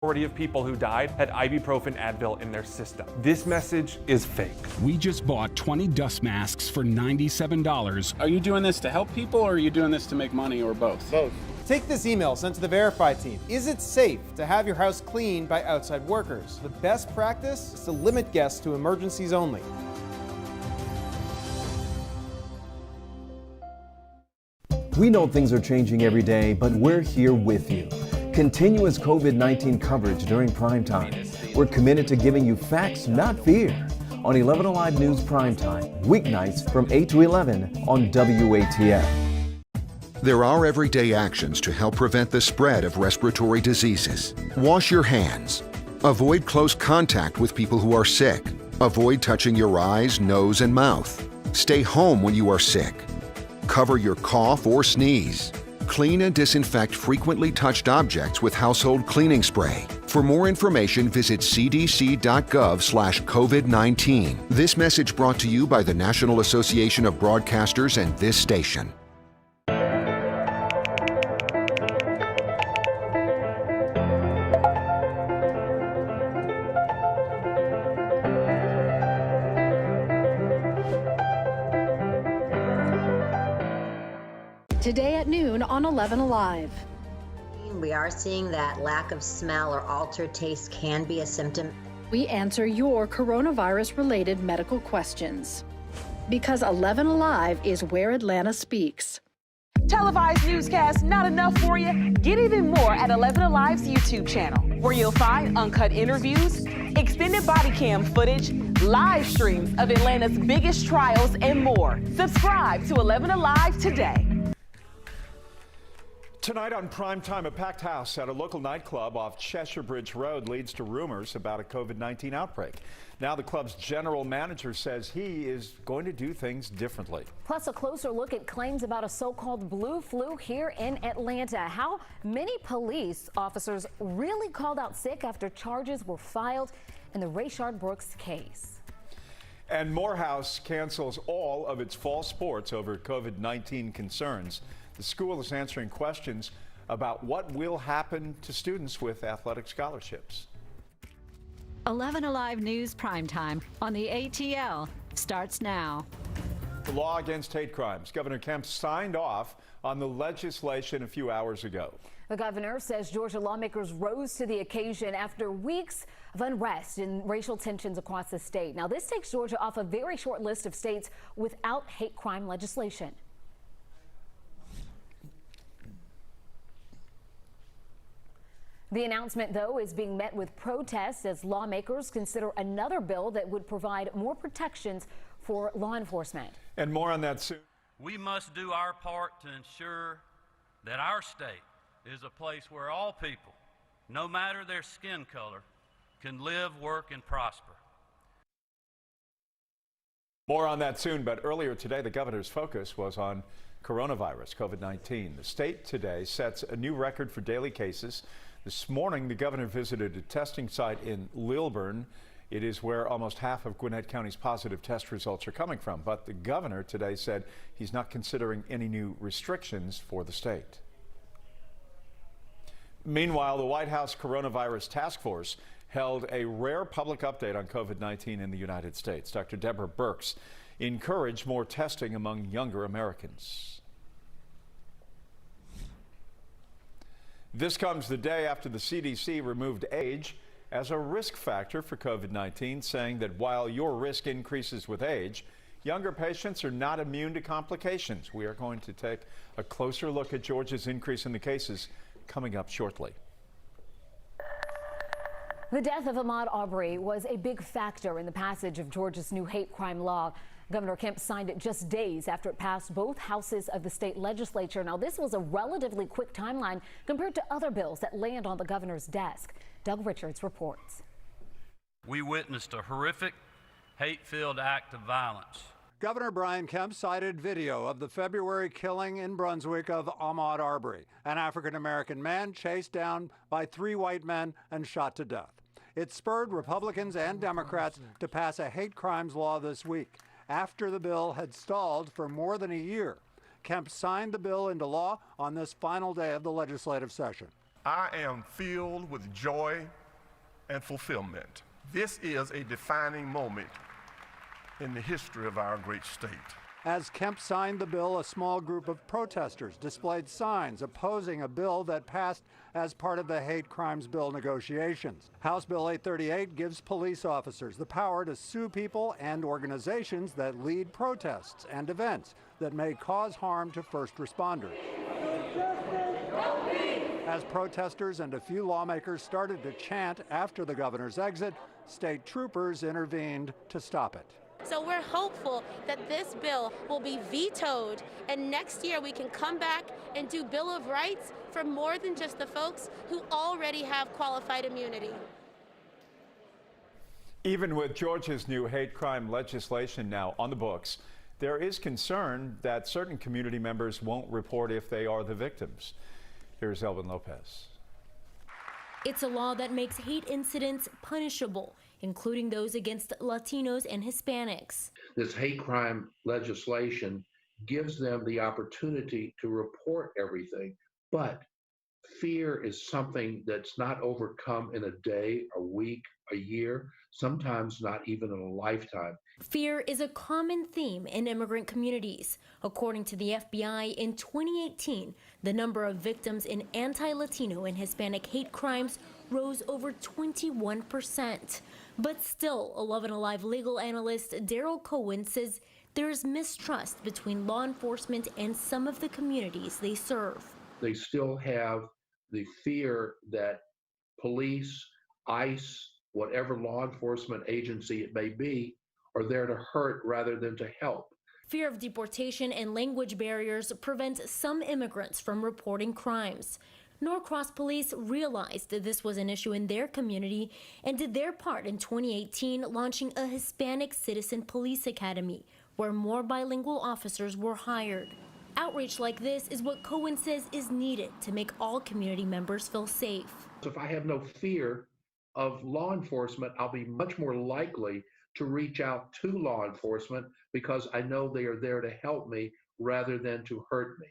majority of people who died had ibuprofen Advil in their system. This message is fake. We just bought 20 dust masks for $97. Are you doing this to help people, or are you doing this to make money, or both? Both. Take this email sent to the Verify team. Is it safe to have your house cleaned by outside workers? The best practice is to limit guests to emergencies only. We know things are changing every day, but we're here with you. Continuous COVID-19 coverage during prime time. We're committed to giving you facts, not fear. On 11 Alive News Primetime, weeknights from 8 to 11 on WATF. There are everyday actions to help prevent the spread of respiratory diseases. Wash your hands. Avoid close contact with people who are sick. Avoid touching your eyes, nose, and mouth. Stay home when you are sick. Cover your cough or sneeze. Clean and disinfect frequently touched objects with household cleaning spray. For more information, visit cdc.gov/COVID-19. This message brought to you by the National Association of Broadcasters and this station. Today at noon on 11 Alive. We are seeing that lack of smell or altered taste can be a symptom. We answer your coronavirus-related medical questions. Because 11 Alive is where Atlanta speaks. Televised newscasts not enough for you? Get even more at 11 Alive's YouTube channel, where you'll find uncut interviews, extended body cam footage, live streams of Atlanta's biggest trials, and more. Subscribe to 11 Alive today. Tonight on Primetime, a packed house at a local nightclub off Cheshire Bridge Road leads to rumors about a COVID-19 outbreak. Now the club's general manager says he is going to do things differently. Plus, a closer look at claims about a so-called blue flu here in Atlanta. How many police officers really called out sick after charges were filed in the Rayshard Brooks case. And Morehouse cancels all of its fall sports over COVID-19 concerns. The school is answering questions about what will happen to students with athletic scholarships. 11 Alive News Primetime on the ATL starts now. The law against hate crimes. Governor Kemp signed off on the legislation a few hours ago. The governor says Georgia lawmakers rose to the occasion after weeks of unrest and racial tensions across the state. Now, this takes Georgia off a very short list of states without hate crime legislation. The announcement, though, is being met with protests as lawmakers consider another bill that would provide more protections for law enforcement. And more on that soon. We must do our part to ensure that our state is a place where all people, no matter their skin color, can live, work, and prosper. More on that soon, but earlier today, the governor's focus was on coronavirus, COVID-19. The state today sets a new record for daily cases. This morning, the governor visited a testing site in Lilburn. It is where almost half of Gwinnett County's positive test results are coming from. But the governor today said he's not considering any new restrictions for the state. Meanwhile, the White House Coronavirus Task Force held a rare public update on COVID-19 in the United States. Dr. Deborah Birx encouraged more testing among younger Americans. This comes the day after the CDC removed age as a risk factor for COVID-19, saying that while your risk increases with age, younger patients are not immune to complications. We are going to take a closer look at Georgia's increase in the cases coming up shortly. The death of Ahmaud Arbery was a big factor in the passage of Georgia's new hate crime law. Governor Kemp signed it just days after it passed both houses of the state legislature. Now, this was a relatively quick timeline compared to other bills that land on the governor's desk. Doug Richards reports. We witnessed a horrific, hate-filled act of violence. Governor Brian Kemp cited video of the February killing in Brunswick of Ahmaud Arbery, an African-American man chased down by 3 white men and shot to death. It spurred Republicans and Democrats to pass a hate crimes law this week, after the bill had stalled for more than a year. Kemp signed the bill into law on this final day of the legislative session. I am filled with joy and fulfillment. This is a defining moment in the history of our great state. As Kemp signed the bill, a small group of protesters displayed signs opposing a bill that passed as part of the hate crimes bill negotiations. House Bill 838 gives police officers the power to sue people and organizations that lead protests and events that may cause harm to first responders. As protesters and a few lawmakers started to chant after the governor's exit, state troopers intervened to stop it. So we're hopeful that this bill will be vetoed, and next year we can come back and do Bill of Rights for more than just the folks who already have qualified immunity. Even with Georgia's new hate crime legislation now on the books, there is concern that certain community members won't report if they are the victims. Here's Elvin Lopez. It's a law that makes hate incidents punishable, including those against Latinos and Hispanics. This hate crime legislation gives them the opportunity to report everything, but fear is something that's not overcome in a day, a week, a year, sometimes not even in a lifetime. Fear is a common theme in immigrant communities. According to the FBI, in 2018, the number of victims in anti-Latino and Hispanic hate crimes rose over 21%. But still, 11 Alive legal analyst Daryl Cohen says there's mistrust between law enforcement and some of the communities they serve. They still have the fear that police, ICE, whatever law enforcement agency it may be, are there to hurt rather than to help. Fear of deportation and language barriers prevent some immigrants from reporting crimes. Norcross Police realized that this was an issue in their community and did their part in 2018, launching a Hispanic Citizen Police Academy, where more bilingual officers were hired. Outreach like this is what Cohen says is needed to make all community members feel safe. So if I have no fear of law enforcement, I'll be much more likely to reach out to law enforcement because I know they are there to help me rather than to hurt me.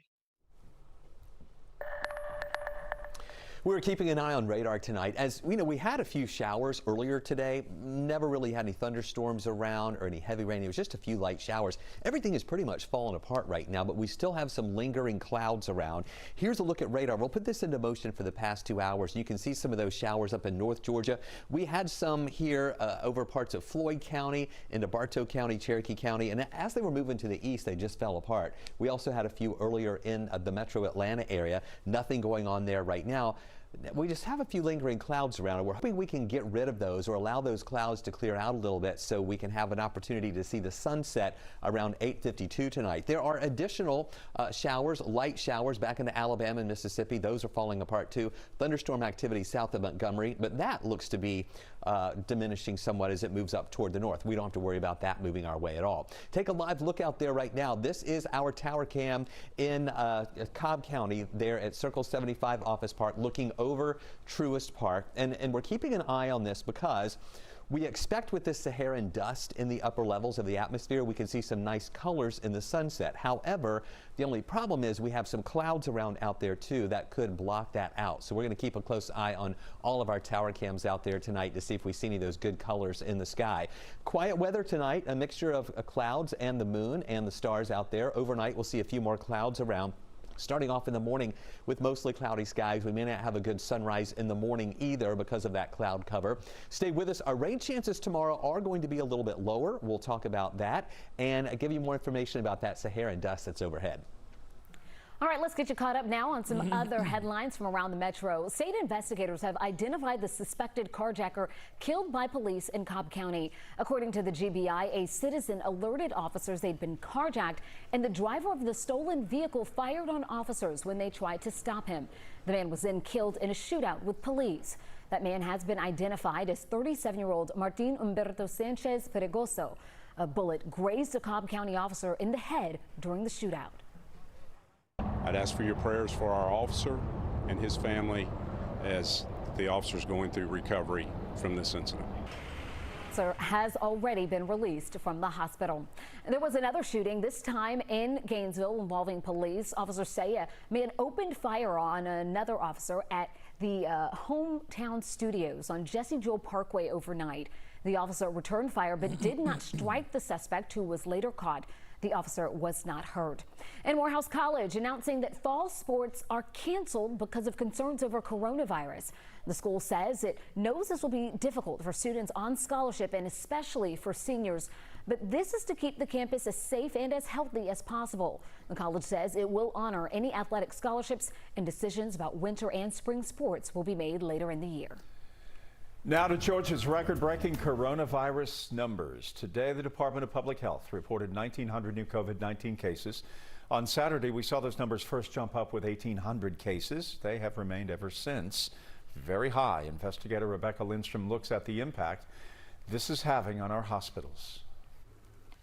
We're keeping an eye on radar tonight. As we know, we had a few showers earlier today. Never really had any thunderstorms around or any heavy rain. It was just a few light showers. Everything is pretty much fallen apart right now, but we still have some lingering clouds around. Here's a look at radar. We'll put this into motion for the past 2 hours. You can see some of those showers up in North Georgia. We had some here over parts of Floyd County, into Bartow County, Cherokee County, and as they were moving to the east, they just fell apart. We also had a few earlier in the metro Atlanta area. Nothing going on there right now. We just have a few lingering clouds around, and we're hoping we can get rid of those or allow those clouds to clear out a little bit so we can have an opportunity to see the sunset around 8:52 tonight. There are additional showers, light showers back into Alabama and Mississippi. Those are falling apart too. Thunderstorm activity south of Montgomery, but that looks to be diminishing somewhat as it moves up toward the north. We don't have to worry about that moving our way at all. Take a live look out there right now. This is our tower cam in Cobb County there at Circle 75 Office Park, looking over Truist Park, and we're keeping an eye on this because we expect with this Saharan dust in the upper levels of the atmosphere, we can see some nice colors in the sunset. However, the only problem is we have some clouds around out there too that could block that out. So we're going to keep a close eye on all of our tower cams out there tonight to see if we see any of those good colors in the sky. Quiet weather tonight, a mixture of clouds and the moon and the stars out there. Overnight, we'll see a few more clouds around. Starting off in the morning with mostly cloudy skies. We may not have a good sunrise in the morning either because of that cloud cover. Stay with us. Our rain chances tomorrow are going to be a little bit lower. We'll talk about that and give you more information about that Saharan dust that's overhead. All right, let's get you caught up now on some other headlines from around the metro. State investigators have identified the suspected carjacker killed by police in Cobb County. According to the GBI, a citizen alerted officers they'd been carjacked, and the driver of the stolen vehicle fired on officers when they tried to stop him. The man was then killed in a shootout with police. That man has been identified as 37-year-old Martin Humberto Sanchez Peregoso. A bullet grazed a Cobb County officer in the head during the shootout. I'd ask for your prayers for our officer and his family as the officer's going through recovery from this incident. officer has already been released from the hospital. There was another shooting, this time in Gainesville, involving police. Officer Saya man opened fire on another officer at the Hometown Studios on Jesse Jewell Parkway overnight. The officer returned fire but did not strike the suspect, who was later caught. The officer was not hurt. And Morehouse College announcing that fall sports are canceled because of concerns over coronavirus. The school says it knows this will be difficult for students on scholarship and especially for seniors, but this is to keep the campus as safe and as healthy as possible. The college says it will honor any athletic scholarships, and decisions about winter and spring sports will be made later in the year. Now to Georgia's record-breaking coronavirus numbers. Today, the Department of Public Health reported 1,900 new COVID-19 cases. On Saturday, we saw those numbers first jump up with 1,800 cases. They have remained ever since very high. Investigator Rebecca Lindstrom looks at the impact this is having on our hospitals.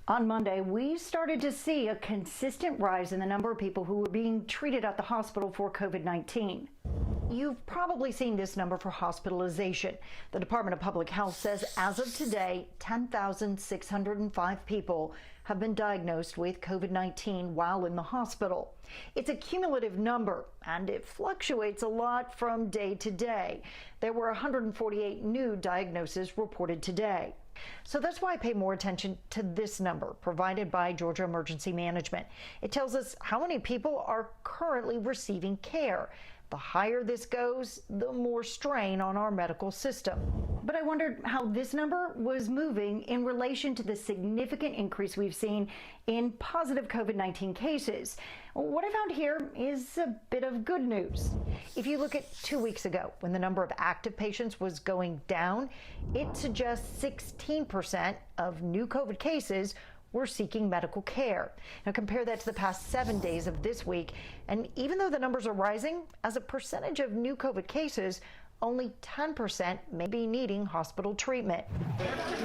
On Monday, we started to see a consistent rise in the number of people who were being treated at the hospital for COVID-19. You've probably seen this number for hospitalization. The Department of Public Health says as of today, 10,605 people have been diagnosed with COVID-19 while in the hospital. It's a cumulative number, and it fluctuates a lot from day to day. There were 148 new diagnoses reported today. So that's why I pay more attention to this number provided by Georgia Emergency Management. It tells us how many people are currently receiving care. The higher this goes, the more strain on our medical system. But I wondered how this number was moving in relation to the significant increase we've seen in positive COVID-19 cases. What I found here is a bit of good news. If you look at 2 weeks ago, when the number of active patients was going down, it suggests 16% of new COVID cases were seeking medical care. Now compare that to the past 7 days of this week, and even though the numbers are rising, as a percentage of new COVID cases, only 10% may be needing hospital treatment.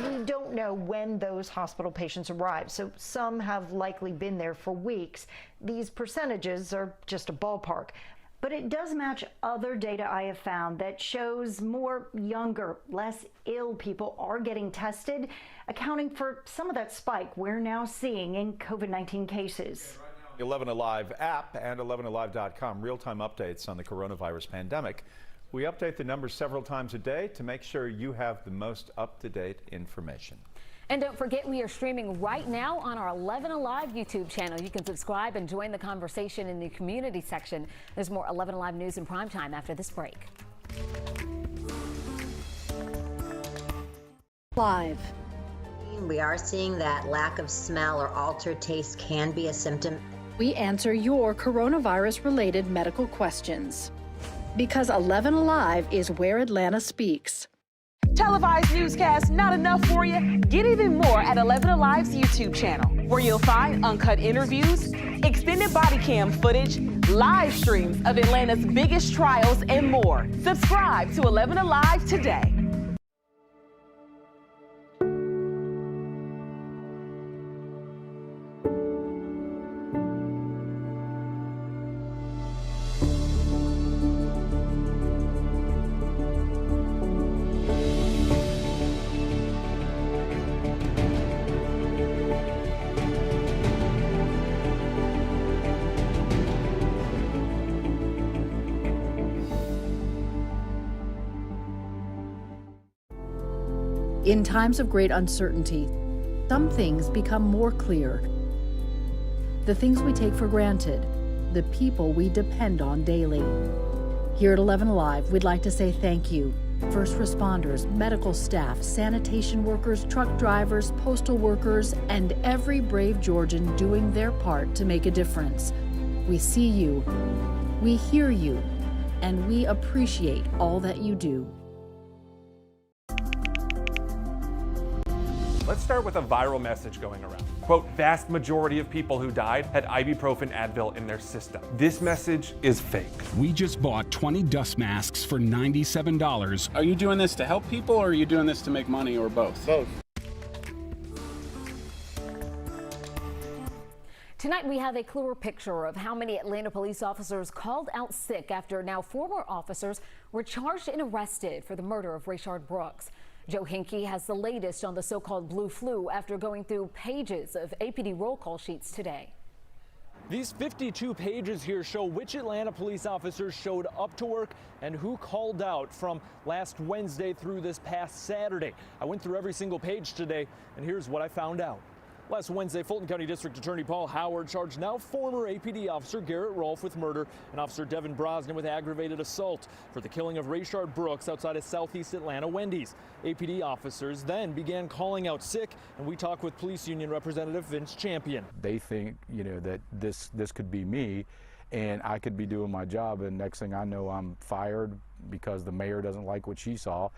We don't know when those hospital patients arrive, so some have likely been there for weeks. These percentages are just a ballpark. But it does match other data I have found that shows more younger, less ill people are getting tested, accounting for some of that spike we're now seeing in COVID-19 cases. 11 Alive app and 11alive.com, real-time updates on the coronavirus pandemic. We update the numbers several times a day to make sure you have the most up-to-date information. And don't forget, we are streaming right now on our 11 Alive YouTube channel. You can subscribe and join the conversation in the community section. There's more 11 Alive news in prime time after this break. Live. We are seeing that lack of smell or altered taste can be a symptom. We answer your coronavirus-related medical questions. Because 11 Alive is where Atlanta speaks. Televised newscasts not enough for you? Get even more at 11 Alive's YouTube channel, where you'll find uncut interviews, extended body cam footage, live streams of Atlanta's biggest trials, and more. Subscribe to 11 Alive today. In times of great uncertainty, some things become more clear. The things we take for granted, the people we depend on daily. Here at 11 Alive, we'd like to say thank you. First responders, medical staff, sanitation workers, truck drivers, postal workers, and every brave Georgian doing their part to make a difference. We see you, we hear you, and we appreciate all that you do. Let's start with a viral message going around. Quote, vast majority of people who died had ibuprofen Advil in their system. This message is fake. We just bought 20 dust masks for $97. Are you doing this to help people, or are you doing this to make money, or both? Both. Tonight, we have a clearer picture of how many Atlanta police officers called out sick after now former officers were charged and arrested for the murder of Rayshard Brooks. Joe Hinkie has the latest on the so-called blue flu after going through pages of APD roll call sheets today. These 52 pages here show which Atlanta police officers showed up to work and who called out from last Wednesday through this past Saturday. I went through every single page today, and here's what I found out. Last Wednesday, Fulton County District Attorney Paul Howard charged now former APD officer Garrett Rolfe with murder and Officer Devin Brosnan with aggravated assault for the killing of Rayshard Brooks outside of Southeast Atlanta Wendy's. APD officers then began calling out sick, and we talked with Police Union Representative Vince Champion. They think, that this could be me, and I could be doing my job, and next thing I know, I'm fired because the mayor doesn't like what she saw.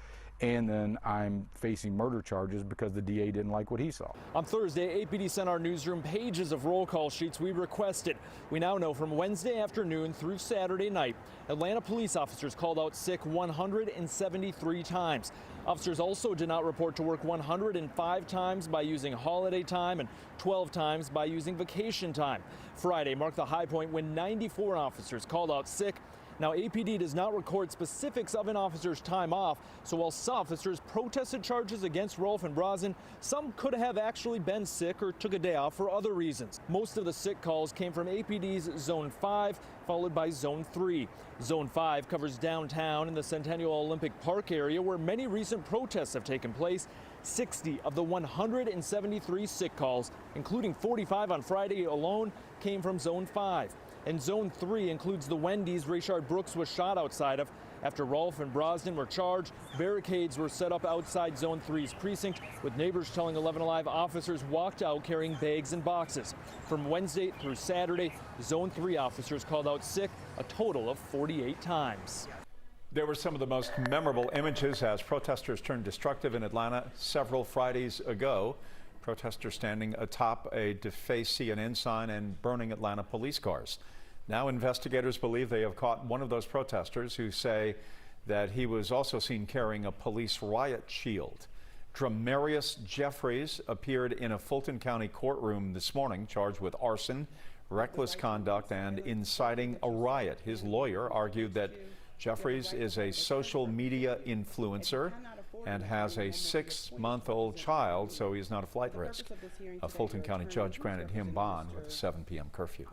And then I'm facing murder charges because the DA didn't like what he saw. On Thursday, APD sent our newsroom pages of roll call sheets we requested. We now know from Wednesday afternoon through Saturday night, Atlanta police officers called out sick 173 times. Officers also did not report to work 105 times by using holiday time and 12 times by using vacation time. Friday marked the high point when 94 officers called out sick. Now, APD does not record specifics of an officer's time off, so while some officers protested charges against Rolfe and Brosnan, some could have actually been sick or took a day off for other reasons. Most of the sick calls came from APD's Zone 5, followed by Zone 3. Zone 5 covers downtown in the Centennial Olympic Park area where many recent protests have taken place. 60 of the 173 sick calls, including 45 on Friday alone, came from Zone 5. And Zone 3 includes the Wendy's Rayshard Brooks was shot outside of. After Rolfe and Brosnan were charged, barricades were set up outside Zone 3's precinct, with neighbors telling 11 Alive officers walked out carrying bags and boxes. From Wednesday through Saturday, Zone 3 officers called out sick a total of 48 times. There were some of the most memorable images as protesters turned destructive in Atlanta several Fridays ago. Protesters standing atop a defaced CNN sign and burning Atlanta police cars. Now investigators believe they have caught one of those protesters who say that he was also seen carrying a police riot shield. Dramarius Jeffries appeared in a Fulton County courtroom this morning charged with arson, reckless conduct, and inciting a riot. His lawyer argued that Jeffries is a social media influencer and has a 6-month-old child, so he is not a flight risk. A Fulton County judge granted him bond with a 7 p.m. curfew.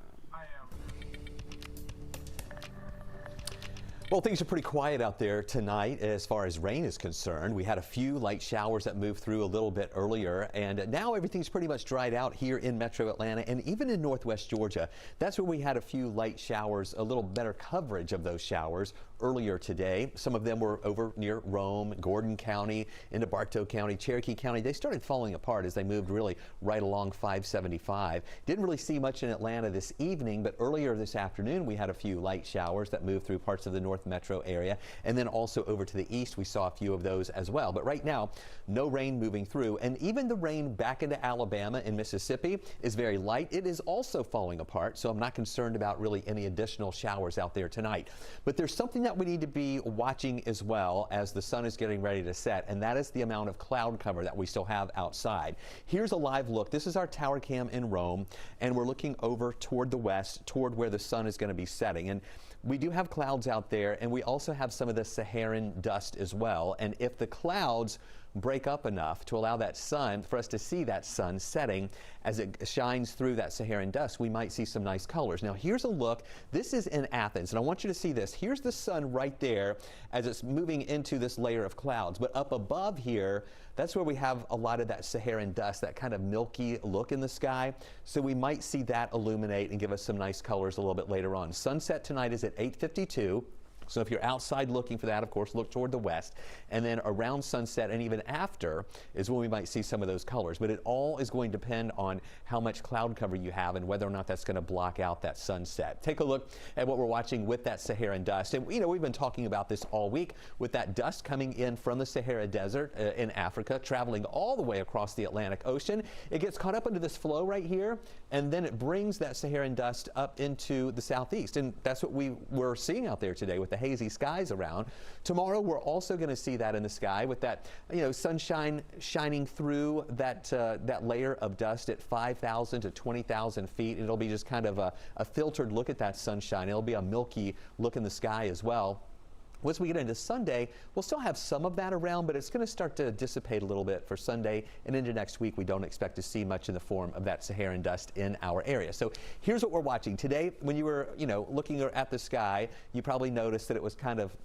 Well, things are pretty quiet out there tonight as far as rain is concerned. We had a few light showers that moved through a little bit earlier, and now everything's pretty much dried out here in Metro Atlanta and even in Northwest Georgia. That's where we had a few light showers, a little better coverage of those showers earlier today. Some of them were over near Rome, Gordon County, into Bartow County, Cherokee County. They started falling apart as they moved really right along 575. Didn't really see much in Atlanta this evening, but earlier this afternoon we had a few light showers that moved through parts of the North Metro area, and then also over to the east we saw a few of those as well. But right now, no rain moving through, and even the rain back into Alabama and Mississippi is very light. It is also falling apart, so I'm not concerned about really any additional showers out there tonight. But there's something that we need to be watching as well as the sun is getting ready to set, and that is the amount of cloud cover that we still have outside. Here's a live look. This is our tower cam in Rome, and we're looking over toward the west, toward where the sun is going to be setting. And we do have clouds out there, and we also have some of the Saharan dust as well. And if the clouds break up enough to allow that sun, for us to see that sun setting as it shines through that Saharan dust, we might see some nice colors. Now here's a look. This is in Athens, and I want you to see this. Here's the sun right there as it's moving into this layer of clouds. But up above here, that's where we have a lot of that Saharan dust, that kind of milky look in the sky. So we might see that illuminate and give us some nice colors a little bit later on. Sunset tonight is at 8:52. So if you're outside looking for that, of course, look toward the west. And then around sunset and even after is when we might see some of those colors. But it all is going to depend on how much cloud cover you have and whether or not that's going to block out that sunset. Take a look at what we're watching with that Saharan dust. And, we've been talking about this all week with that dust coming in from the Sahara Desert in Africa, traveling all the way across the Atlantic Ocean. It gets caught up into this flow right here, and then it brings that Saharan dust up into the southeast. And that's what we were seeing out there today with the hazy skies around. Tomorrow we're also going to see that in the sky with that sunshine shining through that layer of dust at 5,000 to 20,000 feet. It'll be just kind of a filtered look at that sunshine. It'll be a milky look in the sky as well. Once we get into Sunday, we'll still have some of that around, but it's going to start to dissipate a little bit for Sunday and into next week. We don't expect to see much in the form of that Saharan dust in our area. So here's what we're watching today. When you were, looking at the sky, you probably noticed that it was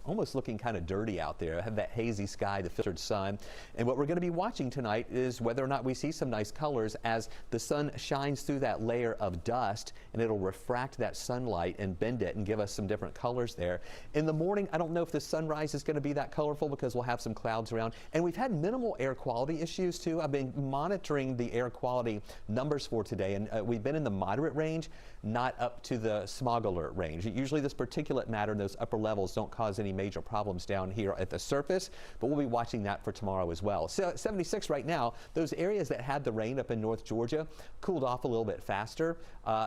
almost looking kind of dirty out there. It had that hazy sky, the filtered sun. And what we're going to be watching tonight is whether or not we see some nice colors as the sun shines through that layer of dust, and it'll refract that sunlight and bend it and give us some different colors there. In the morning, I don't know if the sunrise is going to be that colorful because we'll have some clouds around. And we've had minimal air quality issues too. I've been monitoring the air quality numbers for today, and we've been in the moderate range, not up to the smog alert range. Usually this particulate matter in those upper levels don't cause any major problems down here at the surface, but we'll be watching that for tomorrow as well. So 76 right now. Those areas that had the rain up in North Georgia cooled off a little bit faster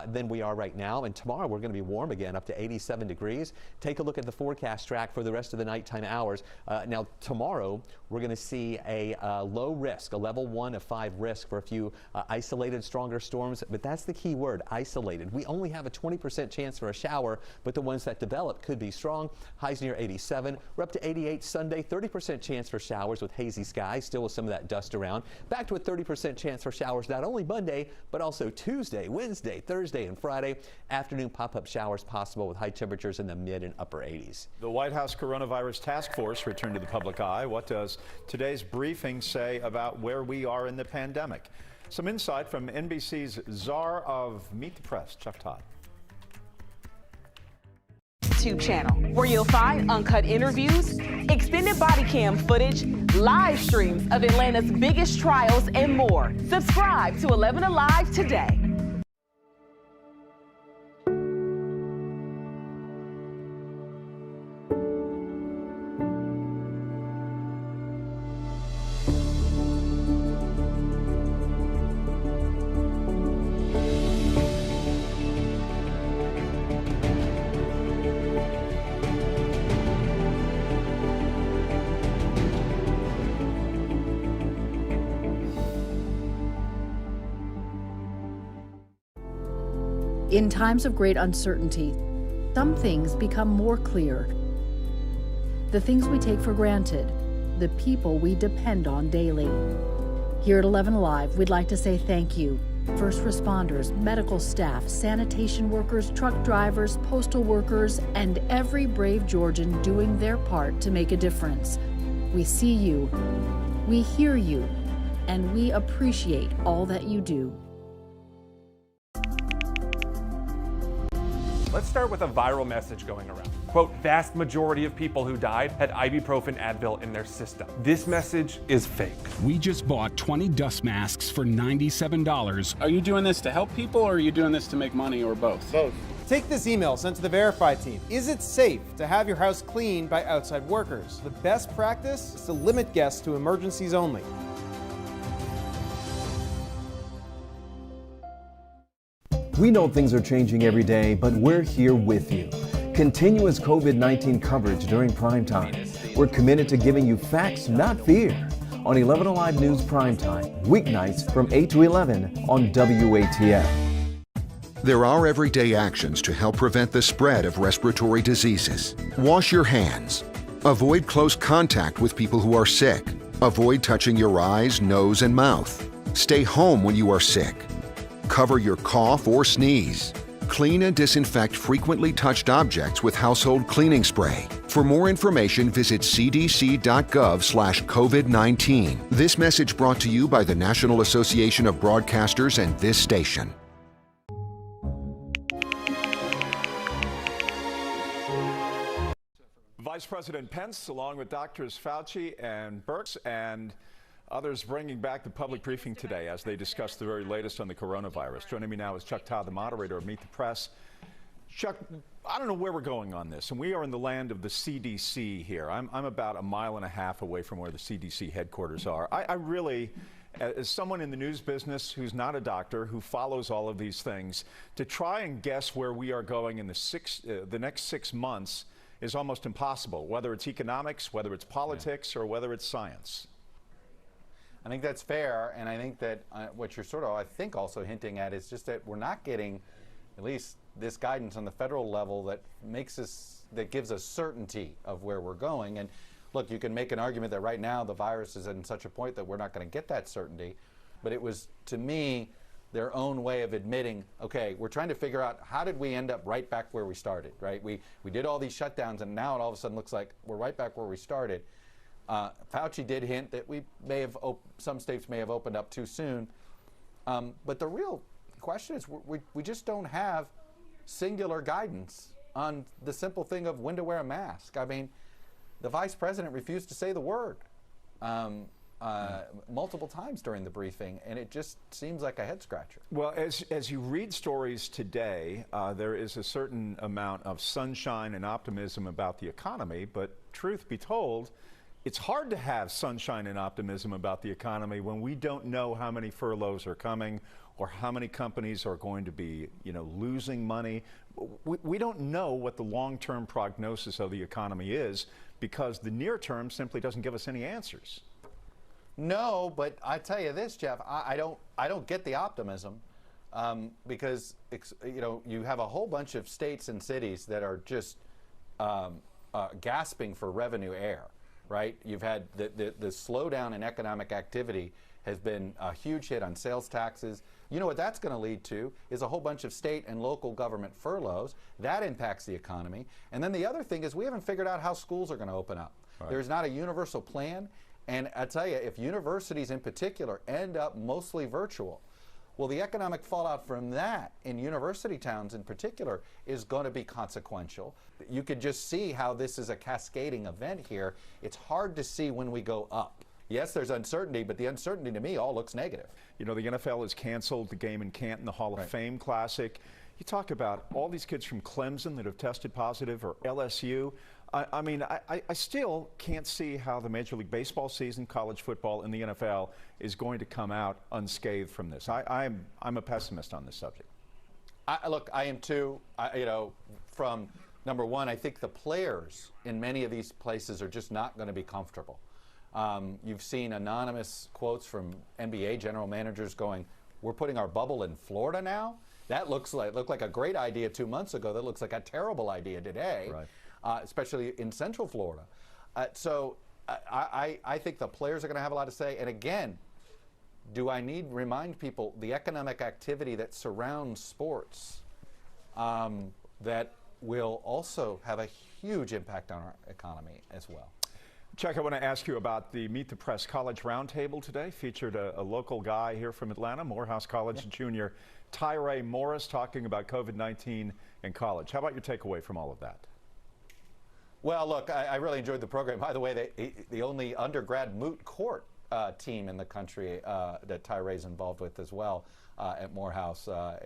than we are right now, and tomorrow we're going to be warm again, up to 87 degrees. Take a look at the forecast track for the rest of the nighttime hours. Now tomorrow we're going to see a low risk, a level 1 of 5 risk for a few isolated stronger storms, but that's the key word, isolated. We only have a 20% chance for a shower, but the ones that develop could be strong. Highs near 87. We're up to 88 Sunday, 30% chance for showers with hazy skies, still with some of that dust around. Back to a 30% chance for showers not only Monday, but also Tuesday, Wednesday, Thursday, and Friday. Afternoon pop-up showers possible with high temperatures in the mid and upper 80s. The White House Coronavirus Task Force returned to the public eye. What does today's briefing say about where we are in the pandemic? Some insight from NBC's czar of Meet the Press, Chuck Todd. YouTube channel, where you'll find uncut interviews, extended body cam footage, live streams of Atlanta's biggest trials, and more. Subscribe to 11 Alive today. In times of great uncertainty, some things become more clear. The things we take for granted, the people we depend on daily. Here at 11 Alive, we'd like to say thank you. First responders, medical staff, sanitation workers, truck drivers, postal workers, and every brave Georgian doing their part to make a difference. We see you, we hear you, and we appreciate all that you do. Let's start with a viral message going around. Quote, vast majority of people who died had ibuprofen Advil in their system. This message is fake. We just bought 20 dust masks for $97. Are you doing this to help people or are you doing this to make money or both? Both. Take this email sent to the Verify team. Is it safe to have your house cleaned by outside workers? The best practice is to limit guests to emergencies only. We know things are changing every day, but we're here with you. Continuous COVID-19 coverage during prime time. We're committed to giving you facts, not fear. On 11 Alive News Prime Time, weeknights from 8 to 11 on WATF. There are everyday actions to help prevent the spread of respiratory diseases. Wash your hands. Avoid close contact with people who are sick. Avoid touching your eyes, nose, and mouth. Stay home when you are sick. Cover your cough or sneeze. Clean and disinfect frequently touched objects with household cleaning spray. For more information, visit cdc.gov/COVID-19. This message brought to you by the National Association of Broadcasters and this station. Vice President Pence, along with Drs. Fauci and Birx and others, bringing back the public briefing today as they discuss the very latest on the coronavirus. Joining me now is Chuck Todd, the moderator of Meet the Press. Chuck, I don't know where we're going on this, and we are in the land of the CDC here. I'm about a mile and a half away from where the CDC headquarters are. I really, as someone in the news business who's not a doctor, who follows all of these things, to try and guess where we are going in the next 6 months is almost impossible, whether it's economics, whether it's politics, or whether it's science. I think that's fair, and I think that what you're sort of, I think, also hinting at is just that we're not getting, at least this guidance on the federal level that makes us that gives us certainty of where we're going. And look, you can make an argument that right now the virus is in such a point that we're not going to get that certainty. But it was, to me, their own way of admitting, okay, we're trying to figure out how did we end up right back where we started, right? We did all these shutdowns, and now it all of a sudden looks like we're right back where we started. Fauci did hint that we may have some states may have opened up too soon. But the real question is we just don't have singular guidance on the simple thing of when to wear a mask. I mean, the vice president refused to say the word multiple times during the briefing, and it just seems like a head scratcher. Well, as you read stories today, there is a certain amount of sunshine and optimism about the economy, but truth be told, it's hard to have sunshine and optimism about the economy when we don't know how many furloughs are coming or how many companies are going to be, losing money. We don't know what the long-term prognosis of the economy is because the near term simply doesn't give us any answers. No, but I tell you this, Jeff, I don't get the optimism because you have a whole bunch of states and cities that are just gasping for revenue air, right? You've had the slowdown in economic activity has been a huge hit on sales taxes. You know what that's going to lead to is a whole bunch of state and local government furloughs. That impacts the economy. And then the other thing is we haven't figured out how schools are going to open up. Right. There's not a universal plan. And I tell you, if universities in particular end up mostly virtual, well, the economic fallout from that in university towns in particular is going to be consequential. You could just see how this is a cascading event here. It's hard to see when we go up. Yes, there's uncertainty, but the uncertainty to me all looks negative. The NFL has canceled the game in Canton, the Hall of Fame Classic. You talk about all these kids from Clemson that have tested positive or LSU. I still can't see how the Major League Baseball season, college football, and the NFL is going to come out unscathed from this. I'm a pessimist on this subject. Look, I am too. From number one, I think the players in many of these places are just not going to be comfortable. You've seen anonymous quotes from NBA general managers going, "We're putting our bubble in Florida now." That looked like a great idea 2 months ago. That looks like a terrible idea today. Right. Especially in Central Florida. So I think the players are going to have a lot to say. And again, do I need to remind people the economic activity that surrounds sports that will also have a huge impact on our economy as well? Chuck, I want to ask you about the Meet the Press College Roundtable today. Featured a local guy here from Atlanta, Morehouse College junior Tyree Morris, talking about COVID-19 in college. How about your takeaway from all of that? Well, look, I really enjoyed the program. By the way, the only undergrad moot court team in the country that Tyree's involved with as well at Morehouse. So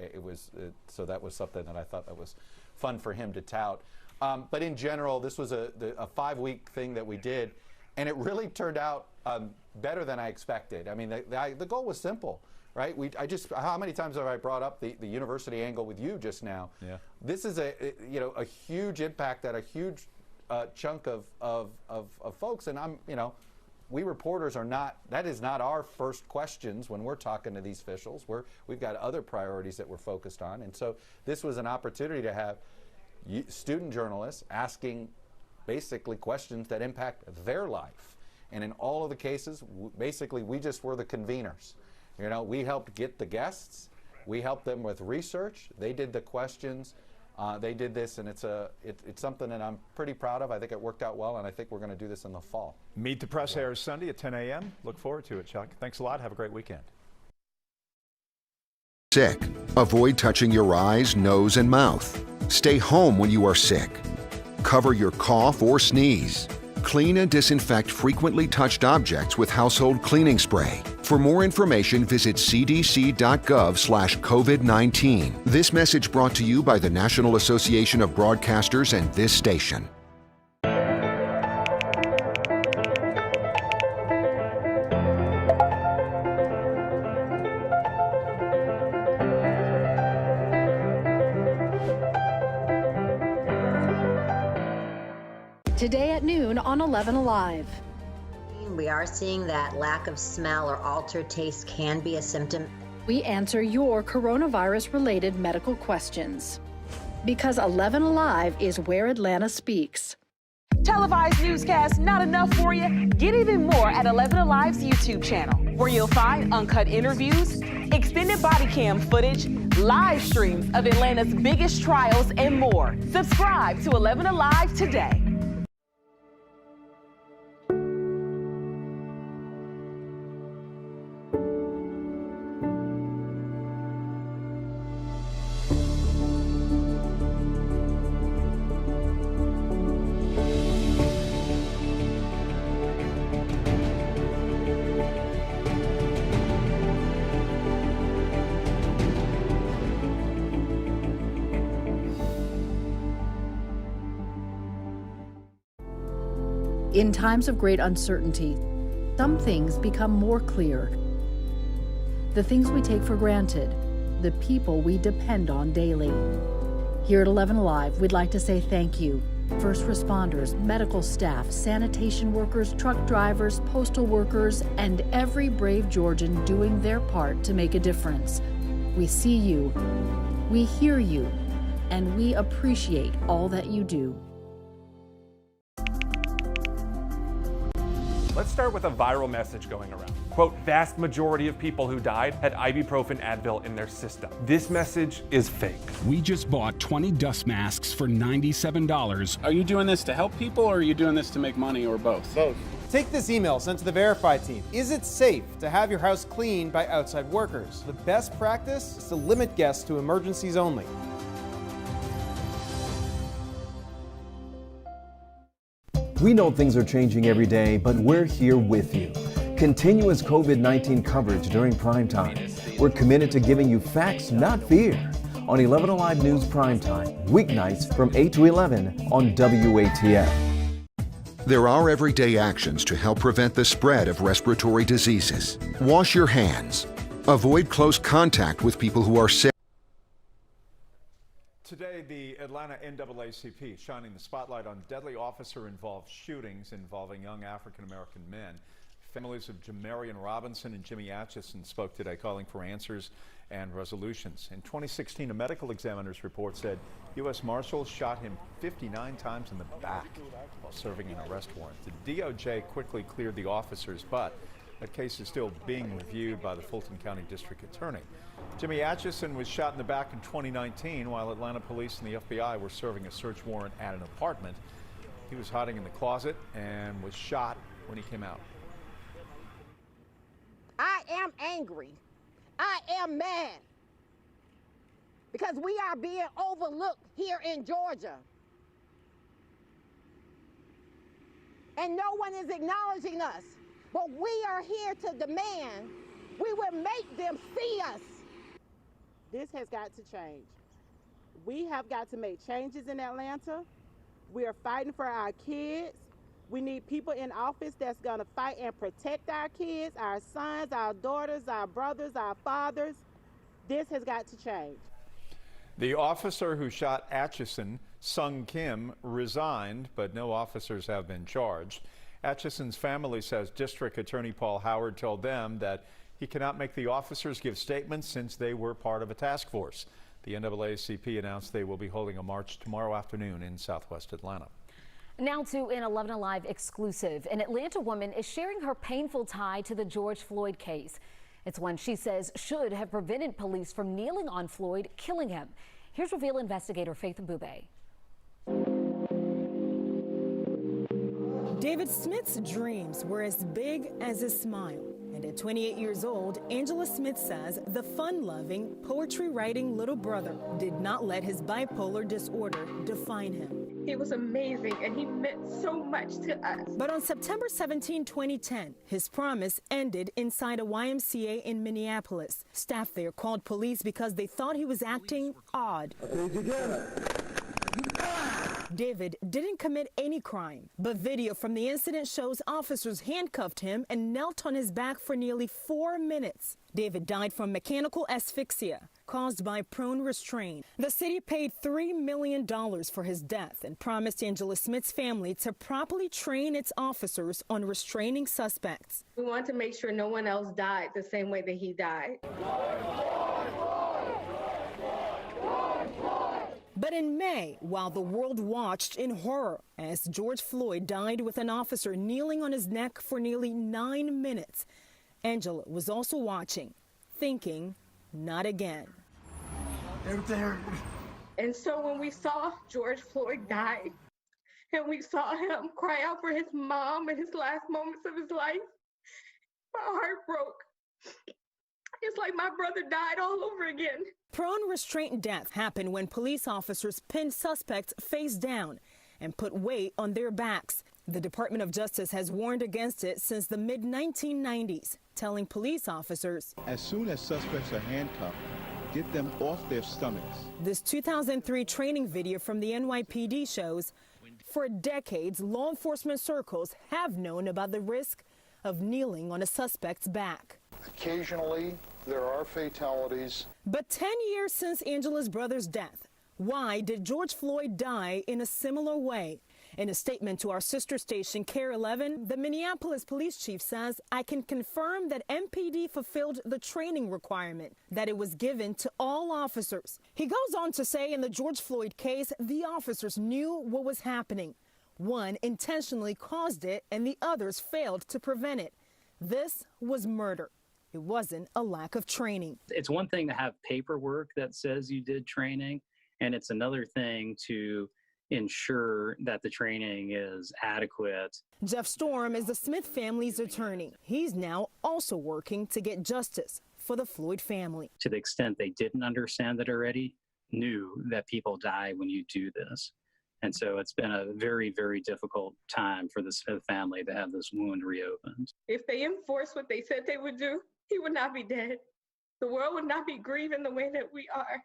that was something that I thought that was fun for him to tout. But in general, this was a 5-week thing that we did, and it really turned out better than I expected. I mean, the goal was simple, right? How many times have I brought up the university angle with you just now? Yeah. This is a huge impact at a huge chunk of folks, and we reporters are not. That is not our first questions when we're talking to these officials. We've got other priorities that we're focused on, and so this was an opportunity to have student journalists asking basically questions that impact their life. And in all of the cases, basically we just were the conveners. We helped get the guests, we helped them with research, they did the questions, they did this, and it's something that I'm pretty proud of. I think it worked out well, and I think we're going to do this in the fall. Meet the Press airs Sunday at 10 a.m. Look forward to it, Chuck. Thanks a lot. Have a great weekend. Sick. Avoid touching your eyes, nose, and mouth. Stay home when you are sick. Cover your cough or sneeze. Clean and disinfect frequently touched objects with household cleaning spray. For more information, visit cdc.gov/COVID-19. This message brought to you by the National Association of Broadcasters and this station. Today at noon on 11 Alive. We are seeing that lack of smell or altered taste can be a symptom. We answer your coronavirus-related medical questions. Because 11 Alive is where Atlanta speaks. Televised newscasts not enough for you? Get even more at 11 Alive's YouTube channel, where you'll find uncut interviews, extended body cam footage, live streams of Atlanta's biggest trials, and more. Subscribe to 11 Alive today. In times of great uncertainty, some things become more clear. The things we take for granted, the people we depend on daily. Here at 11 Alive, we'd like to say thank you. First responders, medical staff, sanitation workers, truck drivers, postal workers, and every brave Georgian doing their part to make a difference. We see you, we hear you, and we appreciate all that you do. Let's start with a viral message going around. Quote, vast majority of people who died had ibuprofen Advil in their system. This message is fake. We just bought 20 dust masks for $97. Are you doing this to help people or are you doing this to make money or both? Both. Take this email sent to the Verify team. Is it safe to have your house cleaned by outside workers? The best practice is to limit guests to emergencies only. We know things are changing every day, but we're here with you. Continuous COVID-19 coverage during prime time. We're committed to giving you facts, not fear. On 11 Alive News Primetime, weeknights from 8 to 11 on WATF. There are everyday actions to help prevent the spread of respiratory diseases. Wash your hands. Avoid close contact with people who are sick. Today, the Atlanta NAACP shining the spotlight on deadly officer-involved shootings involving young African-American men. Families of Jamarian Robinson and Jimmy Atchison spoke today, calling for answers and resolutions. In 2016, a medical examiner's report said U.S. Marshals shot him 59 times in the back while serving an arrest warrant. The DOJ quickly cleared the officers, but that case is still being reviewed by the Fulton County District Attorney. Jimmy Atchison was shot in the back in 2019 while Atlanta police and the FBI were serving a search warrant at an apartment. He was hiding in the closet and was shot when he came out. I am angry. I am mad because we are being overlooked here in Georgia. And no one is acknowledging us. But we are here to demand we will make them see us. This has got to change. We have got to make changes in Atlanta. We are fighting for our kids. We need people in office that's going to fight and protect our kids, our sons, our daughters, our brothers, our fathers. This has got to change. The officer who shot Atchison, Sung Kim, resigned, but no officers have been charged. Atchison's family says District Attorney Paul Howard told them that he cannot make the officers give statements since they were part of a task force. The NAACP announced they will be holding a march tomorrow afternoon in Southwest Atlanta. Now to an 11 Alive exclusive. An Atlanta woman is sharing her painful tie to the George Floyd case. It's one she says should have prevented police from kneeling on Floyd, killing him. Here's Reveal investigator Faith Mbube. David Smith's dreams were as big as his smile. And at 28 years old, Angela Smith says the fun-loving, poetry-writing little brother did not let his bipolar disorder define him. He was amazing, and he meant so much to us. But on September 17, 2010, his promise ended inside a YMCA in Minneapolis. Staff there called police because they thought he was acting odd. David didn't commit any crime, but video from the incident shows officers handcuffed him and knelt on his back for nearly 4 minutes. David died from mechanical asphyxia caused by prone restraint. The city paid $3 million for his death and promised Angela Smith's family to properly train its officers on restraining suspects. We want to make sure no one else died the same way that he died. But in May, while the world watched in horror as George Floyd died with an officer kneeling on his neck for nearly 9 minutes, Angela was also watching, thinking, not again. And so when we saw George Floyd die, and we saw him cry out for his mom in his last moments of his life, my heart broke. It's like my brother died all over again. Prone restraint death happened when police officers pinned suspects face down and put weight on their backs. The Department of Justice has warned against it since the mid-1990s, telling police officers, as soon as suspects are handcuffed, get them off their stomachs. This 2003 training video from the NYPD shows, for decades, law enforcement circles have known about the risk of kneeling on a suspect's back. Occasionally, there are fatalities. But 10 years since Angela's brother's death, why did George Floyd die in a similar way? In a statement to our sister station, KARE 11, the Minneapolis police chief says, I can confirm that MPD fulfilled the training requirement, that it was given to all officers. He goes on to say in the George Floyd case, the officers knew what was happening. One intentionally caused it and the others failed to prevent it. This was murder. It wasn't a lack of training. It's one thing to have paperwork that says you did training, and it's another thing to ensure that the training is adequate. Jeff Storm is the Smith family's attorney. He's now also working to get justice for the Floyd family. To the extent they didn't understand it already, knew that people die when you do this. And so it's been a very, very difficult time for the Smith family to have this wound reopened. If they enforced what they said they would do, he would not be dead. The world would not be grieving the way that we are.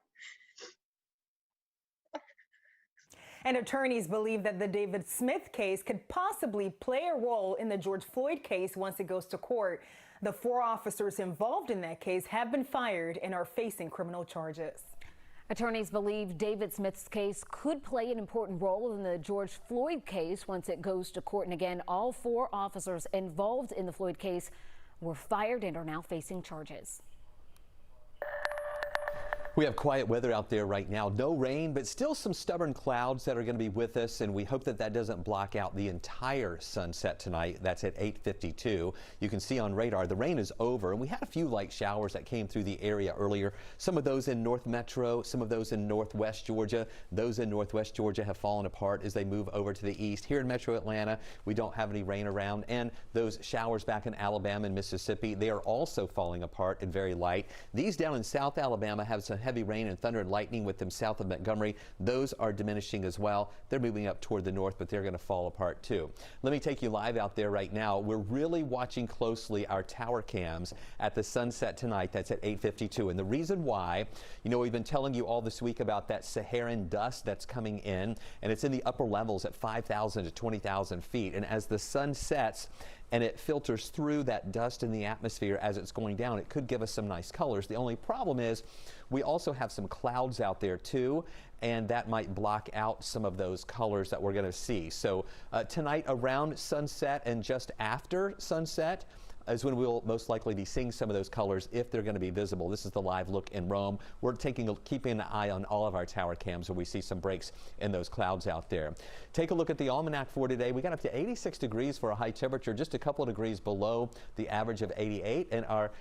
And attorneys believe that the David Smith case could possibly play a role in the George Floyd case once it goes to court. The 4 officers involved in that case have been fired and are facing criminal charges. Attorneys believe David Smith's case could play an important role in the George Floyd case once it goes to court. And again, all 4 officers involved in the Floyd case were fired and are now facing charges. We have quiet weather out there right now. No rain, but still some stubborn clouds that are going to be with us, and we hope that that doesn't block out the entire sunset tonight. That's at 8:52. You can see on radar the rain is over, and we had a few light showers that came through the area earlier. Some of those in North Metro, some of those in Northwest Georgia. Those in Northwest Georgia have fallen apart as they move over to the east. Here in Metro Atlanta, we don't have any rain around, and those showers back in Alabama and Mississippi, they are also falling apart and very light. These down in South Alabama have some heavy rain and thunder and lightning with them south of Montgomery. Those are diminishing as well. They're moving up toward the north, but they're going to fall apart too. Let me take you live out there right now. We're really watching closely our tower cams at the sunset tonight. That's at 8:52. And the reason why, you know, we've been telling you all this week about that Saharan dust that's coming in, and it's in the upper levels at 5,000 to 20,000 feet. And as the sun sets, and it filters through that dust in the atmosphere as it's going down, it could give us some nice colors. The only problem is we also have some clouds out there too, and that might block out some of those colors that we're going to see. So tonight around sunset and just after sunset is when we'll most likely be seeing some of those colors if they're going to be visible. This is the live look in Rome. We're keeping an eye on all of our tower cams when we see some breaks in those clouds out there. Take a look at the almanac for today. We got up to 86 degrees for a high temperature, just a couple of degrees below the average of 88. And our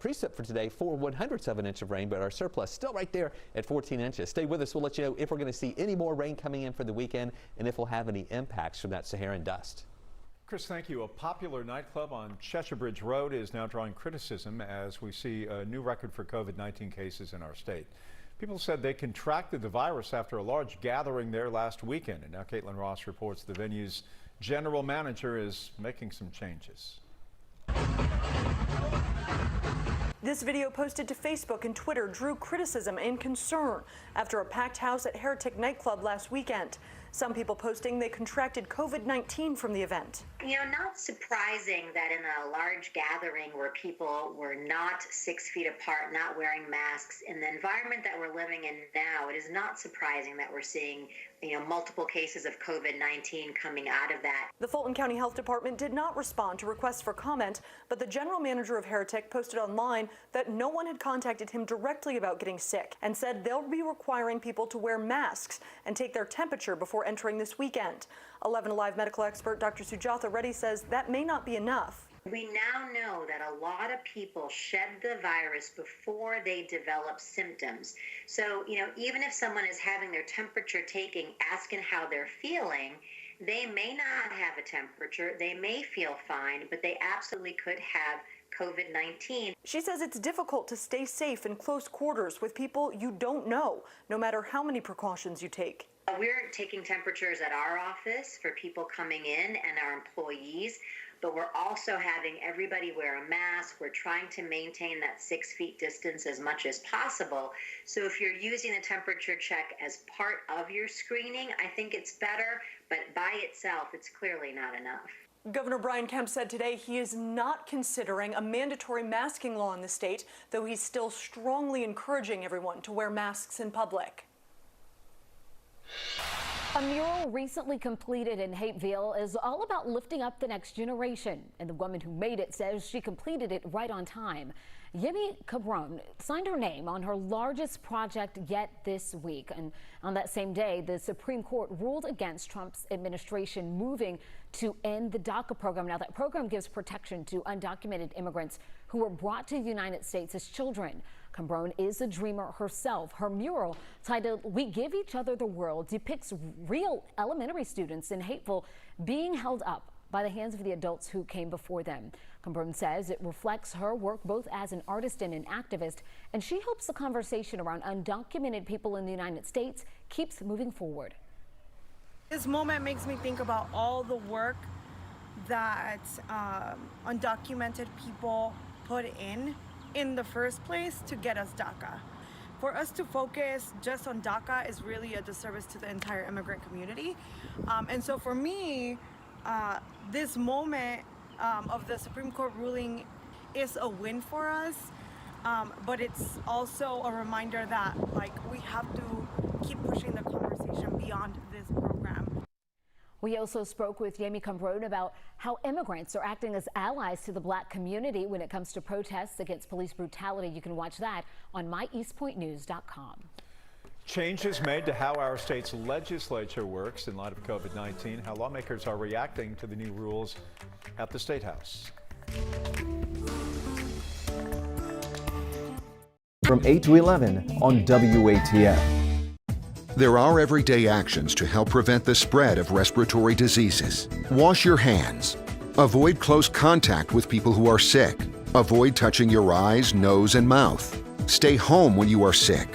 precip for today, 4/100ths of an inch of rain, but our surplus still right there at 14 inches. Stay with us. We'll let you know if we're going to see any more rain coming in for the weekend and if we'll have any impacts from that Saharan dust. Chris, thank you. A popular nightclub on Cheshire Bridge Road is now drawing criticism as we see a new record for COVID-19 cases in our state. People said they contracted the virus after a large gathering there last weekend. And now Caitlin Ross reports the venue's general manager is making some changes. This video posted to Facebook and Twitter drew criticism and concern after a packed house at Heretic nightclub last weekend. Some people posting they contracted COVID-19 from the event. You know, not surprising that in a large gathering where people were not 6 feet apart, not wearing masks, in the environment that we're living in now, it is not surprising that we're seeing multiple cases of COVID-19 coming out of that. The Fulton County Health Department did not respond to requests for comment, but the general manager of Heretic posted online that no one had contacted him directly about getting sick and said they'll be requiring people to wear masks and take their temperature before entering this weekend. 11 Alive medical expert Dr. Sujatha Reddy says that may not be enough. We now know that a lot of people shed the virus before they develop symptoms. So, even if someone is having their temperature taken, asking how they're feeling, they may not have a temperature, they may feel fine, but they absolutely could have COVID-19. She says it's difficult to stay safe in close quarters with people you don't know, no matter how many precautions you take. We're taking temperatures at our office for people coming in and our employees, but we're also having everybody wear a mask. We're trying to maintain that 6 feet distance as much as possible. So if you're using a temperature check as part of your screening, I think it's better, but by itself, it's clearly not enough. Governor Brian Kemp said today he is not considering a mandatory masking law in the state, though he's still strongly encouraging everyone to wear masks in public. A mural recently completed in Hapeville is all about lifting up the next generation, and the woman who made it says she completed it right on time. Yemi Cabron signed her name on her largest project yet this week, and on that same day, the Supreme Court ruled against Trump's administration moving to end the DACA program. Now, that program gives protection to undocumented immigrants who were brought to the United States as children. Cabron is a dreamer herself. Her mural, titled "We Give Each Other the World," depicts real elementary students in Hapeville being held up by the hands of the adults who came before them. Cabron says it reflects her work both as an artist and an activist, and she hopes the conversation around undocumented people in the United States keeps moving forward. This moment makes me think about all the work that undocumented people put in the first place to get us DACA. For us to focus just on DACA is really a disservice to the entire immigrant community. And so for me, this moment of the Supreme Court ruling is a win for us, but it's also a reminder that we have to keep pushing the conversation beyond this program. We also spoke with Yemi Cabron about how immigrants are acting as allies to the Black community when it comes to protests against police brutality. You can watch that on MyEastPointNews.com. Changes made to how our state's legislature works in light of COVID-19, how lawmakers are reacting to the new rules at the State House. From 8 to 11 on WATF. There are everyday actions to help prevent the spread of respiratory diseases. Wash your hands. Avoid close contact with people who are sick. Avoid touching your eyes, nose, and mouth. Stay home when you are sick.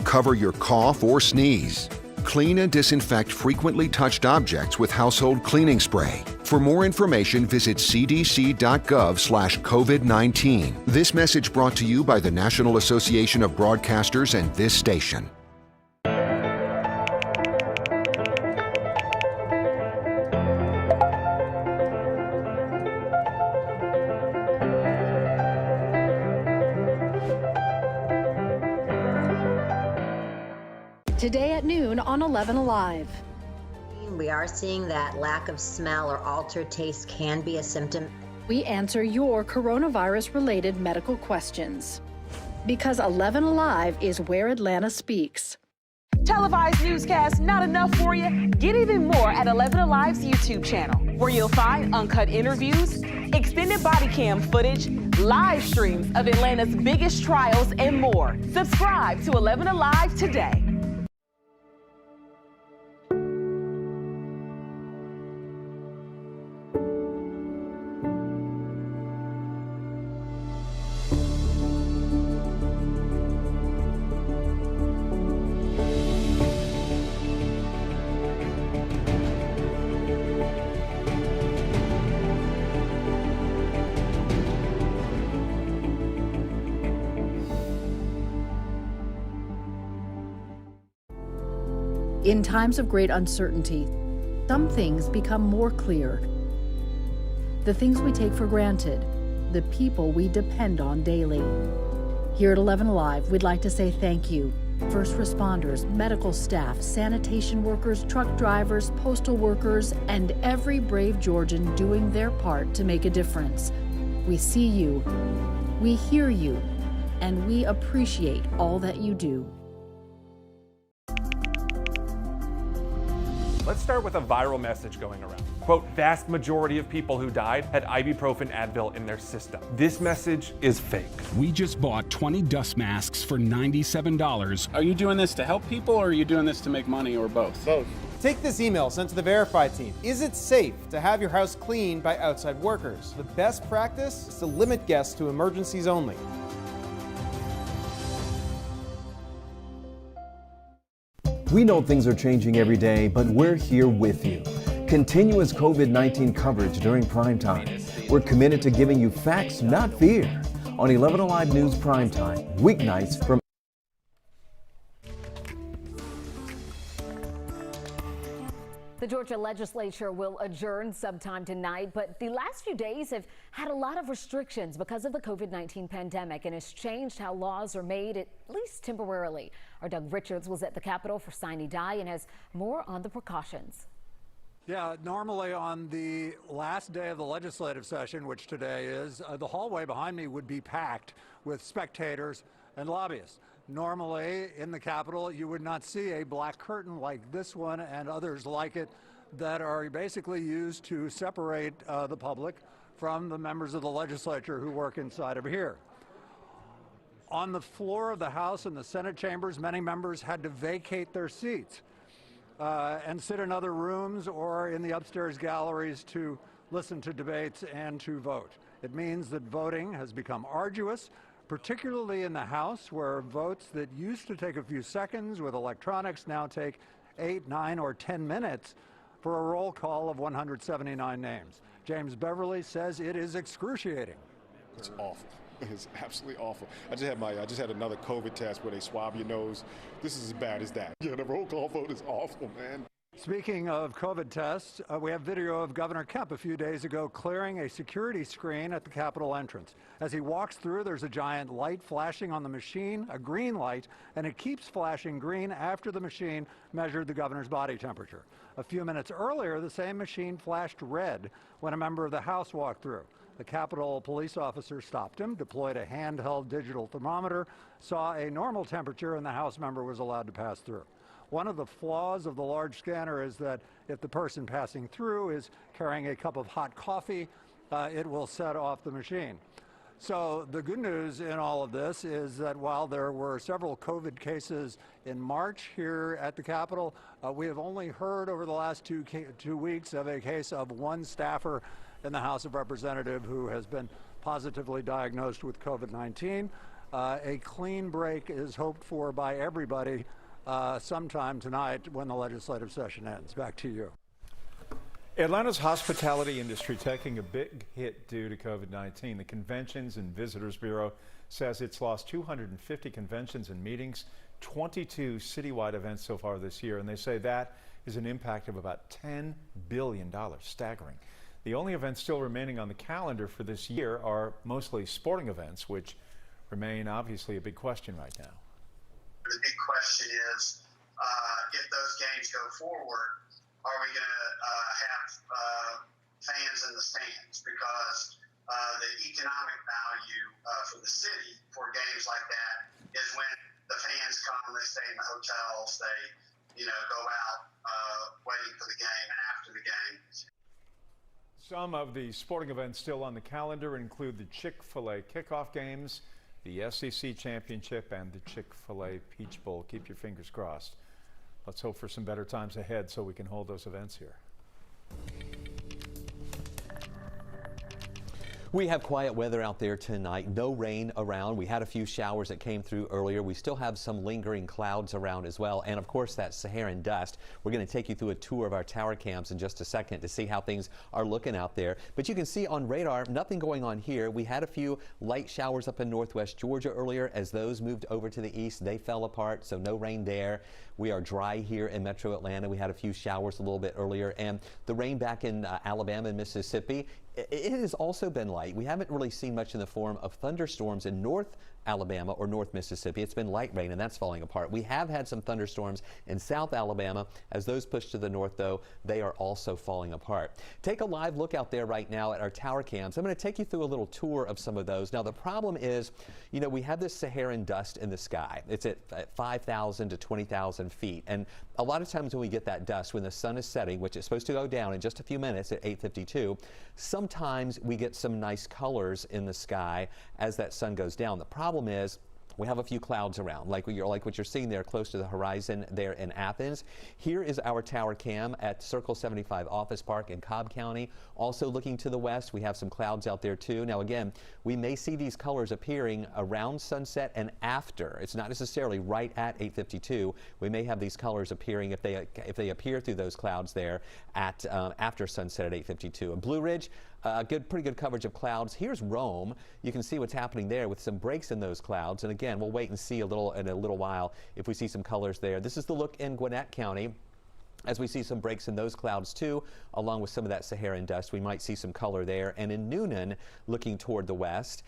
Cover your cough or sneeze. Clean and disinfect frequently touched objects with household cleaning spray. For more information, visit cdc.gov/COVID-19. This message brought to you by the National Association of Broadcasters and this station. Today at noon on 11 Alive. We are seeing that lack of smell or altered taste can be a symptom. We answer your coronavirus-related medical questions. Because 11 Alive is where Atlanta speaks. Televised newscasts not enough for you? Get even more at 11 Alive's YouTube channel, where you'll find uncut interviews, extended body cam footage, live streams of Atlanta's biggest trials, and more. Subscribe to 11 Alive today. In times of great uncertainty, some things become more clear. The things we take for granted, the people we depend on daily. Here at 11 Alive, we'd like to say thank you First responders, medical staff, sanitation workers, truck drivers, postal workers, and every brave Georgian doing their part to make a difference. We see you, we hear you, and we appreciate all that you do. Let's start with a viral message going around. Quote, vast majority of people who died had ibuprofen Advil in their system. This message is fake. We just bought 20 dust masks for $97. Are you doing this to help people or are you doing this to make money or both? Both. Take this email sent to the Verify team. Is it safe to have your house cleaned by outside workers? The best practice is to limit guests to emergencies only. We know things are changing every day, but we're here with you. Continuous COVID-19 coverage during prime time. We're committed to giving you facts, not fear. On 11 Alive News Prime Time, weeknights from The Georgia legislature will adjourn sometime tonight, but the last few days have had a lot of restrictions because of the COVID-19 pandemic, and it's changed how laws are made, at least temporarily. Our Doug Richards was at the Capitol for Sine Die and has more on the precautions. Yeah, normally on the last day of the legislative session, which today is, the hallway behind me would be packed with spectators and lobbyists. Normally in the Capitol, you would not see a black curtain like this one and others like it that are basically used to separate the public from the members of the legislature who work inside of here. On the floor of the House and the Senate chambers, many members had to vacate their seats and sit in other rooms or in the upstairs galleries to listen to debates and to vote. It means that voting has become arduous, particularly in the House, where votes that used to take a few seconds with electronics now take 8, 9, or 10 minutes for a roll call of 179 names. James Beverly says it is excruciating. It's awful. It's absolutely awful. I just had another COVID test where they swab your nose. This is as bad as that. Yeah, the roll call vote is awful, man. Speaking of COVID tests, we have video of Governor Kemp a few days ago clearing a security screen at the Capitol entrance. As he walks through, there's a giant light flashing on the machine, a green light, and it keeps flashing green after the machine measured the governor's body temperature. A few minutes earlier, the same machine flashed red when a member of the House walked through. The Capitol police officer stopped him, deployed a handheld digital thermometer, saw a normal temperature, and the House member was allowed to pass through. One of the flaws of the large scanner is that if the person passing through is carrying a cup of hot coffee, it will set off the machine. So the good news in all of this is that while there were several COVID cases in March here at the Capitol, we have only heard over the last two weeks of a case of one staffer in the House of Representatives who has been positively diagnosed with COVID-19. A clean break is hoped for by everybody sometime tonight when the legislative session ends. Back to you. Atlanta's hospitality industry taking a big hit due to COVID-19. The Conventions and Visitors Bureau says it's lost 250 conventions and meetings, 22 citywide events so far this year, and they say that is an impact of about $10 billion. Staggering. The only events still remaining on the calendar for this year are mostly sporting events, which remain obviously a big question right now. The big question is, if those games go forward, are we going to have fans in the stands? Because the economic value for the city for games like that is when the fans come, they stay in the hotels, they go out waiting for the game and after the game. Some of the sporting events still on the calendar include the Chick-fil-A kickoff games, the SEC Championship, and the Chick-fil-A Peach Bowl. Keep your fingers crossed. Let's hope for some better times ahead so we can hold those events here. We have quiet weather out there tonight. No rain around. We had a few showers that came through earlier. We still have some lingering clouds around as well. And of course, that Saharan dust. We're going to take you through a tour of our tower cams in just a second to see how things are looking out there. But you can see on radar, nothing going on here. We had a few light showers up in northwest Georgia earlier. As those moved over to the east, they fell apart, so no rain there. We are dry here in metro Atlanta. We had a few showers a little bit earlier. And the rain back in Alabama and Mississippi, It has also been light. We haven't really seen much in the form of thunderstorms in North Alabama or North Mississippi. It's been light rain, and that's falling apart. We have had some thunderstorms in South Alabama. As those push to the north, though, they are also falling apart. Take a live look out there right now at our tower cams. I'm going to take you through a little tour of some of those. Now, the problem is, you know, we have this Saharan dust in the sky. It's at 5,000 to 20,000 feet. And a lot of times when we get that dust, when the sun is setting, which is supposed to go down in just a few minutes at 8:52, sometimes we get some nice colors in the sky as that sun goes down. The problem is we have a few clouds around, like what you're seeing there close to the horizon there in Athens. Here is our tower cam at Circle 75 Office Park in Cobb County. Also looking to the west, we have some clouds out there too. Now again, we may see these colors appearing around sunset and after. It's not necessarily right at 8:52. We may have these colors appearing if they appear through those clouds there at after sunset at 8:52. And Blue Ridge, pretty good coverage of clouds. Here's Rome. You can see what's happening there with some breaks in those clouds. And again, we'll wait and see in a little while if we see some colors there. This is the look in Gwinnett County. As we see some breaks in those clouds too, along with some of that Saharan dust, we might see some color there. And in Noonan, looking toward the west,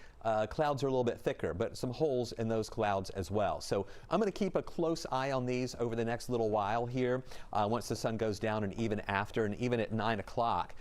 clouds are a little bit thicker, but some holes in those clouds as well. So I'm going to keep a close eye on these over the next little while here. Once the sun goes down and even after, and even at 9 o'clock,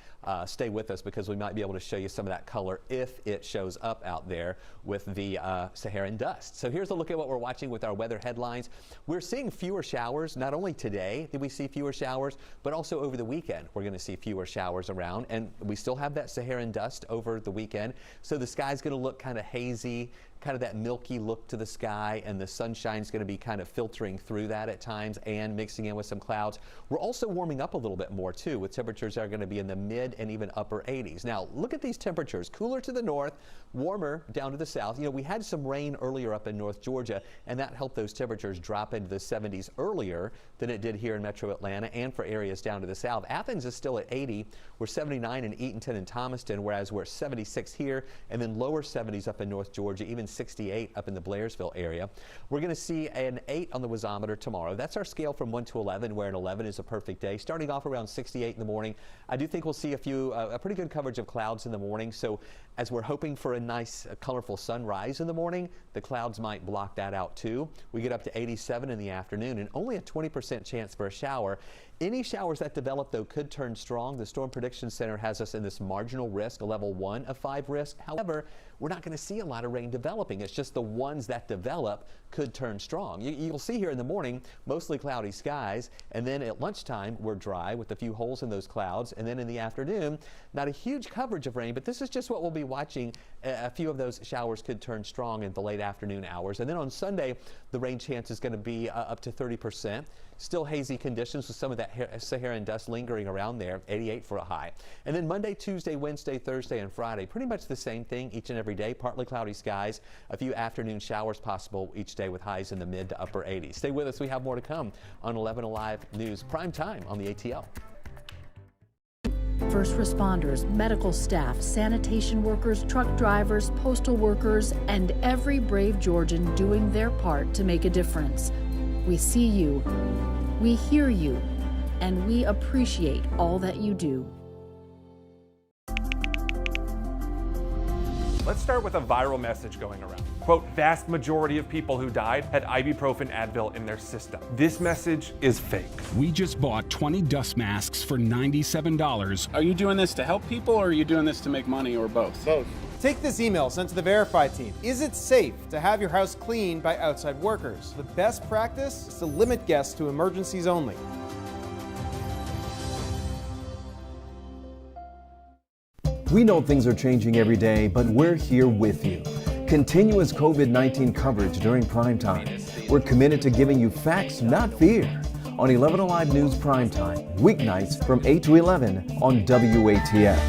stay with us because we might be able to show you some of that color if it shows up out there with the Saharan dust. So here's a look at what we're watching with our weather headlines. We're seeing fewer showers. Not only today did we see fewer showers, but also over the weekend we're going to see fewer showers around, and we still have that Saharan dust over the weekend. So the sky's going to look kind of hazy, kind of that milky look to the sky, and the sunshine's going to be kind of filtering through that at times and mixing in with some clouds. We're also warming up a little bit more too, with temperatures that are going to be in the mid and even upper 80s. Now look at these temperatures. Cooler to the north, warmer down to the south. You know, we had some rain earlier up in North Georgia, and that helped those temperatures drop into the 70s earlier than it did here in Metro Atlanta and for areas down to the south. Athens is still at 80. We're 79 in Eatonton and Thomaston, whereas we're 76 here, and then lower 70s up in North Georgia, even 68 up in the Blairsville area. We're going to see an 8 on the wasometer tomorrow. That's our scale from 1 to 11, where an 11 is a perfect day. Starting off around 68 in the morning. I do think we'll see a pretty good coverage of clouds in the morning. So as we're hoping for a nice colorful sunrise in the morning, the clouds might block that out too. We get up to 87 in the afternoon and only a 20% chance for a shower. Any showers that develop, though, could turn strong. The Storm Prediction Center has us in this marginal risk, a level 1 of 5 risk. However, we're not going to see a lot of rain developing. It's just the ones that develop could turn strong. You'll see here in the morning, mostly cloudy skies, and then at lunchtime, we're dry with a few holes in those clouds, and then in the afternoon, not a huge coverage of rain, but this is just what we'll be watching. A few of those showers could turn strong in the late afternoon hours, and then on Sunday, the rain chance is going to be up to 30%. Still hazy conditions with some of that Saharan dust lingering around there, 88 for a high. And then Monday, Tuesday, Wednesday, Thursday, and Friday, pretty much the same thing each and every day. Partly cloudy skies, a few afternoon showers possible each day with highs in the mid to upper 80s. Stay with us. We have more to come on 11 Alive News Prime Time on the ATL. First responders, medical staff, sanitation workers, truck drivers, postal workers, and every brave Georgian doing their part to make a difference. We see you, we hear you, and we appreciate all that you do. Let's start with a viral message going around. Quote, vast majority of people who died had ibuprofen Advil in their system. This message is fake. We just bought 20 dust masks for $97. Are you doing this to help people, or are you doing this to make money, or both? Both. Take this email sent to the Verify team. Is it safe to have your house cleaned by outside workers? The best practice is to limit guests to emergencies only. We know things are changing every day, but we're here with you. Continuous COVID-19 coverage during prime time. We're committed to giving you facts, not fear. On 11 Alive News Prime Time, weeknights from 8 to 11 on WATF.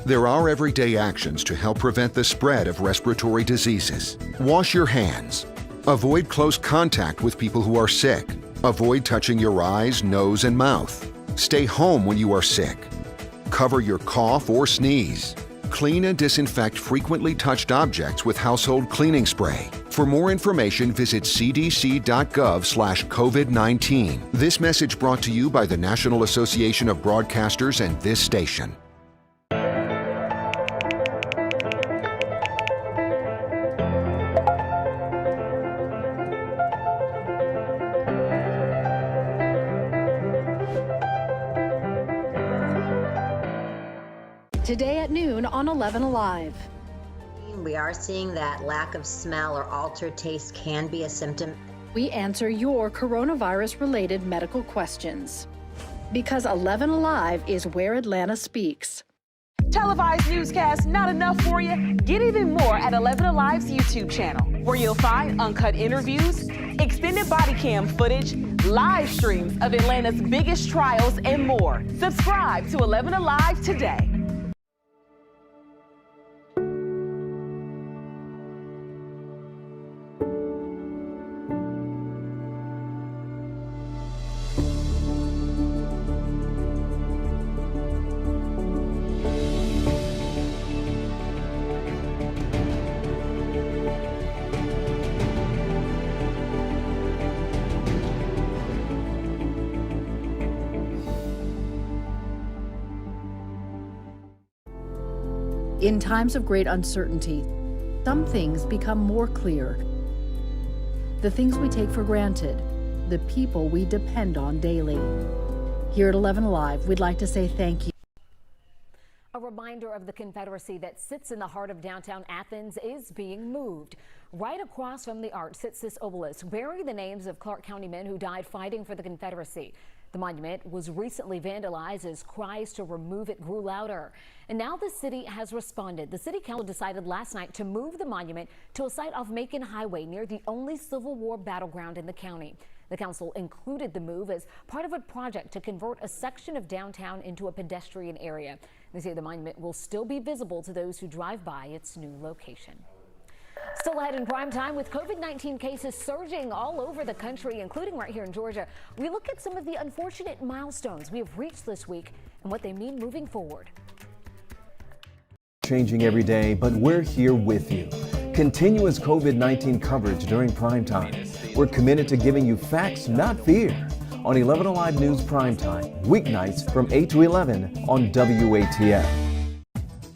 There are everyday actions to help prevent the spread of respiratory diseases. Wash your hands. Avoid close contact with people who are sick. Avoid touching your eyes, nose, and mouth. Stay home when you are sick. Cover your cough or sneeze. Clean and disinfect frequently touched objects with household cleaning spray. For more information, visit cdc.gov/COVID-19. This message brought to you by the National Association of Broadcasters and this station. Today at noon on 11 Alive. We are seeing that lack of smell or altered taste can be a symptom. We answer your coronavirus-related medical questions. Because 11 Alive is where Atlanta speaks. Televised newscasts not enough for you? Get even more at 11 Alive's YouTube channel, where you'll find uncut interviews, extended body cam footage, live streams of Atlanta's biggest trials, and more. Subscribe to 11 Alive today. In times of great uncertainty, some things become more clear. The things we take for granted, the people we depend on daily. Here at 11 Alive, we'd like to say thank you. A reminder of the Confederacy that sits in the heart of downtown Athens is being moved. Right across from the arch sits this obelisk bearing the names of Clark County men who died fighting for the Confederacy. The monument was recently vandalized as cries to remove it grew louder. And now the city has responded. The city council decided last night to move the monument to a site off Macon Highway near the only Civil War battleground in the county. The council included the move as part of a project to convert a section of downtown into a pedestrian area. They say the monument will still be visible to those who drive by its new location. Still ahead in prime time, with COVID-19 cases surging all over the country, including right here in Georgia, we look at some of the unfortunate milestones we have reached this week and what they mean moving forward. Changing every day, but we're here with you. Continuous COVID-19 coverage during prime time. We're committed to giving you facts, not fear. On 11 Alive News Primetime, weeknights from 8 to 11 on WATF.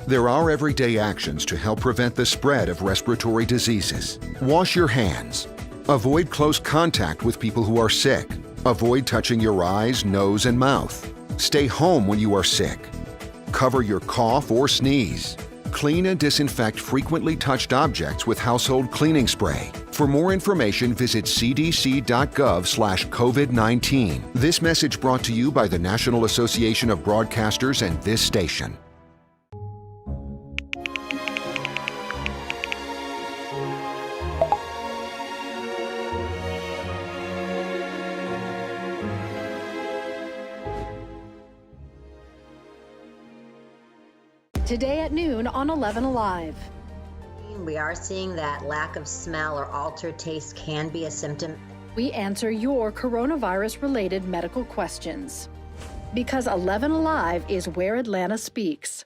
There are everyday actions to help prevent the spread of respiratory diseases. Wash your hands. Avoid close contact with people who are sick. Avoid touching your eyes, nose, and mouth. Stay home when you are sick. Cover your cough or sneeze. Clean and disinfect frequently touched objects with household cleaning spray. For more information, visit cdc.gov/COVID-19. This message brought to you by the National Association of Broadcasters and this station. Today at noon on 11 Alive. We are seeing that lack of smell or altered taste can be a symptom. We answer your coronavirus-related medical questions. Because 11 Alive is where Atlanta speaks.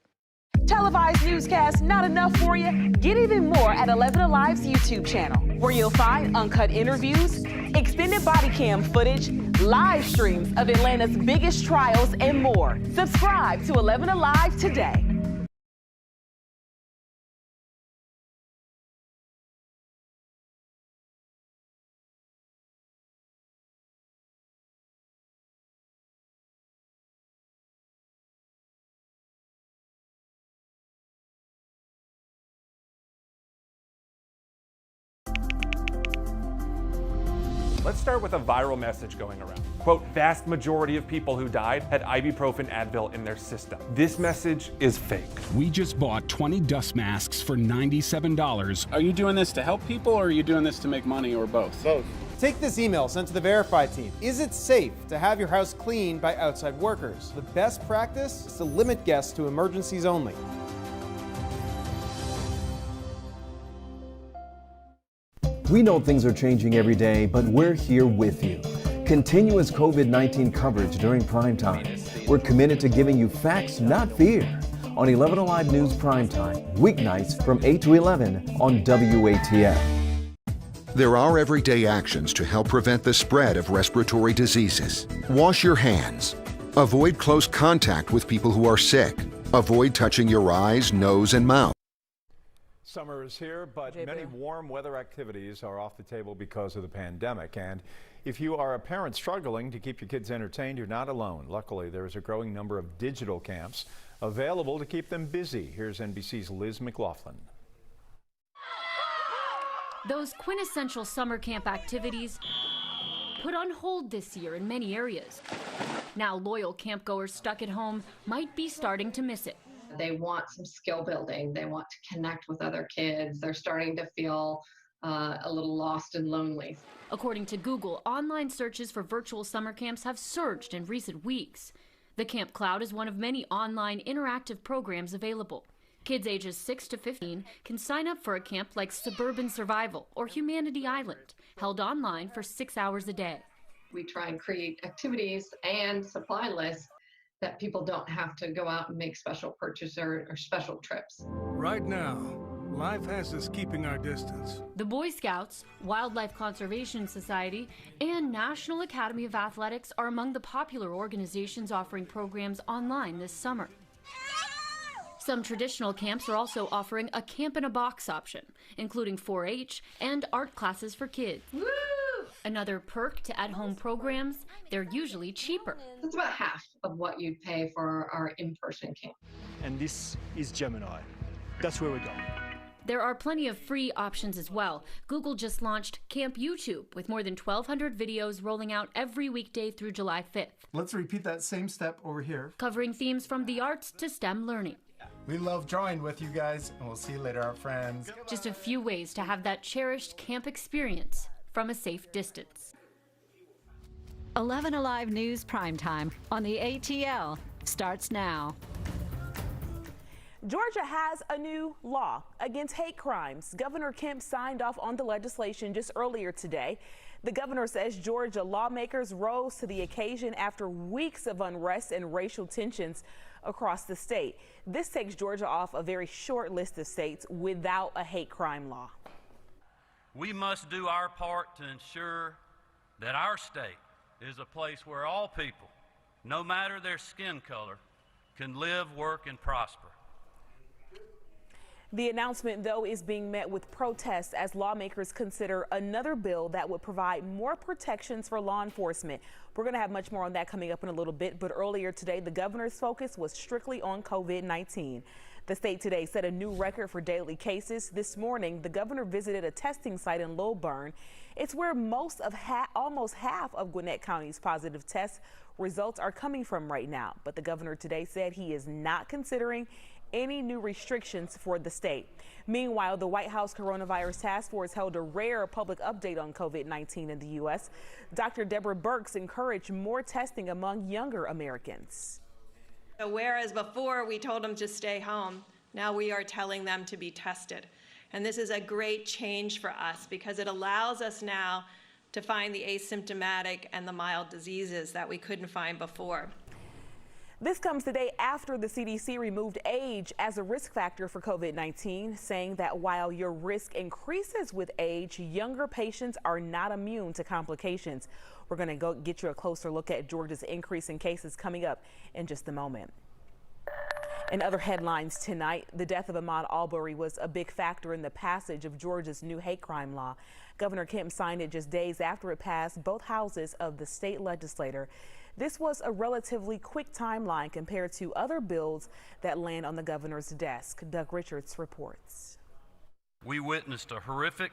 Televised newscasts not enough for you? Get even more at 11 Alive's YouTube channel, where you'll find uncut interviews, extended body cam footage, live streams of Atlanta's biggest trials, and more. Subscribe to 11 Alive today. Let's start with a viral message going around. Quote, vast majority of people who died had ibuprofen Advil in their system. This message is fake. We just bought 20 dust masks for $97. Are you doing this to help people or are you doing this to make money or both? Both. Take this email sent to the Verify team. Is it safe to have your house cleaned by outside workers? The best practice is to limit guests to emergencies only. We know things are changing every day, but we're here with you. Continuous COVID-19 coverage during prime time. We're committed to giving you facts, not fear. On 11 Alive News Primetime, weeknights from 8 to 11 on WATF. There are everyday actions to help prevent the spread of respiratory diseases. Wash your hands. Avoid close contact with people who are sick. Avoid touching your eyes, nose, and mouth. Summer is here, but many warm weather activities are off the table because of the pandemic. And if you are a parent struggling to keep your kids entertained, you're not alone. Luckily, there is a growing number of digital camps available to keep them busy. Here's NBC's Liz McLaughlin. Those quintessential summer camp activities put on hold this year in many areas. Now loyal campgoers stuck at home might be starting to miss it. They want some skill building. They want to connect with other kids. They're starting to feel a little lost and lonely. According to Google, online searches for virtual summer camps have surged in recent weeks. The Camp Cloud is one of many online interactive programs available. Kids ages 6 to 15 can sign up for a camp like Suburban Survival or Humanity Island, held online for 6 hours a day. We try and create activities and supply lists that people don't have to go out and make special purchases or special trips. Right now, life has us keeping our distance. The Boy Scouts, Wildlife Conservation Society, and National Academy of Athletics are among the popular organizations offering programs online this summer. Some traditional camps are also offering a camp-in-a-box option, including 4-H and art classes for kids. Woo! Another perk to at-home programs, they're usually cheaper. It's about half of what you'd pay for our in-person camp. And this is Gemini. That's where we're going. There are plenty of free options as well. Google just launched Camp YouTube with more than 1,200 videos rolling out every weekday through July 5th. Let's repeat that same step over here. Covering themes from the arts to STEM learning. We love drawing with you guys, and we'll see you later, our friends. Just a few ways to have that cherished camp experience from a safe distance. 11 Alive News Primetime on the ATL starts now. Georgia has a new law against hate crimes. Governor Kemp signed off on the legislation just earlier today. The governor says Georgia lawmakers rose to the occasion after weeks of unrest and racial tensions across the state. This takes Georgia off a very short list of states without a hate crime law. We must do our part to ensure that our state is a place where all people, no matter their skin color, can live, work, and prosper. The announcement, though, is being met with protests as lawmakers consider another bill that would provide more protections for law enforcement. We're going to have much more on that coming up in a little bit, but earlier today, the governor's focus was strictly on COVID-19. The state today set a new record for daily cases. This morning, the governor visited a testing site in Lilburn. It's where almost half of Gwinnett County's positive test results are coming from right now. But the governor today said he is not considering any new restrictions for the state. Meanwhile, the White House Coronavirus Task Force held a rare public update on COVID-19 in the U.S. Dr. Deborah Birx encouraged more testing among younger Americans. So whereas before we told them to stay home, now we are telling them to be tested. And this is a great change for us because it allows us now to find the asymptomatic and the mild diseases that we couldn't find before. This comes today after the CDC removed age as a risk factor for COVID-19, saying that while your risk increases with age, younger patients are not immune to complications. We're going to go get you a closer look at Georgia's increase in cases coming up in just a moment. In other headlines tonight, the death of Ahmaud Arbery was a big factor in the passage of Georgia's new hate crime law. Governor Kemp signed it just days after it passed both houses of the state legislature. This was a relatively quick timeline compared to other bills that land on the governor's desk. Doug Richards reports. We witnessed a horrific,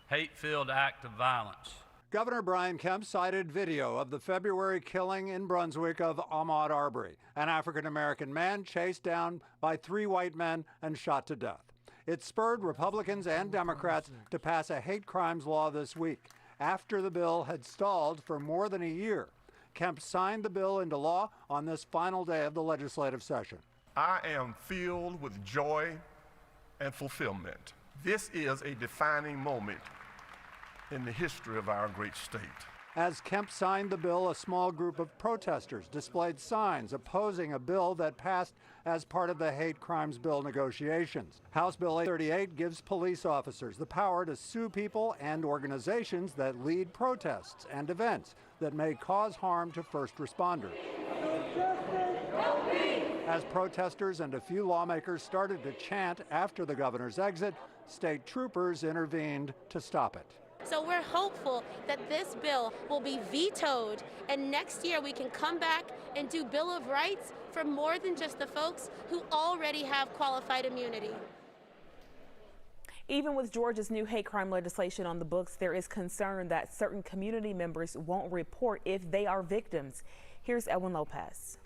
hate-filled act of violence. Governor Brian Kemp cited video of the February killing in Brunswick of Ahmaud Arbery, an African-American man chased down by 3 white men and shot to death. It spurred Republicans and Democrats to pass a hate crimes law this week, after the bill had stalled for more than a year. Kemp signed the bill into law on this final day of the legislative session. I am filled with joy and fulfillment. This is a defining moment in the history of our great state. As Kemp signed the bill, a small group of protesters displayed signs opposing a bill that passed as part of the hate crimes bill negotiations. House Bill 838 gives police officers the power to sue people and organizations that lead protests and events that may cause harm to first responders. As protesters and a few lawmakers started to chant after the governor's exit, state troopers intervened to stop it. So we're hopeful that this bill will be vetoed, and next year we can come back and do Bill of Rights for more than just the folks who already have qualified immunity. Even with Georgia's new hate crime legislation on the books, there is concern that certain community members won't report if they are victims. Here's Edwin Lopez.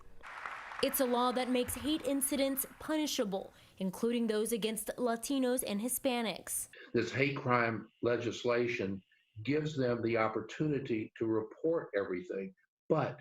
It's a law that makes hate incidents punishable, including those against Latinos and Hispanics. This hate crime legislation gives them the opportunity to report everything, but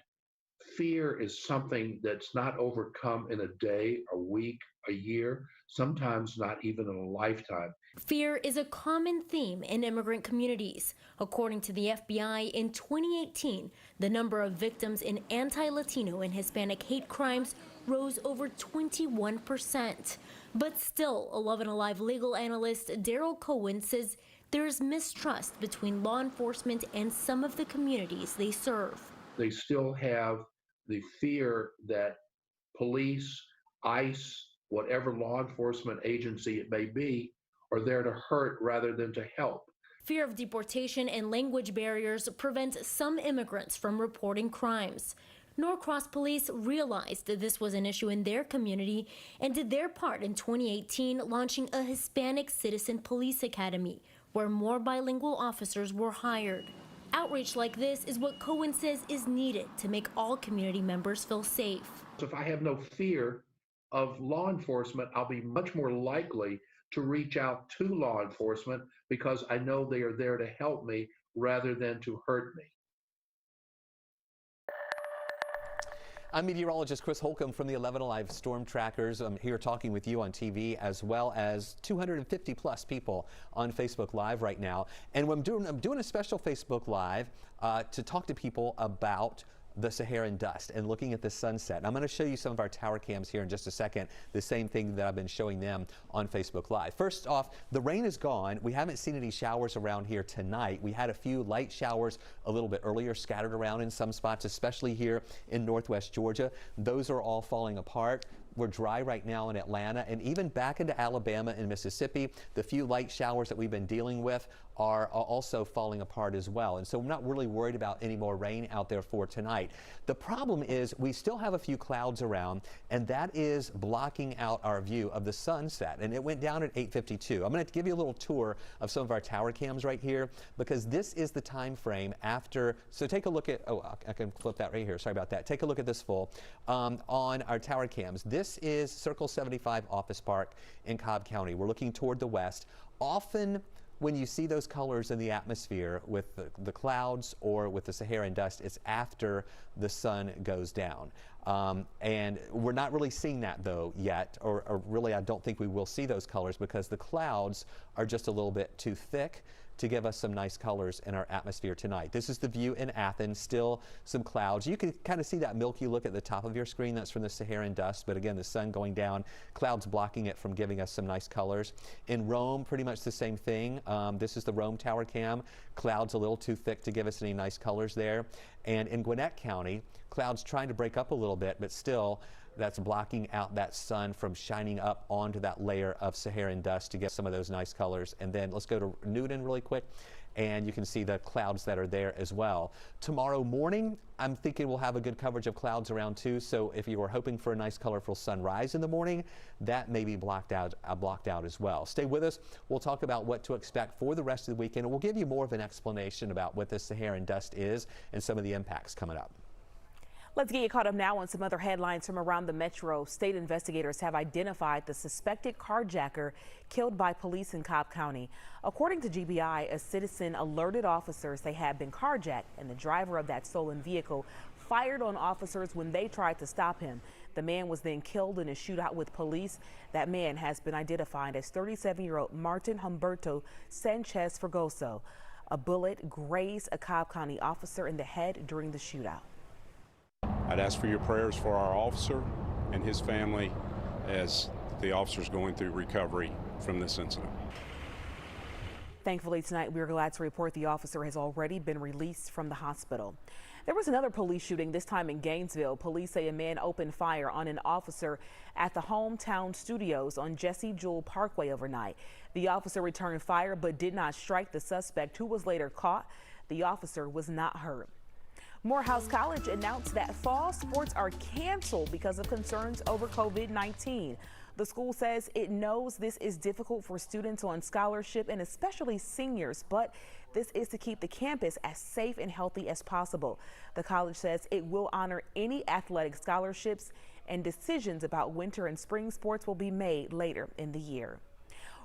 fear is something that's not overcome in a day, a week, a year, sometimes not even in a lifetime. Fear is a common theme in immigrant communities. According to the FBI, in 2018, the number of victims in anti-Latino and Hispanic hate crimes rose over 21%. But still, 11 Alive legal analyst Daryl Cohen says there's mistrust between law enforcement and some of the communities they serve. They still have the fear that police, ICE, whatever law enforcement agency it may be, are there to hurt rather than to help. Fear of deportation and language barriers prevent some immigrants from reporting crimes. Norcross police realized that this was an issue in their community and did their part in 2018, launching a Hispanic Citizen Police Academy, where more bilingual officers were hired. Outreach like this is what Cohen says is needed to make all community members feel safe. So if I have no fear of law enforcement, I'll be much more likely to reach out to law enforcement because I know they are there to help me rather than to hurt me. I'm meteorologist Chris Holcomb from the 11 Alive Storm Trackers. I'm here talking with you on TV as well as 250 plus people on Facebook Live right now. And I'm doing a special Facebook Live to talk to people about the Saharan dust and looking at the sunset. And I'm going to show you some of our tower cams here in just a second, the same thing that I've been showing them on Facebook Live. First off, the rain is gone. We haven't seen any showers around here tonight. We had a few light showers a little bit earlier scattered around in some spots, especially here in northwest Georgia. Those are all falling apart. We're dry right now in Atlanta and even back into Alabama and Mississippi. The few light showers that we've been dealing with are also falling apart as well. And so we're not really worried about any more rain out there for tonight. The problem is we still have a few clouds around, and that is blocking out our view of the sunset. And it went down at 8:52. I'm going to give you a little tour of some of our tower cams right here because this is the time frame after. So take a look at, oh, I can flip that right here. Sorry about that. Take a look at this full on our tower cams. This is Circle 75 Office Park in Cobb County. We're looking toward the west. Often when you see those colors in the atmosphere with the clouds or with the Saharan dust, it's after the sun goes down. And we're not really seeing that though yet, or really I don't think we will see those colors because the clouds are just a little bit too thick to give us some nice colors in our atmosphere tonight. This is the view in Athens, still some clouds. You can kind of see that milky look at the top of your screen. That's from the Saharan dust, but again, the sun going down, clouds blocking it from giving us some nice colors. In Rome, pretty much the same thing. This is the Rome Tower Cam. Clouds a little too thick to give us any nice colors there. And in Gwinnett County, clouds trying to break up a little bit, but still, that's blocking out that sun from shining up onto that layer of Saharan dust to get some of those nice colors. And then let's go to Newton really quick, and you can see the clouds that are there as well. Tomorrow morning, I'm thinking we'll have a good coverage of clouds around too. So if you were hoping for a nice colorful sunrise in the morning, that may be blocked out as well. Stay with us. We'll talk about what to expect for the rest of the weekend, and we'll give you more of an explanation about what the Saharan dust is and some of the impacts coming up. Let's get you caught up now on some other headlines from around the metro. State investigators have identified the suspected carjacker killed by police in Cobb County. According to GBI, a citizen alerted officers they had been carjacked, and the driver of that stolen vehicle fired on officers when they tried to stop him. The man was then killed in a shootout with police. That man has been identified as 37-year-old Martin Humberto Sanchez Fregoso. A bullet grazed a Cobb County officer in the head during the shootout. I'd ask for your prayers for our officer and his family as the officer's going through recovery from this incident. Thankfully tonight we're glad to report the officer has already been released from the hospital. There was another police shooting, this time in Gainesville. Police say a man opened fire on an officer at the Hometown Studios on Jesse Jewell Parkway overnight. The officer returned fire but did not strike the suspect, who was later caught. The officer was not hurt. Morehouse College announced that fall sports are canceled because of concerns over COVID-19. The school says it knows this is difficult for students on scholarship and especially seniors, but this is to keep the campus as safe and healthy as possible. The college says it will honor any athletic scholarships, and decisions about winter and spring sports will be made later in the year.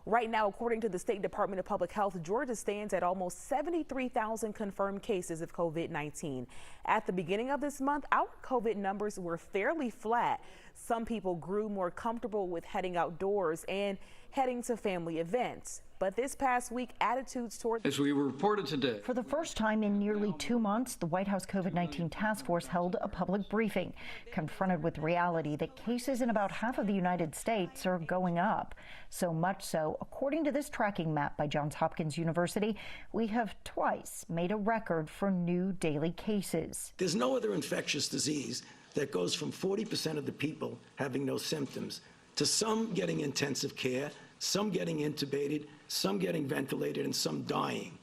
Right now, according to the State Department of Public Health, Georgia stands at almost 73,000 confirmed cases of COVID-19. At the beginning of this month, our COVID numbers were fairly flat. Some people grew more comfortable with heading outdoors and heading to family events. But this past week, attitudes toward... As we reported today. For the first time in nearly 2 months, the White House COVID-19 task force held a public briefing, confronted with reality that cases in about half of the United States are going up. So much so, according to this tracking map by Johns Hopkins University, we have twice made a record for new daily cases. There's no other infectious disease that goes from 40% of the people having no symptoms to some getting intensive care, some getting intubated, some getting ventilated, and some dying.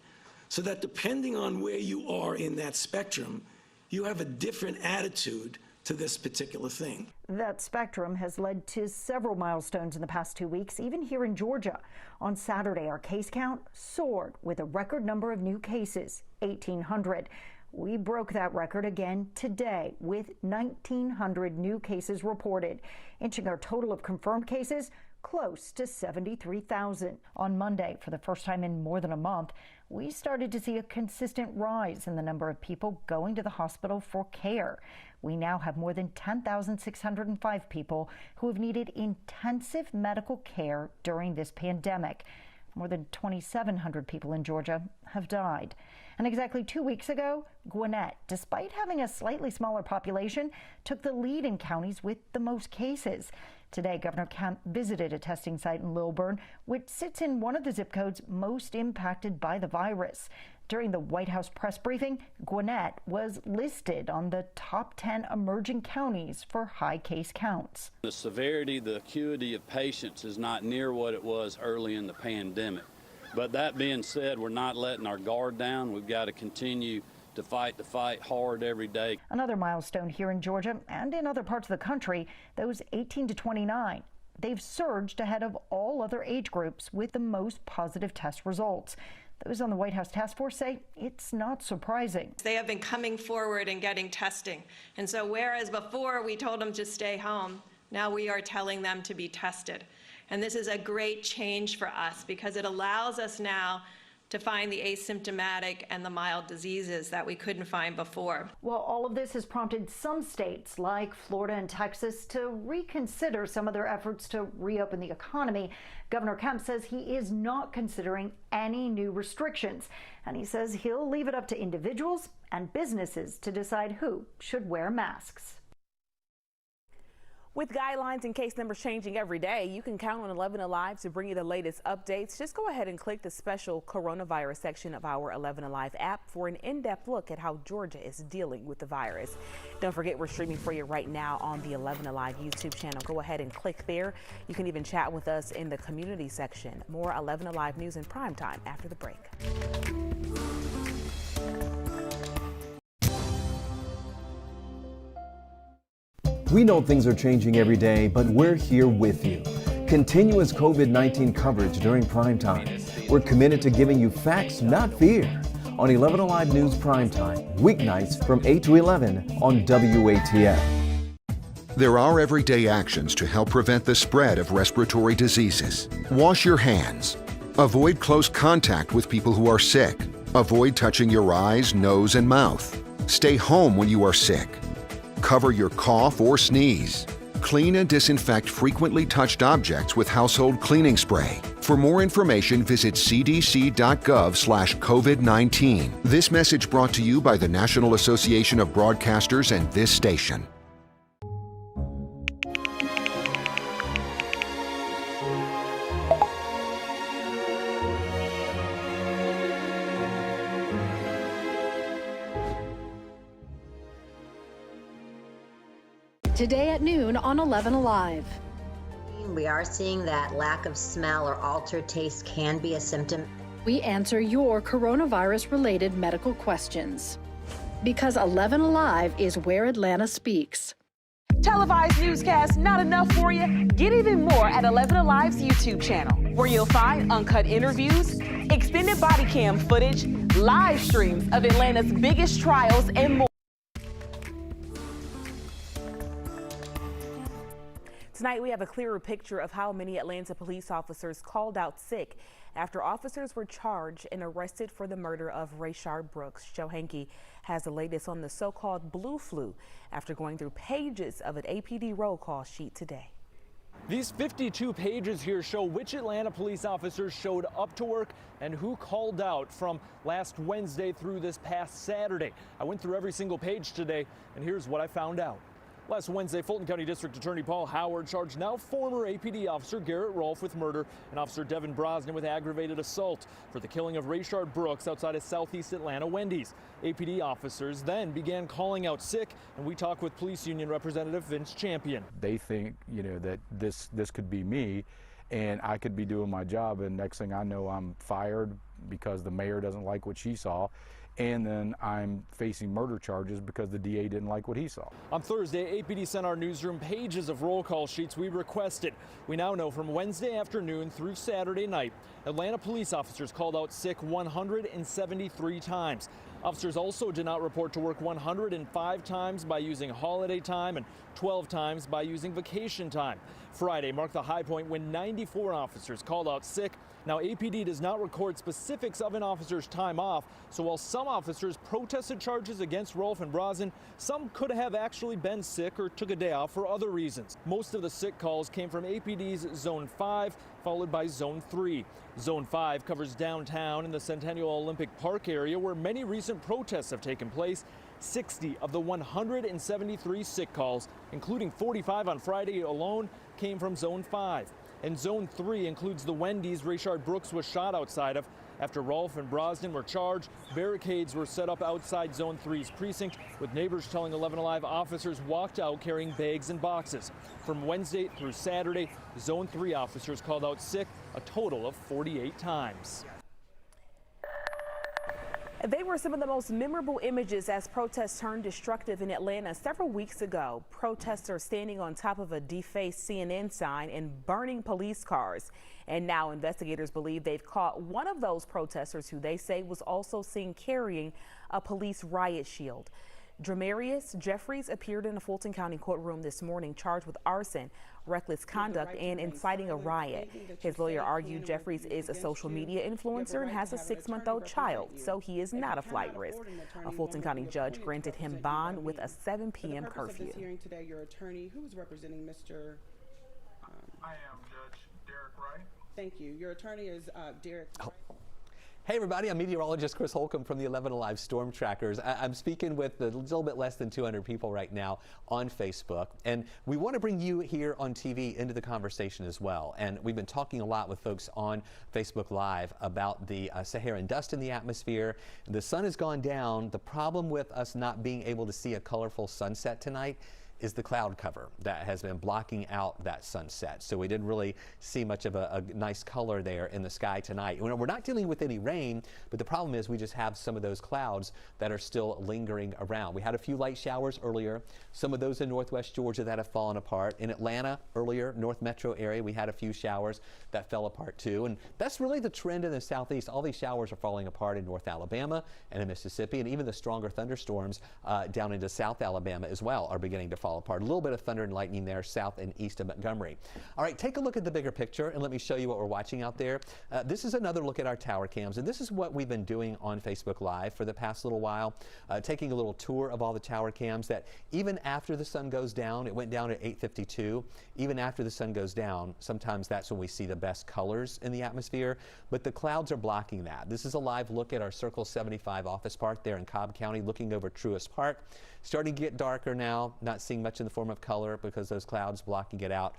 So that depending on where you are in that spectrum, you have a different attitude to this particular thing. That spectrum has led to several milestones in the past 2 weeks, even here in Georgia. On Saturday, our case count soared with a record number of new cases, 1,800. We broke that record again today with 1,900 new cases reported, inching our total of confirmed cases close to 73,000. On Monday, for the first time in more than a month, we started to see a consistent rise in the number of people going to the hospital for care. We now have more than 10,605 people who have needed intensive medical care during this pandemic. More than 2,700 people in Georgia have died. And exactly 2 weeks ago, Gwinnett, despite having a slightly smaller population, took the lead in counties with the most cases. Today, Governor Kemp visited a testing site in Lilburn, which sits in one of the zip codes most impacted by the virus. During the White House press briefing, Gwinnett was listed on the top 10 emerging counties for high case counts. The severity, the acuity of patients is not near what it was early in the pandemic. But that being said, we're not letting our guard down. We've got to continue to fight hard every day. Another milestone here in Georgia and in other parts of the country, those 18 to 29. They've surged ahead of all other age groups with the most positive test results. Those on the White House task force say it's not surprising. They have been coming forward and getting testing. And so whereas before we told them to stay home, now we are telling them to be tested. And this is a great change for us because it allows us now to find the asymptomatic and the mild diseases that we couldn't find before. Well, all of this has prompted some states like Florida and Texas to reconsider some of their efforts to reopen the economy. Governor Kemp says he is not considering any new restrictions, and he says he'll leave it up to individuals and businesses to decide who should wear masks. With guidelines and case numbers changing every day, you can count on 11 Alive to bring you the latest updates. Just go ahead and click the special coronavirus section of our 11 Alive app for an in-depth look at how Georgia is dealing with the virus. Don't forget, we're streaming for you right now on the 11 Alive YouTube channel. Go ahead and click there. You can even chat with us in the community section. More 11 Alive news in prime time after the break. We know things are changing every day, but we're here with you. Continuous COVID-19 coverage during prime time. We're committed to giving you facts, not fear. On 11 Alive News Prime Time, weeknights from 8 to 11 on WATF. There are everyday actions to help prevent the spread of respiratory diseases. Wash your hands. Avoid close contact with people who are sick. Avoid touching your eyes, nose, and mouth. Stay home when you are sick. Cover your cough or sneeze. Clean and disinfect frequently touched objects with household cleaning spray. For more information, visit cdc.gov/COVID-19. This message brought to you by the National Association of Broadcasters and this station. Today at noon on 11 Alive. We are seeing that lack of smell or altered taste can be a symptom. We answer your coronavirus-related medical questions. Because 11 Alive is where Atlanta speaks. Televised newscasts not enough for you? Get even more at 11 Alive's YouTube channel, where you'll find uncut interviews, extended body cam footage, live streams of Atlanta's biggest trials, and more. Tonight, we have a clearer picture of how many Atlanta police officers called out sick after officers were charged and arrested for the murder of Rayshard Brooks. Joe Hankey has the latest on the so-called blue flu after going through pages of an APD roll call sheet today. These 52 pages here show which Atlanta police officers showed up to work and who called out from last Wednesday through this past Saturday. I went through every single page today, and here's what I found out. Last Wednesday, Fulton County District Attorney Paul Howard charged now former APD officer Garrett Rolfe with murder and Officer Devin Brosnan with aggravated assault for the killing of Rayshard Brooks outside of Southeast Atlanta Wendy's. APD officers then began calling out sick, and we talked with Police Union Representative Vince Champion. They think, that this could be me, and I could be doing my job, and next thing I know, I'm fired because the mayor doesn't like what she saw. And then I'm facing murder charges because the DA didn't like what he saw. On Thursday, APD sent our newsroom pages of roll call sheets we requested. We now know from Wednesday afternoon through Saturday night, Atlanta police officers called out sick 173 times. Officers also did not report to work 105 times by using holiday time and 12 times by using vacation time. Friday marked the high point when 94 officers called out sick. Now, APD does not record specifics of an officer's time off, so while some officers protested charges against Rolfe and Brosnan, some could have actually been sick or took a day off for other reasons. Most of the sick calls came from APD's Zone 5, followed by Zone 3. Zone 5 covers downtown in the Centennial Olympic Park area where many recent protests have taken place. 60 of the 173 sick calls, including 45 on Friday alone, came from Zone 5. And Zone 3 includes the Wendy's Rayshard Brooks was shot outside of. After Rolfe and Brosnan were charged, barricades were set up outside Zone 3's precinct, with neighbors telling 11 Alive officers walked out carrying bags and boxes. From Wednesday through Saturday, Zone 3 officers called out sick a total of 48 times. They were some of the most memorable images as protests turned destructive in Atlanta several weeks ago. Protesters standing on top of a defaced CNN sign and burning police cars. And now investigators believe they've caught one of those protesters who they say was also seen carrying a police riot shield. Dramarius Jeffries appeared in a Fulton County courtroom this morning charged with arson, reckless conduct, and inciting a riot. His lawyer argued Jeffries is a social media influencer and has a 6-month-old child, so he is not a flight risk. A Fulton County judge granted him bond with a 7 p.m. curfew. Hearing today, your attorney, who is representing Mr. I am Judge Derek Wright. Thank you. Your attorney is Derek Wright. Hey everybody, I'm meteorologist Chris Holcomb from the 11 Alive Storm Trackers. I'm speaking with a little bit less than 200 people right now on Facebook, and we want to bring you here on TV into the conversation as well. And we've been talking a lot with folks on Facebook Live about the Saharan dust in the atmosphere. The sun has gone down. The problem with us not being able to see a colorful sunset tonight is the cloud cover that has been blocking out that sunset. So we didn't really see much of a nice color there in the sky tonight. We're not dealing with any rain, but the problem is we just have some of those clouds that are still lingering around. We had a few light showers earlier, some of those in northwest Georgia that have fallen apart. In Atlanta earlier, North Metro area, we had a few showers that fell apart too. And that's really the trend in the southeast. All these showers are falling apart in North Alabama and in Mississippi, and even the stronger thunderstorms down into South Alabama as well are beginning to fall apart. A little bit of thunder and lightning there south and east of Montgomery. All right, take a look at the bigger picture and let me show you what we're watching out there. This is another look at our tower cams, and this is what we've been doing on Facebook Live for the past little while, taking a little tour of all the tower cams that even after the sun goes down, it went down at 8:52, even after the sun goes down, sometimes that's when we see the best colors in the atmosphere, but the clouds are blocking that. This is a live look at our Circle 75 office park there in Cobb County, looking over Truist Park. Starting to get darker now, not seeing much in the form of color because those clouds blocking it out.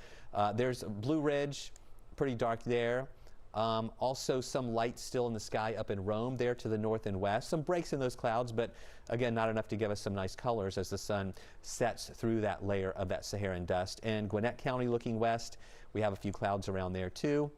There's Blue Ridge, pretty dark there. Also some light still in the sky up in Rome there to the north and west. Some breaks in those clouds, but again, not enough to give us some nice colors as the sun sets through that layer of that Saharan dust. And Gwinnett County looking west, we have a few clouds around there too.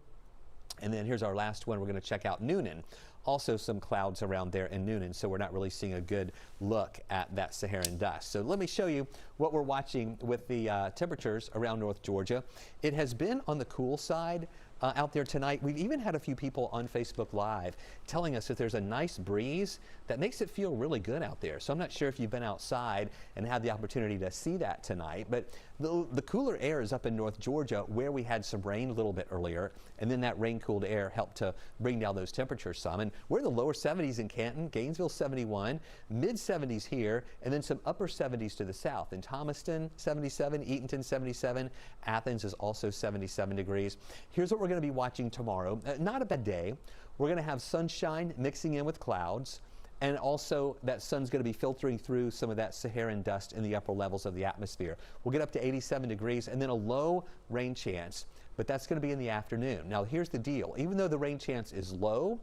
And then here's our last one. We're going to check out Noonan Also some clouds around there in Noonan, so we're not really seeing a good look at that Saharan dust. So let me show you what we're watching with the temperatures around North Georgia. It has been on the cool side out there tonight. We've even had a few people on Facebook Live telling us that there's a nice breeze that makes it feel really good out there. So I'm not sure if you've been outside and had the opportunity to see that tonight, but the cooler air is up in North Georgia where we had some rain a little bit earlier, and then that rain-cooled air helped to bring down those temperatures some. And we're in the lower 70s in Canton, Gainesville 71, mid-70s here, and then some upper 70s to the south. In Thomaston 77, Eatonton 77, Athens is also 77 degrees. Here's what we're going to be watching tomorrow. Not a bad day. We're going to have sunshine mixing in with clouds, and also that sun's going to be filtering through some of that Saharan dust in the upper levels of the atmosphere. We'll get up to 87 degrees and then a low rain chance, but that's going to be in the afternoon. Now here's the deal. Even though the rain chance is low,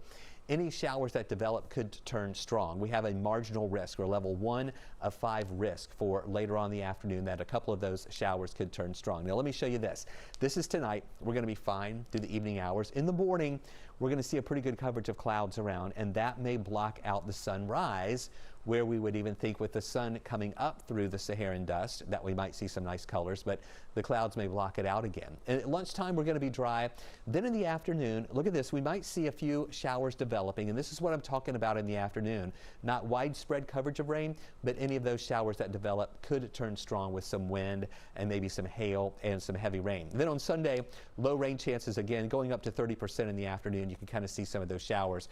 any showers that develop could turn strong. We have a marginal risk, or level 1 of 5 risk for later on in the afternoon, that a couple of those showers could turn strong. Now let me show you this. This is tonight. We're going to be fine through the evening hours. In the morning, we're going to see a pretty good coverage of clouds around, and that may block out the sunrise, where we would even think with the sun coming up through the Saharan dust that we might see some nice colors, but the clouds may block it out again. And at lunchtime, we're going to be dry. Then in the afternoon, look at this, we might see a few showers developing, and this is what I'm talking about in the afternoon. Not widespread coverage of rain, but any of those showers that develop could turn strong with some wind and maybe some hail and some heavy rain. Then on Sunday, low rain chances again, going up to 30% in the afternoon. You can kind of see some of those showers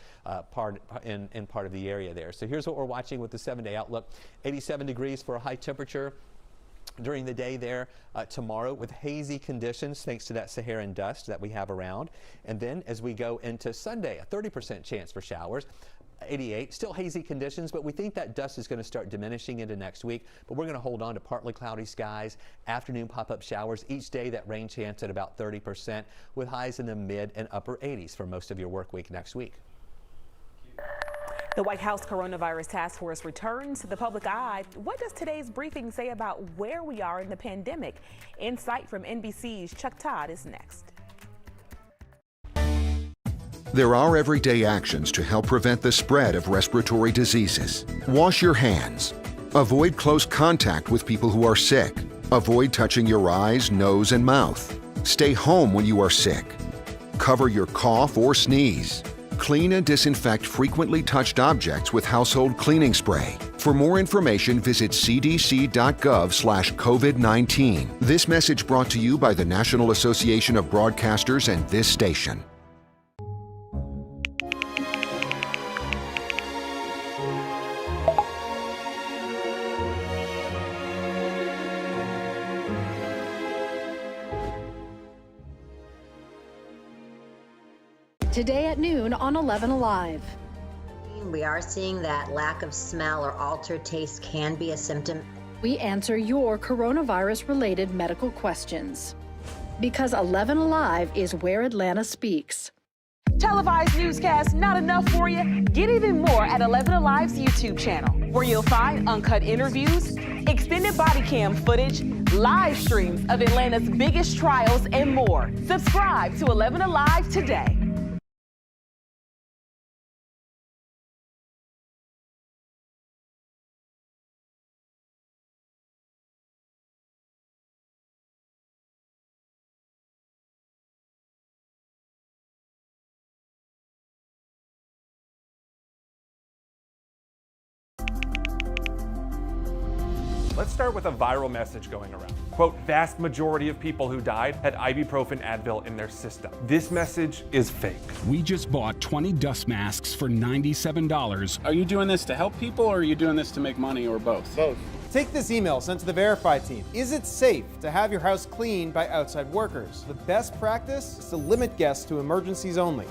in part of the area there. So here's what we're watching with the 7-day outlook. 87 degrees for a high temperature during the day there tomorrow, with hazy conditions thanks to that Saharan dust that we have around. And then as we go into Sunday, a 30% chance for showers. 88, still hazy conditions, but we think that dust is going to start diminishing into next week. But we're going to hold on to partly cloudy skies, afternoon pop-up showers each day, that rain chance at about 30%, with highs in the mid and upper 80s for most of your work week next week. The White House Coronavirus Task Force returns to the public eye. What does today's briefing say about where we are in the pandemic? Insight from NBC's Chuck Todd is next. There are everyday actions to help prevent the spread of respiratory diseases. Wash your hands. Avoid close contact with people who are sick. Avoid touching your eyes, nose, and mouth. Stay home when you are sick. Cover your cough or sneeze. Clean and disinfect frequently touched objects with household cleaning spray. For more information, visit cdc.gov/COVID-19. This message brought to you by the National Association of Broadcasters and this station. Today at noon on 11 Alive. We are seeing that lack of smell or altered taste can be a symptom. We answer your coronavirus-related medical questions. Because 11 Alive is where Atlanta speaks. Televised newscasts not enough for you? Get even more at 11 Alive's YouTube channel, where you'll find uncut interviews, extended body cam footage, live streams of Atlanta's biggest trials, and more. Subscribe to 11 Alive today. Let's start with a viral message going around. Quote, vast majority of people who died had ibuprofen Advil in their system. This message is fake. We just bought 20 dust masks for $97. Are you doing this to help people, or are you doing this to make money, or both? Both. Take this email sent to the Verify team. Is it safe to have your house cleaned by outside workers? The best practice is to limit guests to emergencies only.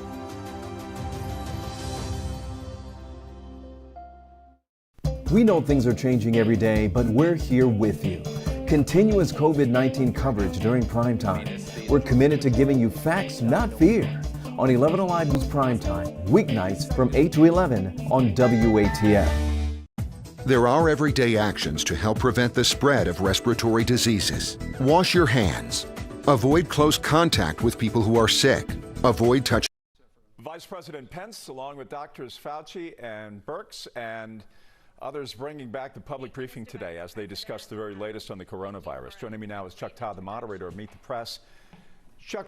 We know things are changing every day, but we're here with you. Continuous COVID-19 coverage during prime time. We're committed to giving you facts, not fear. On 11 Alive News Prime Time, weeknights from 8 to 11 on WATF. There are everyday actions to help prevent the spread of respiratory diseases. Wash your hands. Avoid close contact with people who are sick. Avoid touching. Vice President Pence, along with Drs. Fauci and Birx and others, bringing back the public briefing today as they discuss the very latest on the coronavirus. Joining me now is Chuck Todd, the moderator of Meet the Press. Chuck,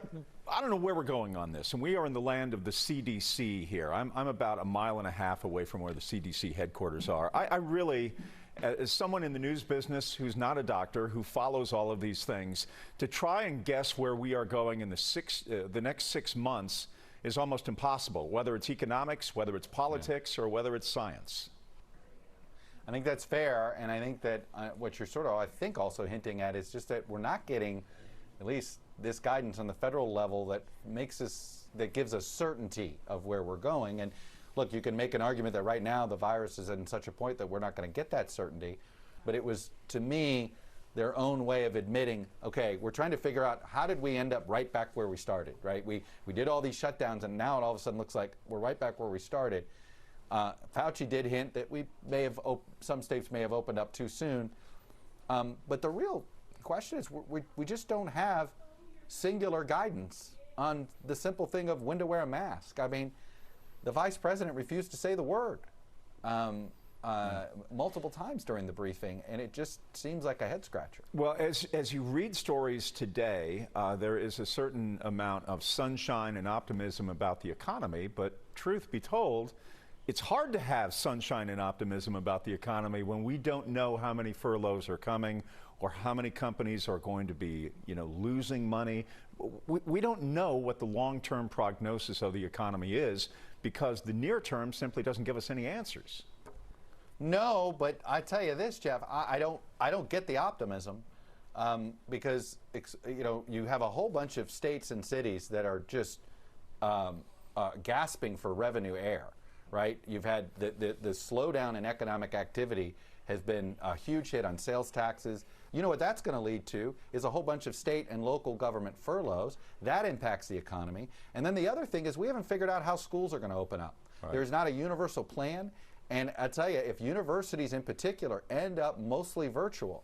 I don't know where we're going on this, and we are in the land of the CDC here. I'm about a mile and a half away from where the CDC headquarters are. I really, as someone in the news business who's not a doctor, who follows all of these things, to try and guess where we are going in the next 6 months is almost impossible, whether it's economics, whether it's politics, or whether it's science. I think that's fair, and I think that what you're sort of, I think, also hinting at is just that we're not getting, at least this guidance on the federal level that gives us certainty of where we're going. And look, you can make an argument that right now the virus is in such a point that we're not going to get that certainty, but it was, to me, their own way of admitting, okay, we're trying to figure out how did we end up right back where we started, right? We did all these shutdowns, and now it all of a sudden looks like we're right back where we started. Fauci did hint that we may have some states may have opened up too soon, but the real question is we just don't have singular guidance on the simple thing of when to wear a mask. I mean, the vice president refused to say the word multiple times during the briefing, and it just seems like a head scratcher. Well, as you read stories today, there is a certain amount of sunshine and optimism about the economy, but truth be told, it's hard to have sunshine and optimism about the economy when we don't know how many furloughs are coming or how many companies are going to be, losing money. We don't know what the long-term prognosis of the economy is because the near term simply doesn't give us any answers. No, but I tell you this, Jeff, I don't get the optimism because you have a whole bunch of states and cities that are just gasping for revenue air. Right? You've had the slowdown in economic activity has been a huge hit on sales taxes. You know what that's going to lead to is a whole bunch of state and local government furloughs. That impacts the economy. And then the other thing is we haven't figured out how schools are going to open up. Right. There's not a universal plan. And I tell you, if universities in particular end up mostly virtual,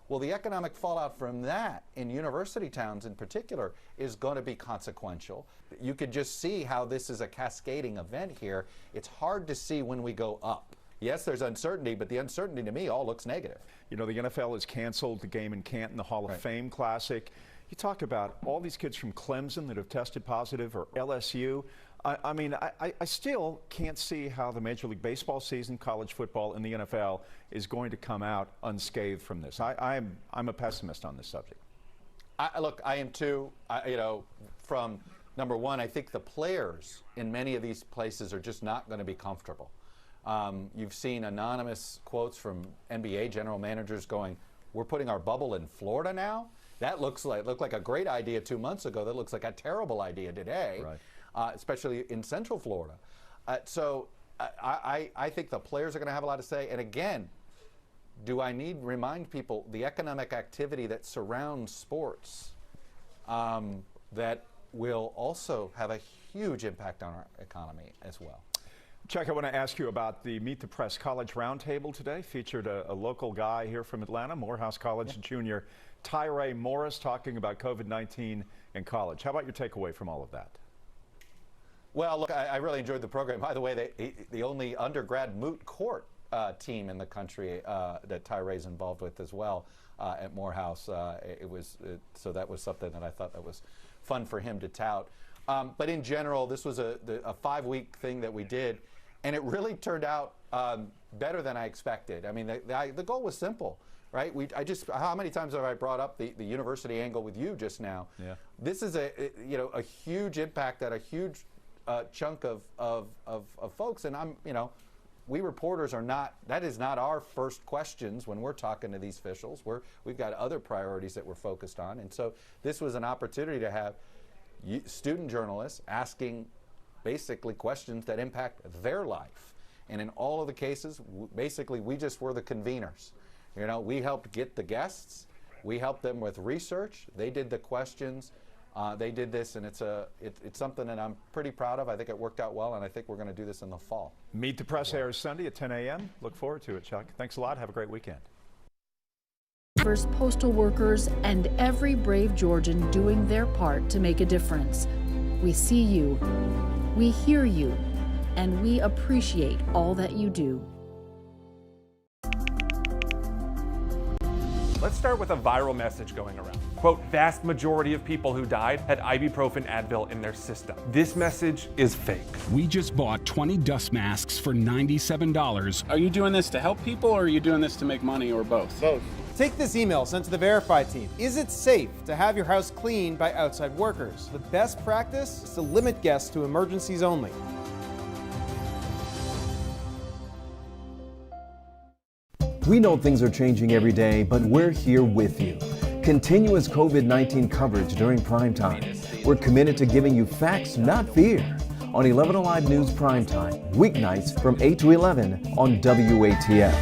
well, the economic fallout from that in university towns in particular is going to be consequential. You could just see how this is a cascading event here. It's hard to see when we go up. Yes, there's uncertainty, but the uncertainty to me all looks negative. The NFL has canceled the game in Canton, the Hall of Fame Classic. You talk about all these kids from Clemson that have tested positive, or LSU. I still can't see how the Major League Baseball season, college football, and the NFL is going to come out unscathed from this. I'm a pessimist on this subject. Look, I am too. From number one, I think the players in many of these places are just not going to be comfortable. You've seen anonymous quotes from NBA general managers going, "We're putting our bubble in Florida now." That looked like a great idea 2 months ago. That looks like a terrible idea today. Right. Especially in Central Florida. So I think the players are going to have a lot to say. And again, do I need to remind people the economic activity that surrounds sports that will also have a huge impact on our economy as well. Chuck, I want to ask you about the Meet the Press College Roundtable today. Featured a local guy here from Atlanta, Morehouse College junior, Tyree Morris, talking about COVID-19 in college. How about your takeaway from all of that? Well, look, I really enjoyed the program. By the way, the only undergrad moot court team in the country that Tyree's involved with as well at Morehouse. So that was something that I thought that was fun for him to tout. But in general, this was a 5-week thing that we did, and it really turned out better than I expected. I mean, the goal was simple, right? How many times have I brought up the university angle with you just now? Yeah. This is a huge impact at a huge chunk of folks, and we reporters are not, that is not our first questions when we're talking to these officials. We've got other priorities that we're focused on, and so this was an opportunity to have student journalists asking basically questions that impact their life. And in all of the cases, basically we just were the conveners. We helped get the guests, we helped them with research, they did the questions, they did this, and it's something that I'm pretty proud of. I think it worked out well, and I think we're going to do this in the fall. Meet the Press airs Sunday at 10 a.m. Look forward to it, Chuck. Thanks a lot. Have a great weekend. Postal workers, and every brave Georgian doing their part to make a difference. We see you. We hear you, and we appreciate all that you do. Let's start with a viral message going around. Quote, vast majority of people who died had ibuprofen Advil in their system. This message is fake. We just bought 20 dust masks for $97. Are you doing this to help people or are you doing this to make money or both? Both. Take this email sent to the Verify team. Is it safe to have your house cleaned by outside workers? The best practice is to limit guests to emergencies only. We know things are changing every day, but we're here with you. Continuous COVID-19 coverage during prime time. We're committed to giving you facts, not fear. On 11 Alive News Primetime, weeknights from 8 to 11 on WATF.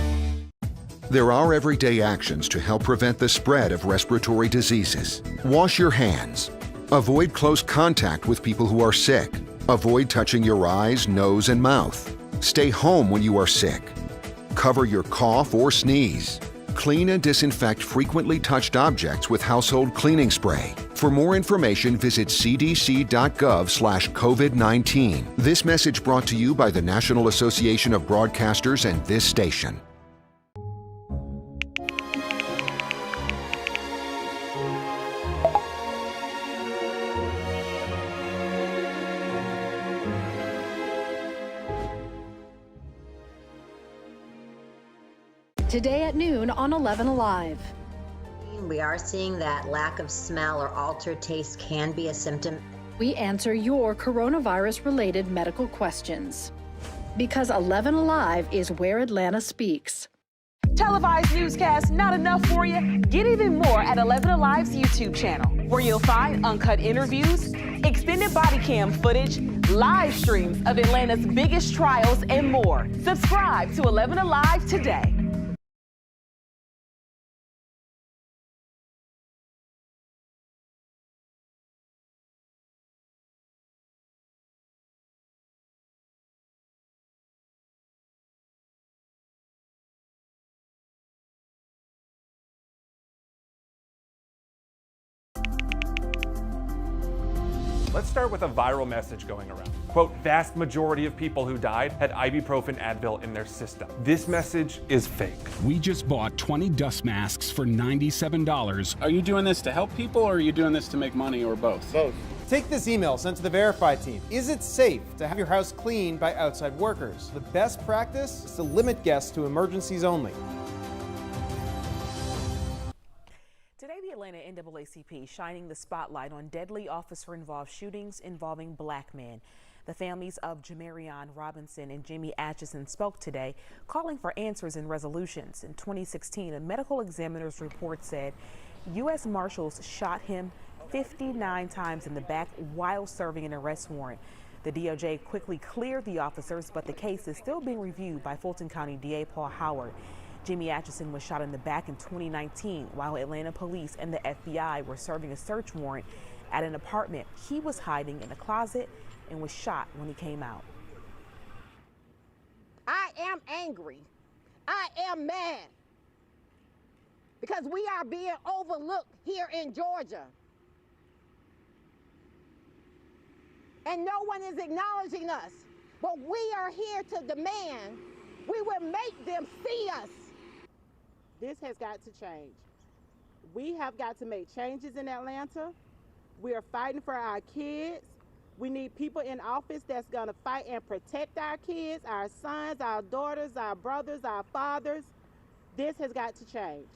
There are everyday actions to help prevent the spread of respiratory diseases. Wash your hands. Avoid close contact with people who are sick. Avoid touching your eyes, nose, and mouth. Stay home when you are sick. Cover your cough or sneeze. Clean and disinfect frequently touched objects with household cleaning spray. For more information, visit cdc.gov/COVID-19. This message brought to you by the National Association of Broadcasters and this station. Today at noon on 11 Alive. We are seeing that lack of smell or altered taste can be a symptom. We answer your coronavirus-related medical questions. Because 11 Alive is where Atlanta speaks. Televised newscasts not enough for you? Get even more at 11 Alive's YouTube channel, where you'll find uncut interviews, extended body cam footage, live streams of Atlanta's biggest trials, and more. Subscribe to 11 Alive today. Let's start with a viral message going around. Quote, vast majority of people who died had ibuprofen Advil in their system. This message is fake. We just bought 20 dust masks for $97. Are you doing this to help people or are you doing this to make money or both? Both. Take this email sent to the Verify team. Is it safe to have your house cleaned by outside workers? The best practice is to limit guests to emergencies only. Today, the Atlanta NAACP shining the spotlight on deadly officer-involved shootings involving black men. The families of Jamarion Robinson and Jimmy Atchison spoke today, calling for answers and resolutions. In 2016, a medical examiner's report said U.S. Marshals shot him 59 times in the back while serving an arrest warrant. The DOJ quickly cleared the officers, but the case is still being reviewed by Fulton County DA Paul Howard. Jimmy Atchison was shot in the back in 2019 while Atlanta police and the FBI were serving a search warrant at an apartment. He was hiding in a closet and was shot when he came out. I am angry. I am mad because we are being overlooked here in Georgia. And no one is acknowledging us. But we are here to demand we will make them see us. This has got to change. We have got to make changes in Atlanta. We are fighting for our kids. We need people in office that's going to fight and protect our kids, our sons, our daughters, our brothers, our fathers. This has got to change.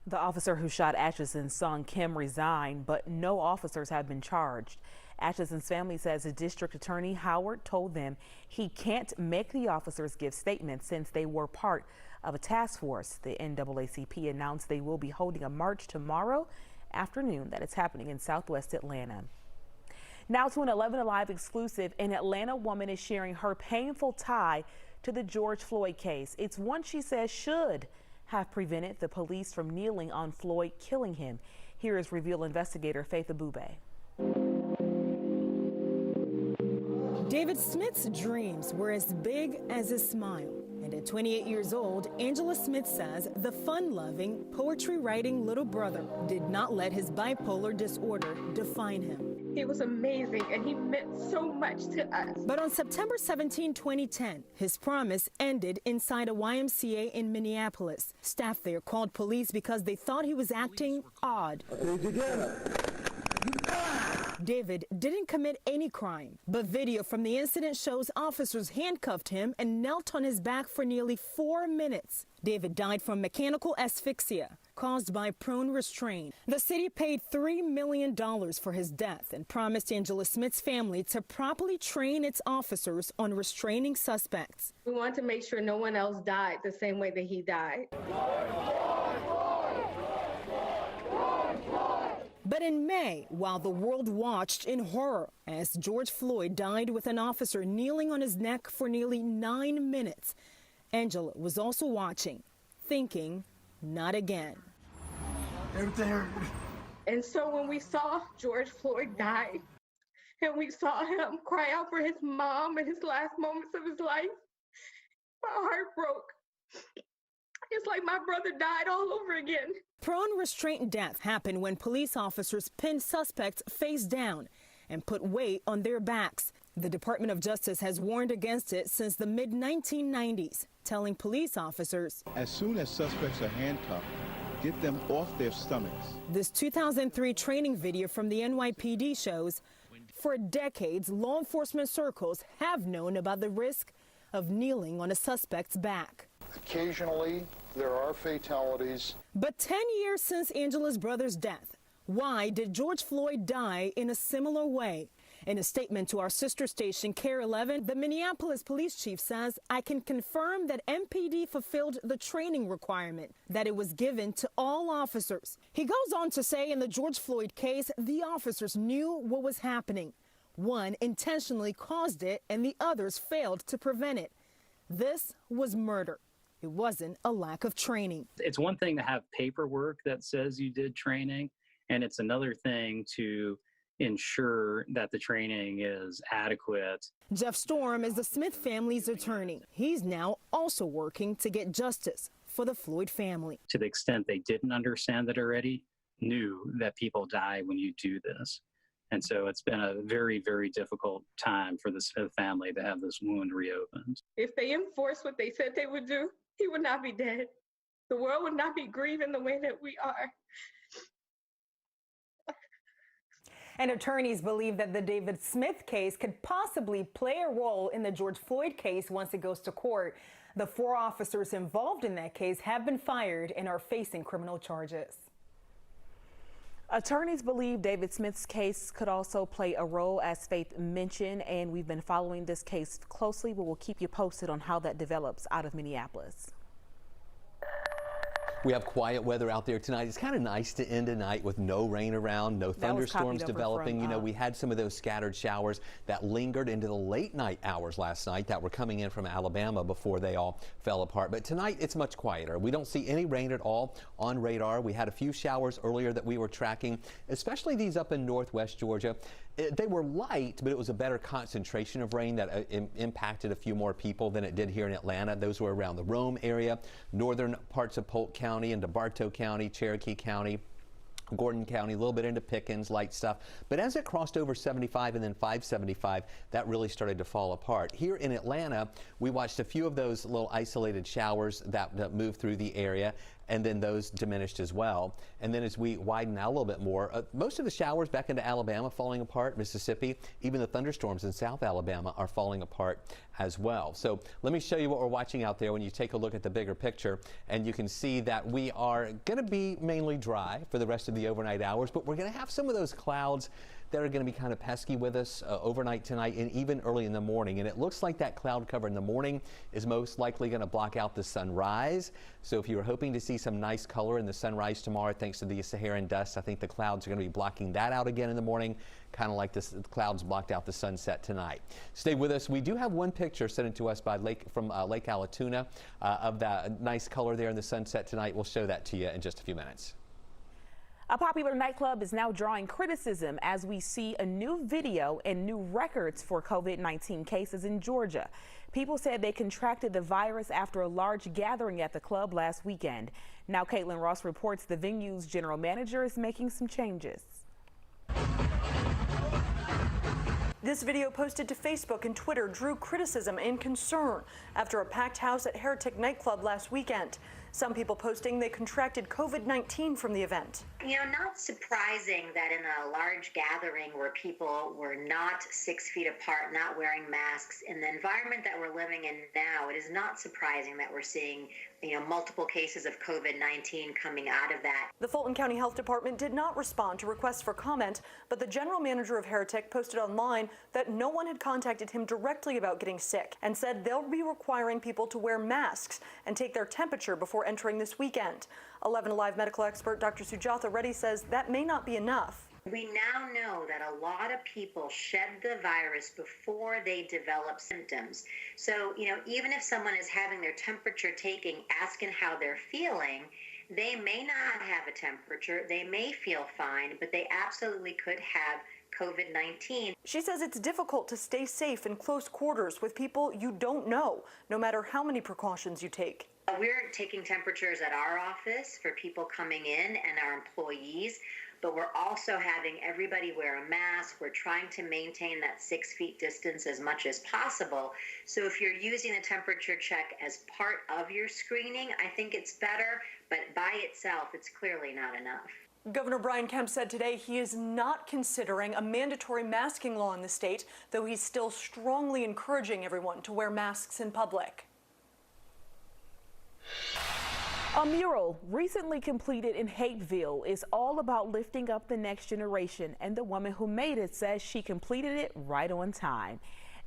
The officer who shot Atchison's son, Kim, resigned, but no officers have been charged. Atchison's family says the district attorney, Howard, told them he can't make the officers give statements since they were part of a task force. The NAACP announced they will be holding a march tomorrow afternoon that is happening in Southwest Atlanta. Now to an 11 Alive exclusive. An Atlanta woman is sharing her painful tie to the George Floyd case. It's one she says should have prevented the police from kneeling on Floyd, killing him. Here is Reveal investigator Faith Abube. David Smith's dreams were as big as his smile. And at 28 years old, Angela Smith says the fun-loving, poetry-writing little brother did not let his bipolar disorder define him. He was amazing, and he meant so much to us. But on September 17, 2010, his promise ended inside a YMCA in Minneapolis. Staff there called police because they thought he was acting odd. David didn't commit any crime, but video from the incident shows officers handcuffed him and knelt on his back for nearly 4 minutes. David died from mechanical asphyxia caused by prone restraint. The city paid $3 million for his death and promised Angela Smith's family to properly train its officers on restraining suspects. We want to make sure no one else died the same way that he died. But in May, while the world watched in horror as George Floyd died with an officer kneeling on his neck for nearly 9 minutes, Angela was also watching, thinking, not again. And so when we saw George Floyd die, and we saw him cry out for his mom in his last moments of his life, my heart broke. It's like my brother died all over again. Prone restraint death happened when police officers pinned suspects face down and put weight on their backs. The Department of Justice has warned against it since the mid-1990s, telling police officers, as soon as suspects are handcuffed, get them off their stomachs. This 2003 training video from the NYPD shows, for decades, law enforcement circles have known about the risk of kneeling on a suspect's back. Occasionally, there are fatalities. But 10 years since Angela's brother's death, why did George Floyd die in a similar way? In a statement to our sister station, KARE 11, the Minneapolis police chief says, I can confirm that MPD fulfilled the training requirement, that it was given to all officers. He goes on to say in the George Floyd case, the officers knew what was happening. One intentionally caused it and the others failed to prevent it. This was murder. It wasn't a lack of training. It's one thing to have paperwork that says you did training, and it's another thing to ensure that the training is adequate. Jeff Storm is the Smith family's attorney. He's now also working to get justice for the Floyd family. To the extent they didn't understand it already, knew that people die when you do this. And so it's been a very, very difficult time for the Smith family to have this wound reopened. If they enforced what they said they would do, he would not be dead. The world would not be grieving the way that we are. And attorneys believe that the David Smith case could possibly play a role in the George Floyd case once it goes to court. The 4 officers involved in that case have been fired and are facing criminal charges. Attorneys believe David Smith's case could also play a role, as Faith mentioned, and we've been following this case closely, but we'll keep you posted on how that develops out of Minneapolis. We have quiet weather out there tonight. It's kind of nice to end a night with no rain around, no thunderstorms developing. You know, we had some of those scattered showers that lingered into the late night hours last night that were coming in from Alabama before they all fell apart. But tonight it's much quieter. We don't see any rain at all on radar. We had a few showers earlier that we were tracking, especially these up in northwest Georgia. They were light, but it was a better concentration of rain that impacted a few more people than it did here in Atlanta. Those were around the Rome area, northern parts of Polk County, into Bartow County, Cherokee County, Gordon County, a little bit into Pickens, light stuff. But as it crossed over 75 and then 575, that really started to fall apart. Here in Atlanta, we watched a few of those little isolated showers that moved through the area, and then those diminished as well. And then as we widen out a little bit more, most of the showers back into Alabama falling apart, Mississippi, even the thunderstorms in South Alabama are falling apart as well. So let me show you what we're watching out there when you take a look at the bigger picture, and you can see that we are going to be mainly dry for the rest of the overnight hours, but we're going to have some of those clouds that are going to be kind of pesky with us overnight tonight and even early in the morning. And it looks like that cloud cover in the morning is most likely going to block out the sunrise. So if you were hoping to see some nice color in the sunrise tomorrow, thanks to the Saharan dust, I think the clouds are going to be blocking that out again in the morning, kind of like the clouds blocked out the sunset tonight. Stay with us. We do have one picture sent in to us by Lake Allatoona of that nice color there in the sunset tonight. We'll show that to you in just a few minutes. A popular nightclub is now drawing criticism as we see a new video and new records for COVID-19 cases in Georgia. People said they contracted the virus after a large gathering at the club last weekend. Now Caitlin Ross reports the venue's general manager is making some changes. This video posted to Facebook and Twitter drew criticism and concern after a packed house at Heretic nightclub last weekend. Some people posting they contracted COVID-19 from the event. You know, not surprising that in a large gathering where people were not 6 feet apart, not wearing masks, in the environment that we're living in now, it is not surprising that we're seeing, multiple cases of COVID-19 coming out of that. The Fulton County Health Department did not respond to requests for comment, but the general manager of Heretic posted online that no one had contacted him directly about getting sick and said they'll be requiring people to wear masks and take their temperature before entering this weekend. 11 Alive medical expert Dr. Sujatha Reddy says that may not be enough. We now know that a lot of people shed the virus before they develop symptoms. So, even if someone is having their temperature taken, asking how they're feeling, they may not have a temperature, they may feel fine, but they absolutely could have COVID-19. She says it's difficult to stay safe in close quarters with people you don't know, no matter how many precautions you take. We're taking temperatures at our office for people coming in and our employees, but we're also having everybody wear a mask. We're trying to maintain that 6 feet distance as much as possible. So if you're using a temperature check as part of your screening, I think it's better, but by itself, it's clearly not enough. Governor Brian Kemp said today he is not considering a mandatory masking law in the state, though he's still strongly encouraging everyone to wear masks in public. A mural recently completed in Hapeville is all about lifting up the next generation, and the woman who made it says she completed it right on time.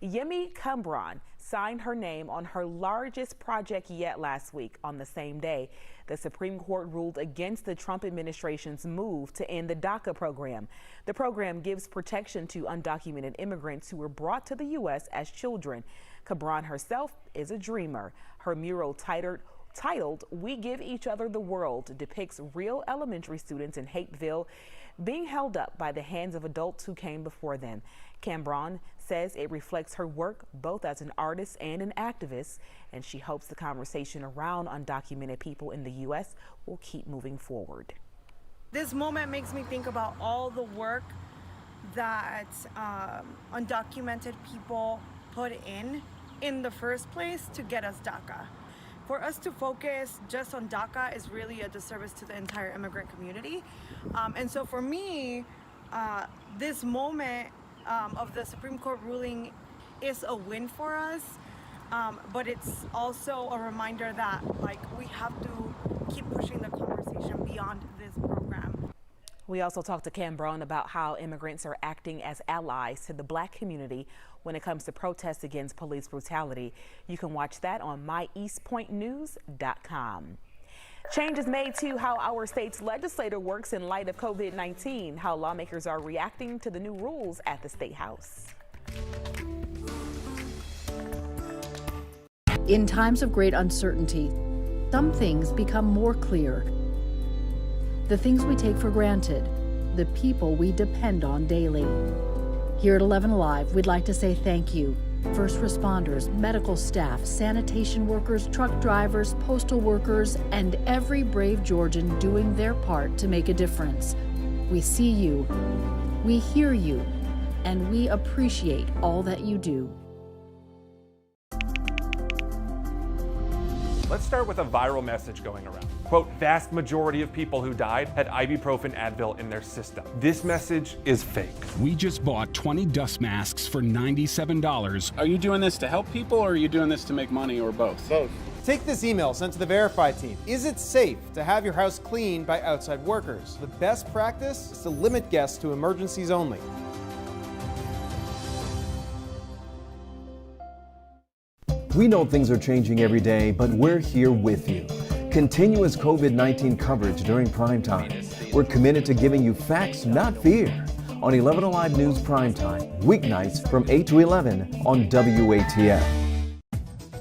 Yemi Cambron signed her name on her largest project yet last week. On the same day, the Supreme Court ruled against the Trump administration's move to end the DACA program. The program gives protection to undocumented immigrants who were brought to the U.S. as children. Cambron herself is a dreamer. Her mural titled "We Give Each Other the World" depicts real elementary students in Hapeville being held up by the hands of adults who came before them. Cambron says it reflects her work both as an artist and an activist, and she hopes the conversation around undocumented people in the U.S. will keep moving forward. This moment makes me think about all the work that undocumented people put in the first place to get us DACA. For us to focus just on DACA is really a disservice to the entire immigrant community. And so for me, this moment of the Supreme Court ruling is a win for us, but it's also a reminder that we have to keep pushing the conversation beyond this program. We also talked to Cambron about how immigrants are acting as allies to the Black community when it comes to protests against police brutality. You can watch that on myeastpointnews.com. Change is made to how our state's legislature works in light of COVID-19, how lawmakers are reacting to the new rules at the State House. In times of great uncertainty, some things become more clear. The things we take for granted, the people we depend on daily. Here at 11 Alive, we'd like to say thank you. First responders, medical staff, sanitation workers, truck drivers, postal workers, and every brave Georgian doing their part to make a difference. We see you, we hear you, and we appreciate all that you do. Let's start with a viral message going around. Quote, vast majority of people who died had ibuprofen Advil in their system. This message is fake. We just bought 20 dust masks for $97. Are you doing this to help people or are you doing this to make money or both? Both. Take this email sent to the Verify team. Is it safe to have your house cleaned by outside workers? The best practice is to limit guests to emergencies only. We know things are changing every day, but we're here with you. Continuous COVID-19 coverage during prime time. We're committed to giving you facts, not fear. On 11 Alive News Primetime, weeknights from 8 to 11 on WATF.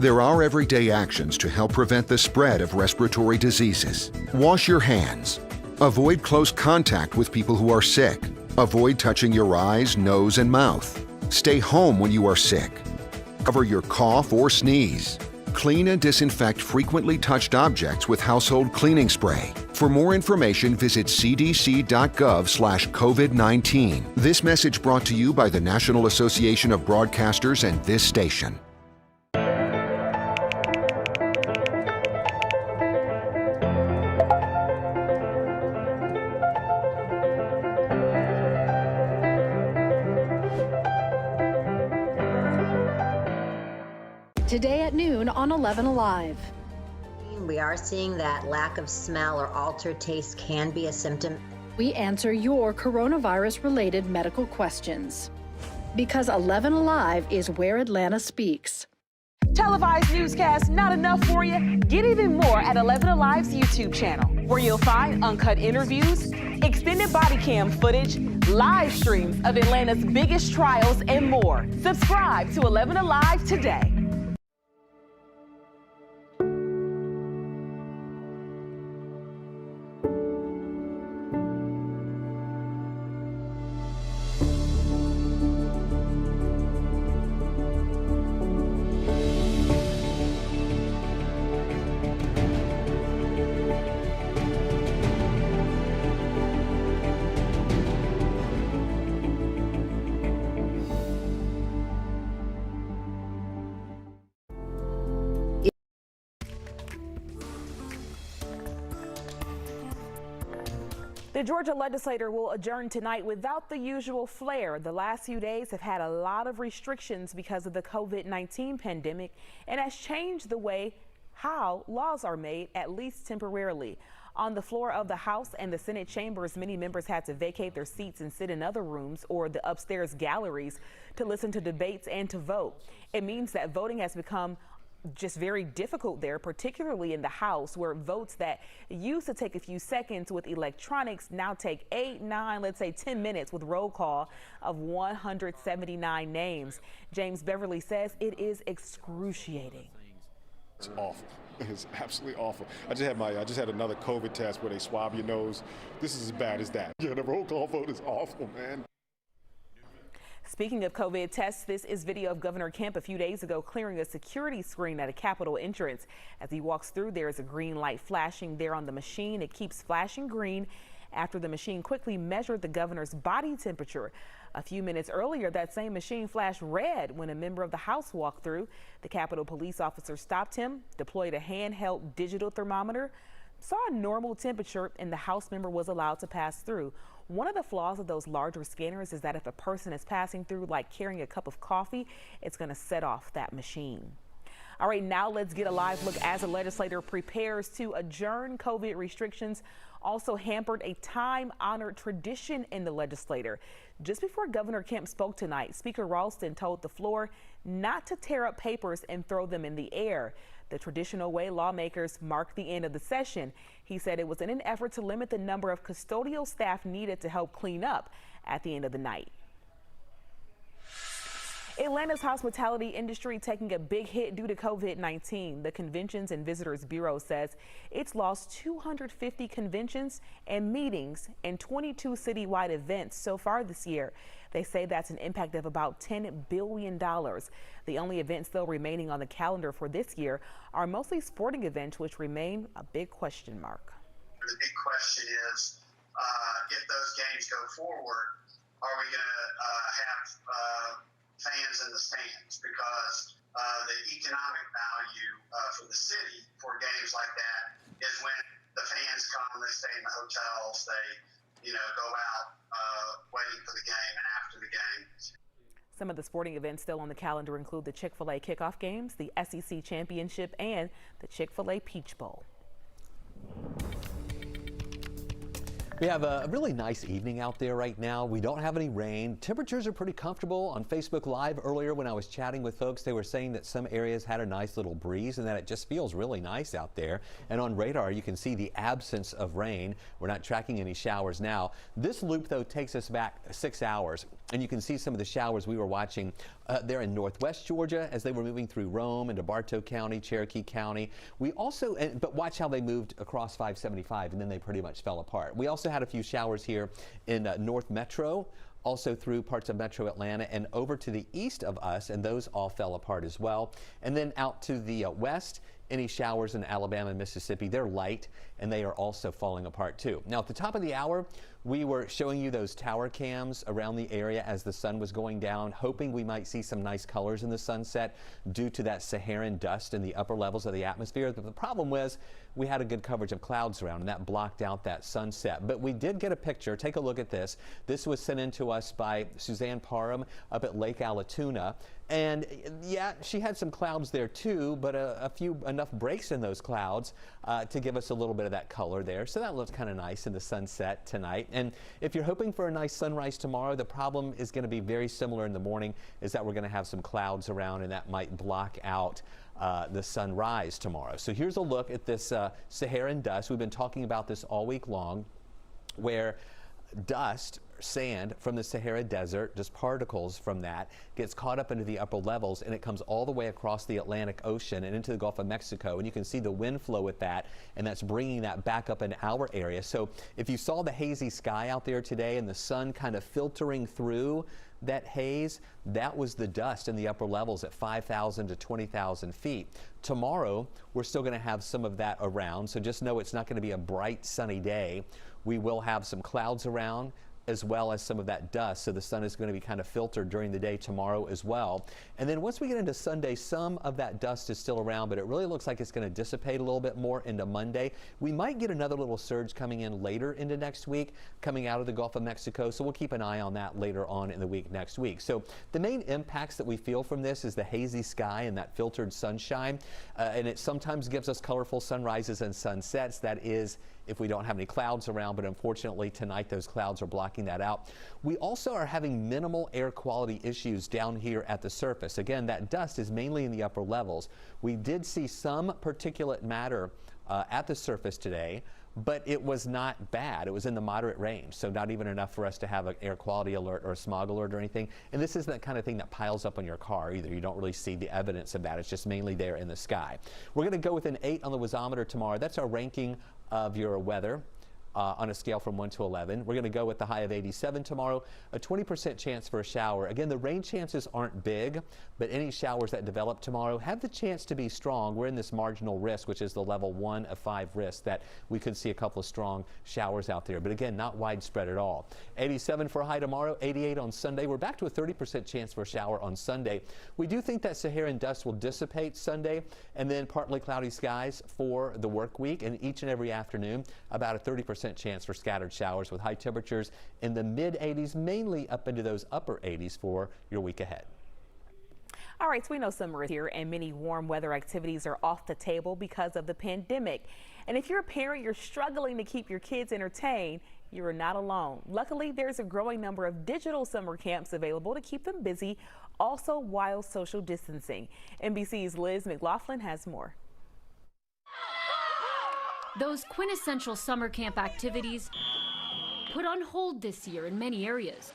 There are everyday actions to help prevent the spread of respiratory diseases. Wash your hands. Avoid close contact with people who are sick. Avoid touching your eyes, nose, and mouth. Stay home when you are sick. Cover your cough or sneeze. Clean and disinfect frequently touched objects with household cleaning spray. For more information, visit cdc.gov/COVID-19. This message brought to you by the National Association of Broadcasters and this station. Today at noon on 11 Alive. We are seeing that lack of smell or altered taste can be a symptom. We answer your coronavirus-related medical questions. Because 11 Alive is where Atlanta speaks. Televised newscasts not enough for you? Get even more at 11 Alive's YouTube channel, where you'll find uncut interviews, extended body cam footage, live streams of Atlanta's biggest trials, and more. Subscribe to 11 Alive today. The Georgia legislature will adjourn tonight without the usual flair. The last few days have had a lot of restrictions because of the COVID-19 pandemic and has changed the way how laws are made, at least temporarily. On the floor of the House and the Senate chambers, many members had to vacate their seats and sit in other rooms or the upstairs galleries to listen to debates and to vote. It means that voting has become just very difficult there, particularly in the House, where votes that used to take a few seconds with electronics now take 8, 9, let's say 10 minutes with roll call of 179 names. James Beverly says it is excruciating. It's awful. It's absolutely awful. I just had another COVID test where they swab your nose. This is as bad as that. Yeah, the roll call vote is awful, man. Speaking of COVID tests, this is video of Governor Kemp a few days ago clearing a security screen at a Capitol entrance. As he walks through, there is a green light flashing there on the machine. It keeps flashing green after the machine quickly measured the governor's body temperature. A few minutes earlier, that same machine flashed red when a member of the House walked through. The Capitol police officer stopped him, deployed a handheld digital thermometer, saw a normal temperature, and the House member was allowed to pass through. One of the flaws of those larger scanners is that if a person is passing through, like carrying a cup of coffee, it's going to set off that machine. All right, now let's get a live look as the legislature prepares to adjourn. COVID restrictions also hampered a time-honored tradition in the legislature. Just before Governor Kemp spoke tonight, Speaker Ralston told the floor not to tear up papers and throw them in the air. The traditional way lawmakers marked the end of the session. He said it was in an effort to limit the number of custodial staff needed to help clean up at the end of the night. Atlanta's hospitality industry taking a big hit due to COVID-19. The Conventions and Visitors Bureau says it's lost 250 conventions and meetings and 22 citywide events so far this year. They say that's an impact of about $10 billion. The only events, though, remaining on the calendar for this year are mostly sporting events, which remain a big question mark. The big question is, if those games go forward, are we going to have fans in the stands? Because the economic value for the city for games like that is when the fans come, they stay in the hotels, they go out waiting for the game and after the game. Some of the sporting events still on the calendar include the Chick-fil-A kickoff games, the SEC Championship, and the Chick-fil-A Peach Bowl. We have a really nice evening out there right now. We don't have any rain. Temperatures are pretty comfortable. On Facebook Live earlier when I was chatting with folks, they were saying that some areas had a nice little breeze and that it just feels really nice out there. And on radar, you can see the absence of rain. We're not tracking any showers now. This loop, though, takes us back 6 hours. And you can see some of the showers we were watching there in northwest Georgia as they were moving through Rome into Bartow County, Cherokee County. We also, but watch how they moved across 575 and then they pretty much fell apart. We also had a few showers here in North Metro, also through parts of Metro Atlanta and over to the east of us, and those all fell apart as well. And then out to the west any showers in Alabama and Mississippi, they're light and they are also falling apart too. Now at the top of the hour, we were showing you those tower cams around the area as the sun was going down, hoping we might see some nice colors in the sunset due to that Saharan dust in the upper levels of the atmosphere. But the problem was we had a good coverage of clouds around and that blocked out that sunset. But we did get a picture. Take a look at this. This was sent in to us by Suzanne Parham up at Lake Allatoona. And yeah, she had some clouds there too, but enough breaks in those clouds to give us a little bit of that color there. So that looks kind of nice in the sunset tonight. And if you're hoping for a nice sunrise tomorrow, the problem is going to be very similar in the morning, is that we're going to have some clouds around and that might block out the sunrise tomorrow. So here's a look at this Saharan dust. We've been talking about this all week long, where dust, sand from the Sahara Desert, just particles from that, gets caught up into the upper levels and it comes all the way across the Atlantic Ocean and into the Gulf of Mexico. And you can see the wind flow with that, and that's bringing that back up in our area. So if you saw the hazy sky out there today and the sun kind of filtering through that haze, that was the dust in the upper levels at 5,000 to 20,000 feet. Tomorrow, we're still going to have some of that around, so just know it's not going to be a bright, sunny day. We will have some clouds around, as well as some of that dust, so the sun is going to be kind of filtered during the day tomorrow as well. And then once we get into Sunday, some of that dust is still around, but it really looks like it's going to dissipate a little bit more into Monday. We might get another little surge coming in later into next week, coming out of the Gulf of Mexico, so we'll keep an eye on that later on in the week next week. So the main impacts that we feel from this is the hazy sky and that filtered sunshine, and it sometimes gives us colorful sunrises and sunsets. That is if we don't have any clouds around, but unfortunately tonight those clouds are blocking that out. We also are having minimal air quality issues down here at the surface. Again, that dust is mainly in the upper levels. We did see some particulate matter at the surface today, but it was not bad. It was in the moderate range, so not even enough for us to have an air quality alert or a smog alert or anything. And this isn't the kind of thing that piles up on your car either. You don't really see the evidence of that. It's just mainly there in the sky. We're going to go with an 8 on the Wazometer tomorrow. That's our ranking of your weather on a scale from 1 to 11. We're going to go with the high of 87 tomorrow, a 20% chance for a shower. Again, the rain chances aren't big, but any showers that develop tomorrow have the chance to be strong. We're in this marginal risk, which is the level 1 of 5 risk, that we could see a couple of strong showers out there. But again, not widespread at all. 87 for a high tomorrow, 88 on Sunday. We're back to a 30% chance for a shower on Sunday. We do think that Saharan dust will dissipate Sunday, and then partly cloudy skies for the work week, and each and every afternoon, about a 30% chance for scattered showers with high temperatures in the mid 80s, mainly up into those upper 80s for your week ahead. All right, so we know summer is here and many warm weather activities are off the table because of the pandemic. And if you're a parent, you're struggling to keep your kids entertained, you are not alone. Luckily, there's a growing number of digital summer camps available to keep them busy, also while social distancing. NBC's Liz McLaughlin has more. Those quintessential summer camp activities put on hold this year in many areas.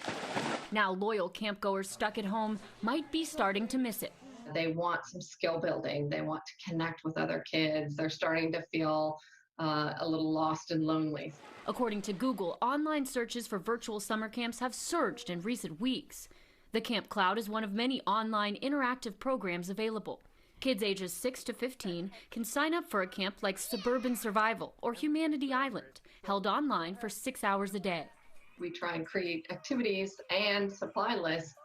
Now loyal campgoers stuck at home might be starting to miss it. They want some skill building. They want to connect with other kids. They're starting to feel a little lost and lonely. According to Google, online searches for virtual summer camps have surged in recent weeks. The Camp Cloud is one of many online interactive programs available. Kids ages 6 to 15 can sign up for a camp like Suburban Survival or Humanity Island, held online for 6 hours a day. We try and create activities and supply lists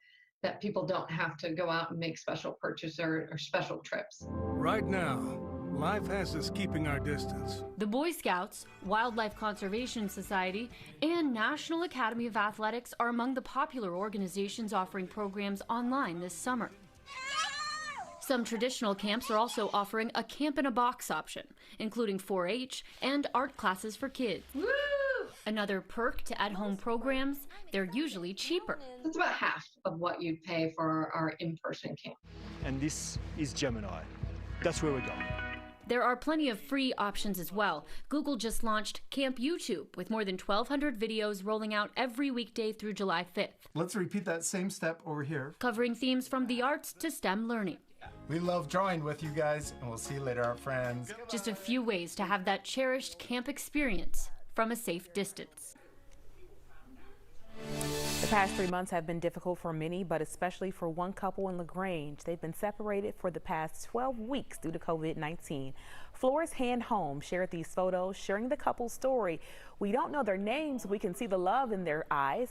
that people don't have to go out and make special purchases or special trips. Right now, life has us keeping our distance. The Boy Scouts, Wildlife Conservation Society, and National Academy of Athletics are among the popular organizations offering programs online this summer. Some traditional camps are also offering a camp-in-a-box option, including 4-H and art classes for kids. Woo! Another perk to at-home programs, they're usually cheaper. It's about half of what you'd pay for our in-person camp. And this is Gemini. That's where we're going. There are plenty of free options as well. Google just launched Camp YouTube with more than 1,200 videos rolling out every weekday through July 5th. Let's repeat that same step over here. Covering themes from the arts to STEM learning. We love drawing with you guys, and we'll see you later, our friends. Just a few ways to have that cherished camp experience from a safe distance. The past 3 months have been difficult for many, but especially for one couple in LaGrange. They've been separated for the past 12 weeks due to COVID-19. Flores Hand Home shared these photos, sharing the couple's story. We don't know their names. We can see the love in their eyes.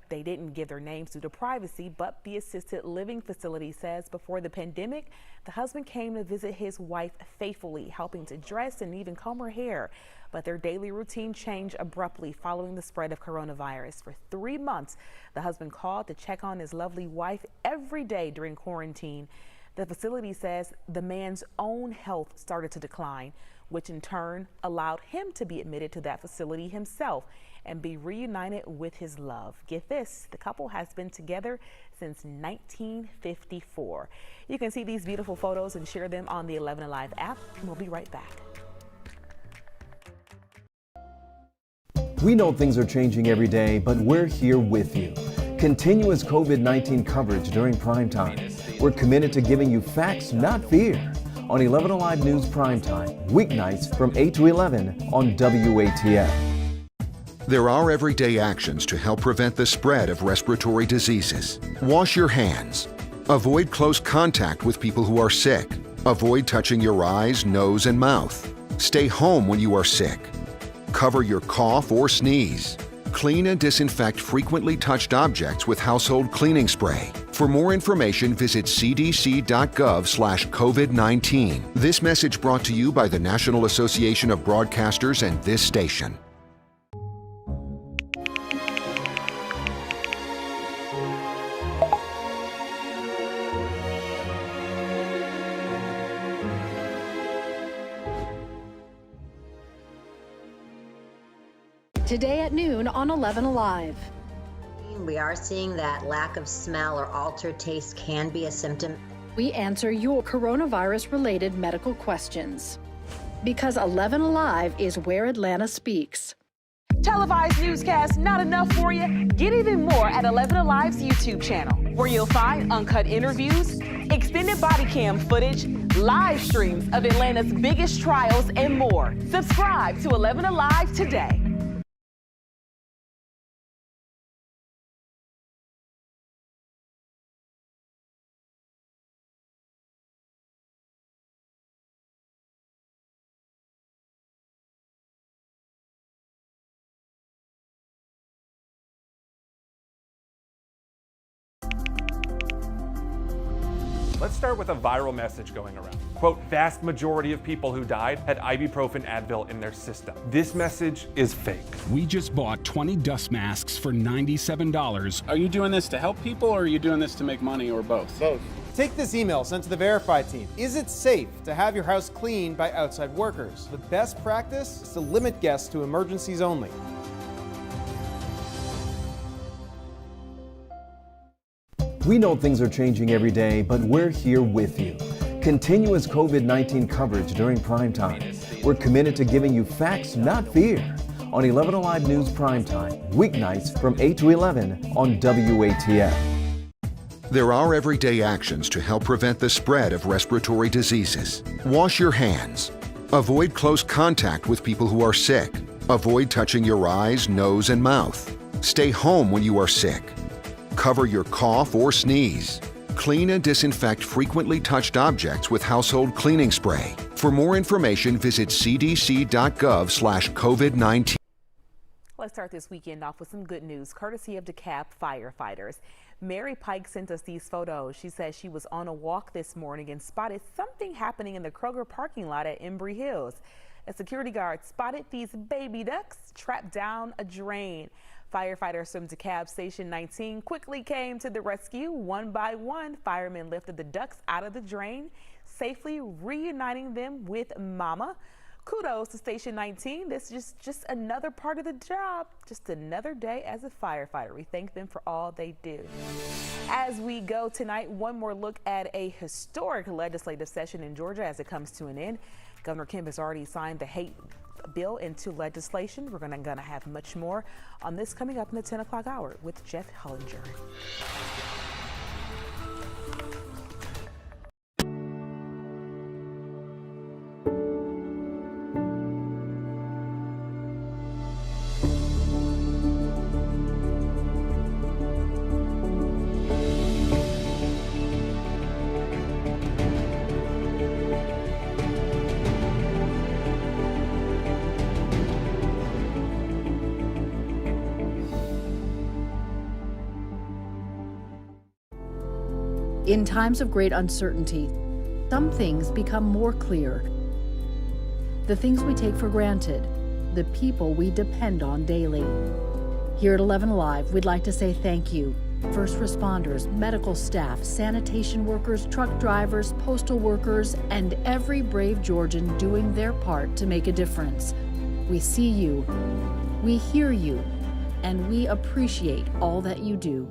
They didn't give their names due to privacy, but the assisted living facility says before the pandemic, the husband came to visit his wife faithfully, helping to dress and even comb her hair. But their daily routine changed abruptly following the spread of coronavirus. For 3 months, the husband called to check on his lovely wife every day during quarantine. The facility says the man's own health started to decline, which in turn allowed him to be admitted to that facility himself and be reunited with his love. Get this, the couple has been together since 1954. You can see these beautiful photos and share them on the 11 Alive app, and we'll be right back. We know things are changing every day, but we're here with you. Continuous COVID-19 coverage during prime time. We're committed to giving you facts, not fear. On 11 Alive News Primetime, weeknights from 8 to 11 on WATF. There are everyday actions to help prevent the spread of respiratory diseases. Wash your hands. Avoid close contact with people who are sick. Avoid touching your eyes, nose, and mouth. Stay home when you are sick. Cover your cough or sneeze. Clean and disinfect frequently touched objects with household cleaning spray. For more information, visit cdc.gov/COVID-19. This message brought to you by the National Association of Broadcasters and this station. Today at noon on 11 Alive. We are seeing that lack of smell or altered taste can be a symptom. We answer your coronavirus-related medical questions. Because 11 Alive is where Atlanta speaks. Televised newscasts not enough for you? Get even more at 11 Alive's YouTube channel, where you'll find uncut interviews, extended body cam footage, live streams of Atlanta's biggest trials, and more. Subscribe to 11 Alive today. Let's start with a viral message going around. Quote, vast majority of people who died had ibuprofen Advil in their system. This message is fake. We just bought 20 dust masks for $97. Are you doing this to help people or are you doing this to make money or both? Both. Take this email sent to the Verify team. Is it safe to have your house cleaned by outside workers? The best practice is to limit guests to emergencies only. We know things are changing every day, but we're here with you. Continuous COVID-19 coverage during prime time. We're committed to giving you facts, not fear. On 11 Alive News Primetime, weeknights from 8 to 11 on WATF. There are everyday actions to help prevent the spread of respiratory diseases. Wash your hands. Avoid close contact with people who are sick. Avoid touching your eyes, nose, and mouth. Stay home when you are sick. Cover your cough or sneeze. Clean and disinfect frequently touched objects with household cleaning spray. For more information, visit cdc.gov/COVID-19. Let's start this weekend off with some good news, courtesy of DeKalb firefighters. Mary Pike sent us these photos. She says she was on a walk this morning and spotted something happening in the Kroger parking lot at Embry Hills. A security guard spotted these baby ducks trapped down a drain. Firefighters from DeKalb Station 19 quickly came to the rescue. One by one, firemen lifted the ducks out of the drain, safely reuniting them with Mama. Kudos to Station 19. This is just another part of the job, just another day as a firefighter. We thank them for all they do. As we go tonight, one more look at a historic legislative session in Georgia as it comes to an end. Governor Kemp has already signed the hate bill into legislation. We're gonna have much more on this coming up in the 10 o'clock hour with Jeff Hollinger. In times of great uncertainty, some things become more clear. The things we take for granted, the people we depend on daily. Here at 11 Alive, we'd like to say thank you. First responders, medical staff, sanitation workers, truck drivers, postal workers, and every brave Georgian doing their part to make a difference. We see you, we hear you, and we appreciate all that you do.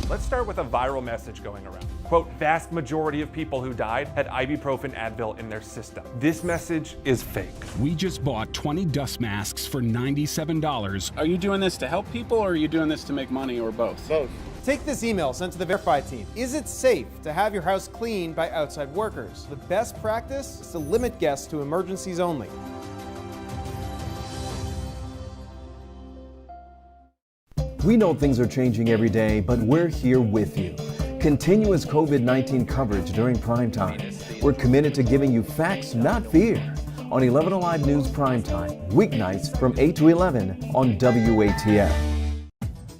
Let's start with a viral message going around. Quote, vast majority of people who died had ibuprofen Advil in their system. This message is fake. We just bought 20 dust masks for $97. Are you doing this to help people or are you doing this to make money or both? Both. Take this email sent to the Verify team. Is it safe to have your house cleaned by outside workers? The best practice is to limit guests to emergencies only. We know things are changing every day, but we're here with you. Continuous COVID-19 coverage during prime time. We're committed to giving you facts, not fear. On 11 Alive News Primetime, weeknights from 8 to 11 on WATF.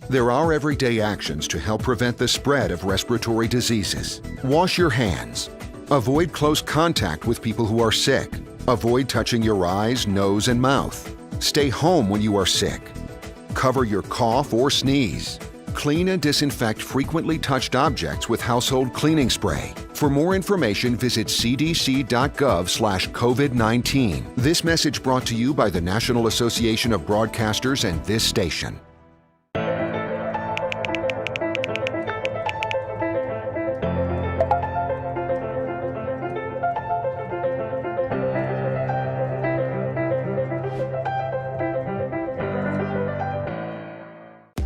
There are everyday actions to help prevent the spread of respiratory diseases. Wash your hands. Avoid close contact with people who are sick. Avoid touching your eyes, nose, and mouth. Stay home when you are sick. Cover your cough or sneeze. Clean and disinfect frequently touched objects with household cleaning spray. For more information, visit cdc.gov/COVID-19. This message brought to you by the National Association of Broadcasters and this station.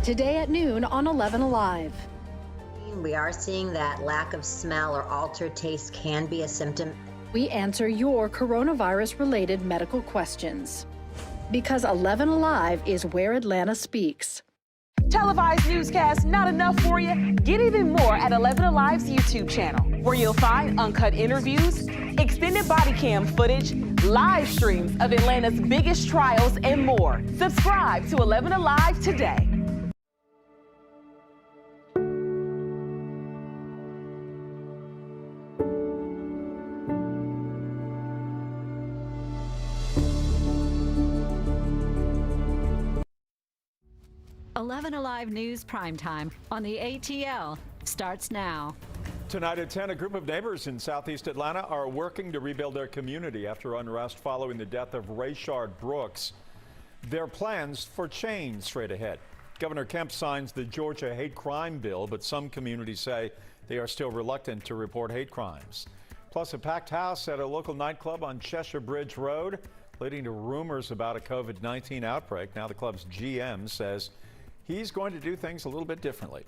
Today at noon on 11 Alive. We are seeing that lack of smell or altered taste can be a symptom. We answer your coronavirus-related medical questions. Because 11 Alive is where Atlanta speaks. Televised newscasts not enough for you? Get even more at 11 Alive's YouTube channel, where you'll find uncut interviews, extended body cam footage, live streams of Atlanta's biggest trials, and more. Subscribe to 11 Alive today. Alive News Primetime on the ATL starts now. Tonight at 10, a group of neighbors in southeast Atlanta are working to rebuild their community after unrest following the death of Rayshard Brooks. Their plans for change straight ahead. Governor Kemp signs the Georgia hate crime bill, but some communities say they are still reluctant to report hate crimes. Plus, a packed house at a local nightclub on Cheshire Bridge Road, leading to rumors about a COVID-19 outbreak. Now the club's GM says he's going to do things a little bit differently.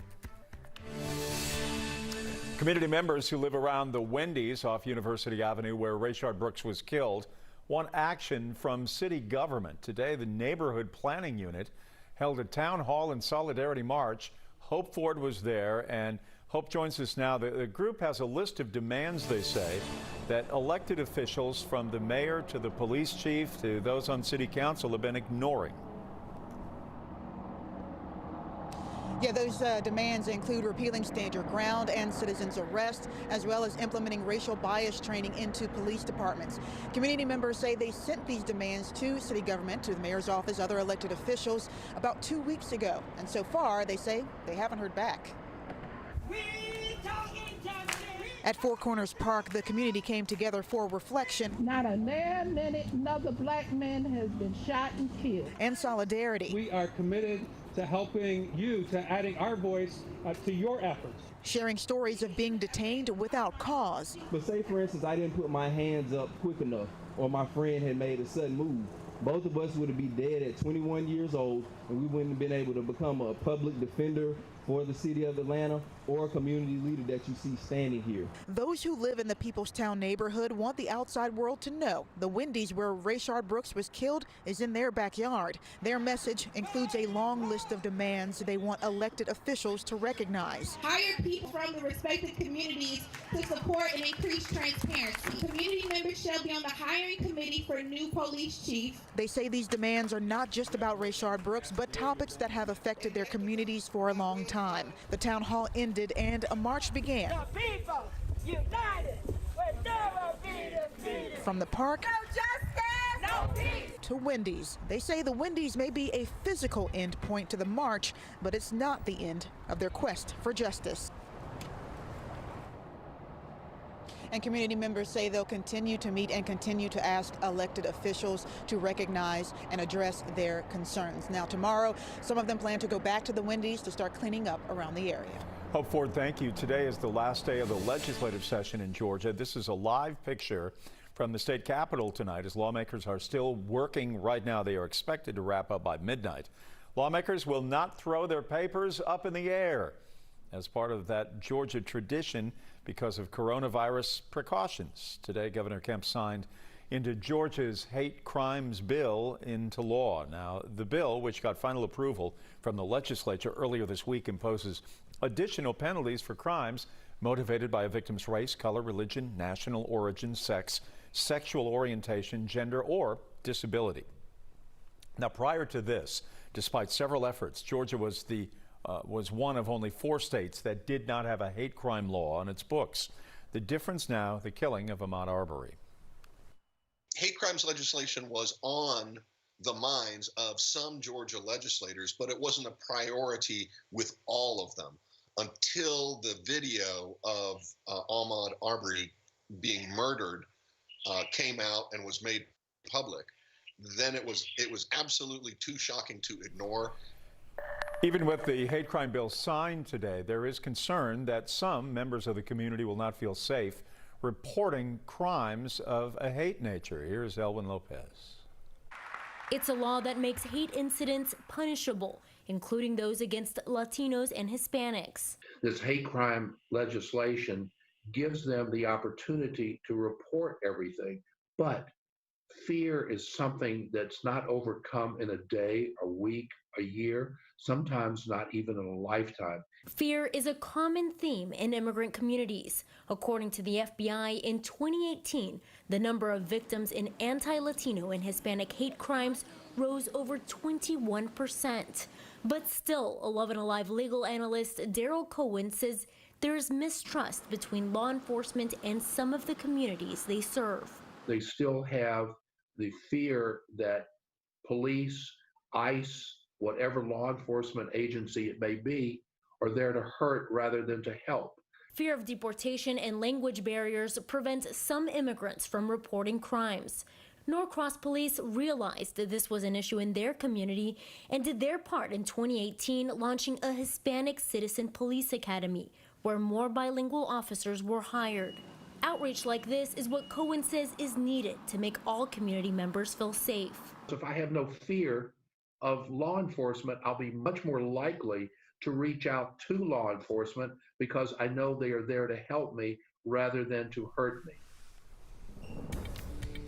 Community members who live around the Wendy's off University Avenue where Rayshard Brooks was killed want action from city government. Today, the Neighborhood Planning Unit held a town hall and solidarity march. Hope Ford was there, and Hope joins us now. The group has a list of demands, they say, that elected officials from the mayor to the police chief to those on city council have been ignoring. Yeah, those demands include repealing stand your ground and citizens arrest, as well as implementing racial bias training into police departments. Community members say they sent these demands to city government, to the mayor's office, other elected officials about 2 weeks ago. And so far, they say they haven't heard back. At Four Corners Park, the community came together for reflection. Not a minute another black man has been shot and killed. And solidarity. We are committed to helping you, to adding our voice to your efforts. Sharing stories of being detained without cause. But say, for instance, I didn't put my hands up quick enough, or my friend had made a sudden move. Both of us would be dead at 21 years old, and we wouldn't have been able to become a public defender for the city of Atlanta or a community leader that you see standing here. Those who live in the Peoplestown neighborhood want the outside world to know the Wendy's where Rayshard Brooks was killed is in their backyard. Their message includes a long list of demands they want elected officials to recognize. Hire people from the respective communities to support and increase transparency. Community members shall be on the hiring committee for new police chief. They say these demands are not just about Rayshard Brooks, but topics that have affected their communities for a long time. The town hall ended and a march began. The people united will never be defeated. From the park No justice, no peace. to Wendy's. They say the Wendy's may be a physical end point to the march, but it's not the end of their quest for justice. And community members say they'll continue to meet and continue to ask elected officials to recognize and address their concerns. Now, tomorrow, some of them plan to go back to the Wendy's to start cleaning up around the area. Hope Ford, thank you. Today is the last day of the legislative session in Georgia. This is a live picture from the state capitol tonight as lawmakers are still working right now. They are expected to wrap up by midnight. Lawmakers will not throw their papers up in the air as part of that Georgia tradition because of coronavirus precautions. Today, Governor Kemp signed into Georgia's hate crimes bill into law. Now, the bill, which got final approval from the legislature earlier this week, imposes additional penalties for crimes motivated by a victim's race, color, religion, national origin, sex, sexual orientation, gender, or disability. Now, prior to this, despite several efforts, Georgia was one of only 4 states that did not have a hate crime law on its books. The difference now, the killing of Ahmaud Arbery. Hate crimes legislation was on the minds of some Georgia legislators, but it wasn't a priority with all of them until the video of Ahmaud Arbery being murdered came out and was made public. Then it was absolutely too shocking to ignore. Even with the hate crime bill signed today, there is concern that some members of the community will not feel safe reporting crimes of a hate nature. Here's Elwin Lopez. It's a law that makes hate incidents punishable, including those against Latinos and Hispanics. This hate crime legislation gives them the opportunity to report everything, but fear is something that's not overcome in a day, a week, a year, sometimes not even in a lifetime. Fear is a common theme in immigrant communities. According to the FBI, in 2018, the number of victims in anti-Latino and Hispanic hate crimes rose over 21%. But still, 11 Alive legal analyst Daryl Cohen says there is mistrust between law enforcement and some of the communities they serve. They still have the fear that police, ICE, whatever law enforcement agency it may be, are there to hurt rather than to help. Fear of deportation and language barriers prevent some immigrants from reporting crimes. Norcross police realized that this was an issue in their community and did their part in 2018, launching a Hispanic Citizen Police Academy, where more bilingual officers were hired. Outreach like this is what Cohen says is needed to make all community members feel safe. If I have no fear of law enforcement, I'll be much more likely to reach out to law enforcement because I know they are there to help me rather than to hurt me.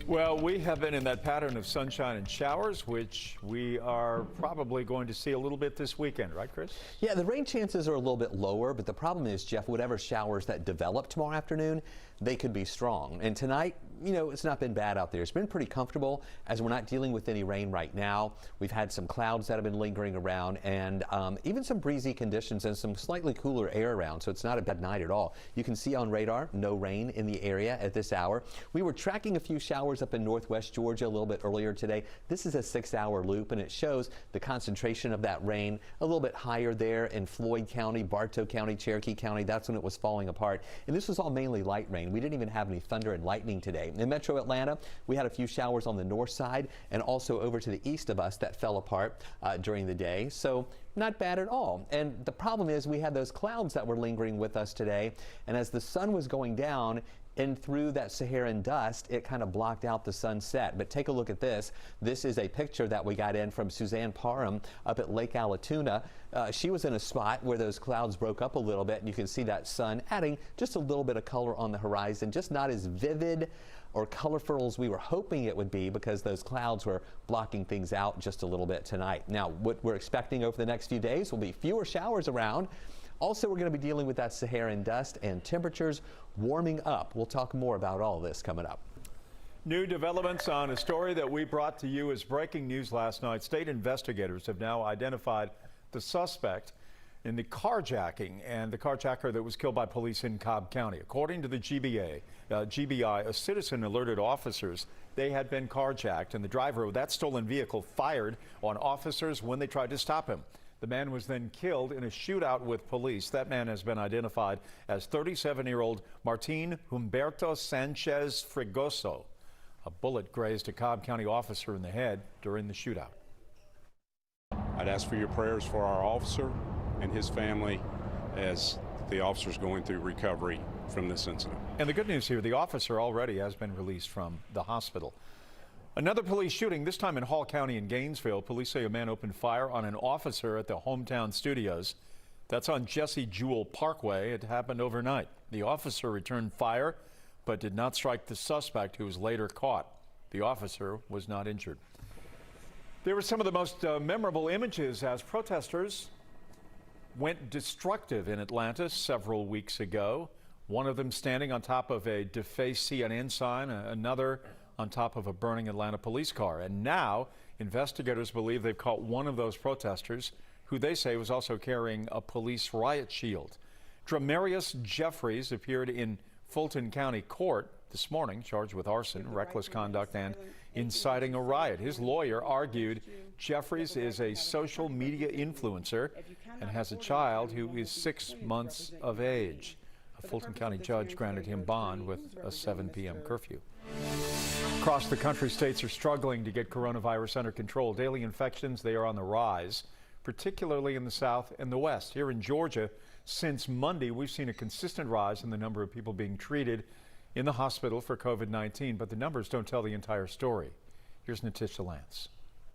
Well, we have been in that pattern of sunshine and showers, which we are probably going to see a little bit this weekend, right, Chris? Yeah, the rain chances are a little bit lower, but the problem is, Jeff, whatever showers that develop tomorrow afternoon, they could be strong. And tonight, you know, it's not been bad out there. It's been pretty comfortable as we're not dealing with any rain right now. We've had some clouds that have been lingering around and even some breezy conditions and some slightly cooler air around, so it's not a bad night at all. You can see on radar, no rain in the area at this hour. We were tracking a few showers up in northwest Georgia a little bit earlier today. This is a 6-hour loop, and it shows the concentration of that rain a little bit higher there in Floyd County, Bartow County, Cherokee County. That's when it was falling apart. And this was all mainly light rain. We didn't even have any thunder and lightning today. In Metro Atlanta, we had a few showers on the north side and also over to the east of us that fell apart during the day. So not bad at all. And the problem is we had those clouds that were lingering with us today. And as the sun was going down, and through that Saharan dust, it kind of blocked out the sunset. But take a look at this. This is a picture that we got in from Suzanne Parham up at Lake Allatoona. She was in a spot where those clouds broke up a little bit, and you can see that sun adding just a little bit of color on the horizon, just not as vivid or colorful as we were hoping it would be because those clouds were blocking things out just a little bit tonight. Now, what we're expecting over the next few days will be fewer showers around. Also, we're going to be dealing with that Saharan dust and temperatures warming up. We'll talk more about all this coming up. New developments on a story that we brought to you as breaking news last night. State investigators have now identified the suspect in the carjacking and the carjacker that was killed by police in Cobb County. According to the GBI, a citizen alerted officers they had been carjacked, and the driver of that stolen vehicle fired on officers when they tried to stop him. The man was then killed in a shootout with police. That man has been identified as 37-year-old Martin Humberto Sanchez Fregoso. A bullet grazed a Cobb County officer in the head during the shootout. I'd ask for your prayers for our officer and his family as the officer's going through recovery from this incident. And the good news here, the officer already has been released from the hospital. Another police shooting, this time in Hall County in Gainesville. Police say a man opened fire on an officer at the Hometown Studios. That's on Jesse Jewell Parkway. It happened overnight. The officer returned fire, but did not strike the suspect, who was later caught. The officer was not injured. There were some of the most memorable images as protesters went destructive in Atlanta several weeks ago. One of them standing on top of a defaced CNN sign, another on top of a burning Atlanta police car. And now investigators believe they've caught one of those protesters, who they say was also carrying a police riot shield. Dramarius Jeffries appeared in Fulton County Court this morning, charged with arson, reckless conduct, and inciting a riot. His lawyer argued Jeffries is a social media influencer and has a child who is 6 months of age. A Fulton County judge granted him bond with a 7 p.m. curfew. Across the country, states are struggling to get coronavirus under control. Daily infections, they are on the rise, particularly in the South and the West. Here in Georgia, since Monday, we've seen a consistent rise in the number of people being treated in the hospital for COVID-19, but the numbers don't tell the entire story. Here's Natisha Lance.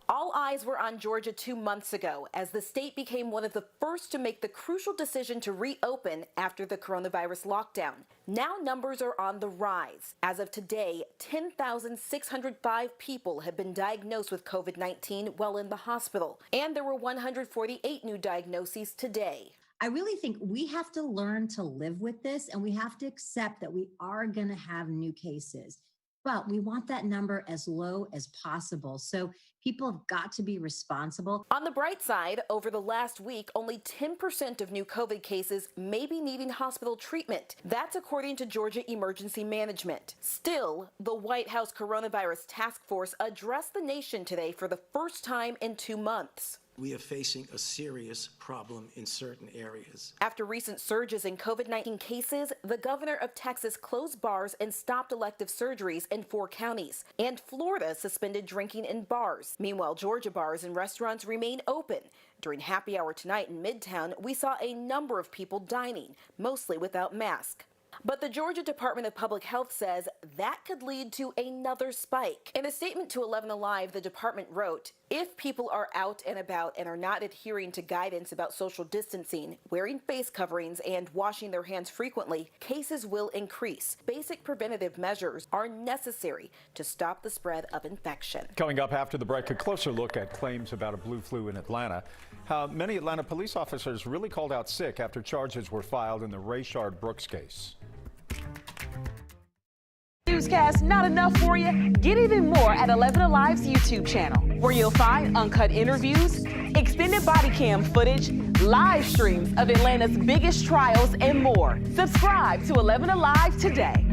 All eyes were on Georgia 2 months ago as the state became one of the first to make the crucial decision to reopen after the coronavirus lockdown. Now numbers are on the rise. As of today, 10,605 people have been diagnosed with COVID-19 while in the hospital, and there were 148 new diagnoses today. I really think we have to learn to live with this, and we have to accept that we are going to have new cases. But we want that number as low as possible. So people have got to be responsible. On the bright side, over the last week, only 10% of new COVID cases may be needing hospital treatment. That's according to Georgia Emergency Management. Still, the White House Coronavirus Task Force addressed the nation today for the first time in 2 months. We are facing a serious problem in certain areas. After recent surges in COVID-19 cases, the governor of Texas closed bars and stopped elective surgeries in 4 counties. And Florida suspended drinking in bars. Meanwhile, Georgia bars and restaurants remain open. During happy hour tonight in Midtown, we saw a number of people dining, mostly without masks. But the Georgia Department of Public Health says that could lead to another spike. In a statement to 11 Alive, the department wrote, if people are out and about and are not adhering to guidance about social distancing, wearing face coverings, and washing their hands frequently, cases will increase. Basic preventative measures are necessary to stop the spread of infection. Coming up after the break, a closer look at claims about a blue flu in Atlanta. How many Atlanta police officers really called out sick after charges were filed in the Rayshard Brooks case. Newscast not enough for you? Get even more at 11 Alive's YouTube channel, where you'll find uncut interviews, extended body cam footage, live streams of Atlanta's biggest trials, and more. Subscribe to 11 Alive today.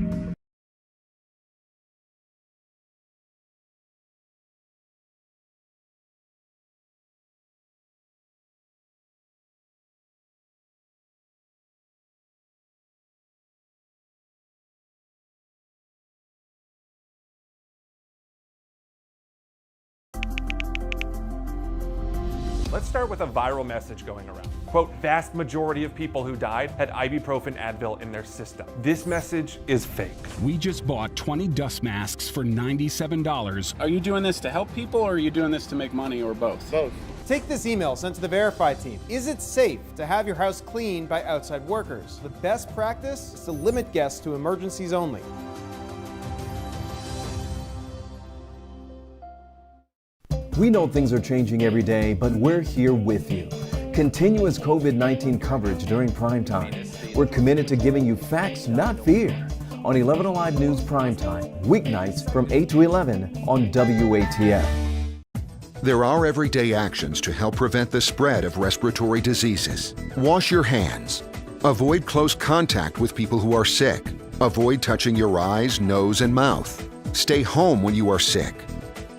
Let's start with a viral message going around. Quote, vast majority of people who died had ibuprofen Advil in their system. This message is fake. We just bought 20 dust masks for $97. Are you doing this to help people, or are you doing this to make money, or both? Both. Take this email sent to the Verify team. Is it safe to have your house cleaned by outside workers? The best practice is to limit guests to emergencies only. We know things are changing every day, but we're here with you. Continuous COVID-19 coverage during prime time. We're committed to giving you facts, not fear. On 11 Alive News Primetime, weeknights from 8 to 11 on WATF. There are everyday actions to help prevent the spread of respiratory diseases. Wash your hands. Avoid close contact with people who are sick. Avoid touching your eyes, nose, and mouth. Stay home when you are sick.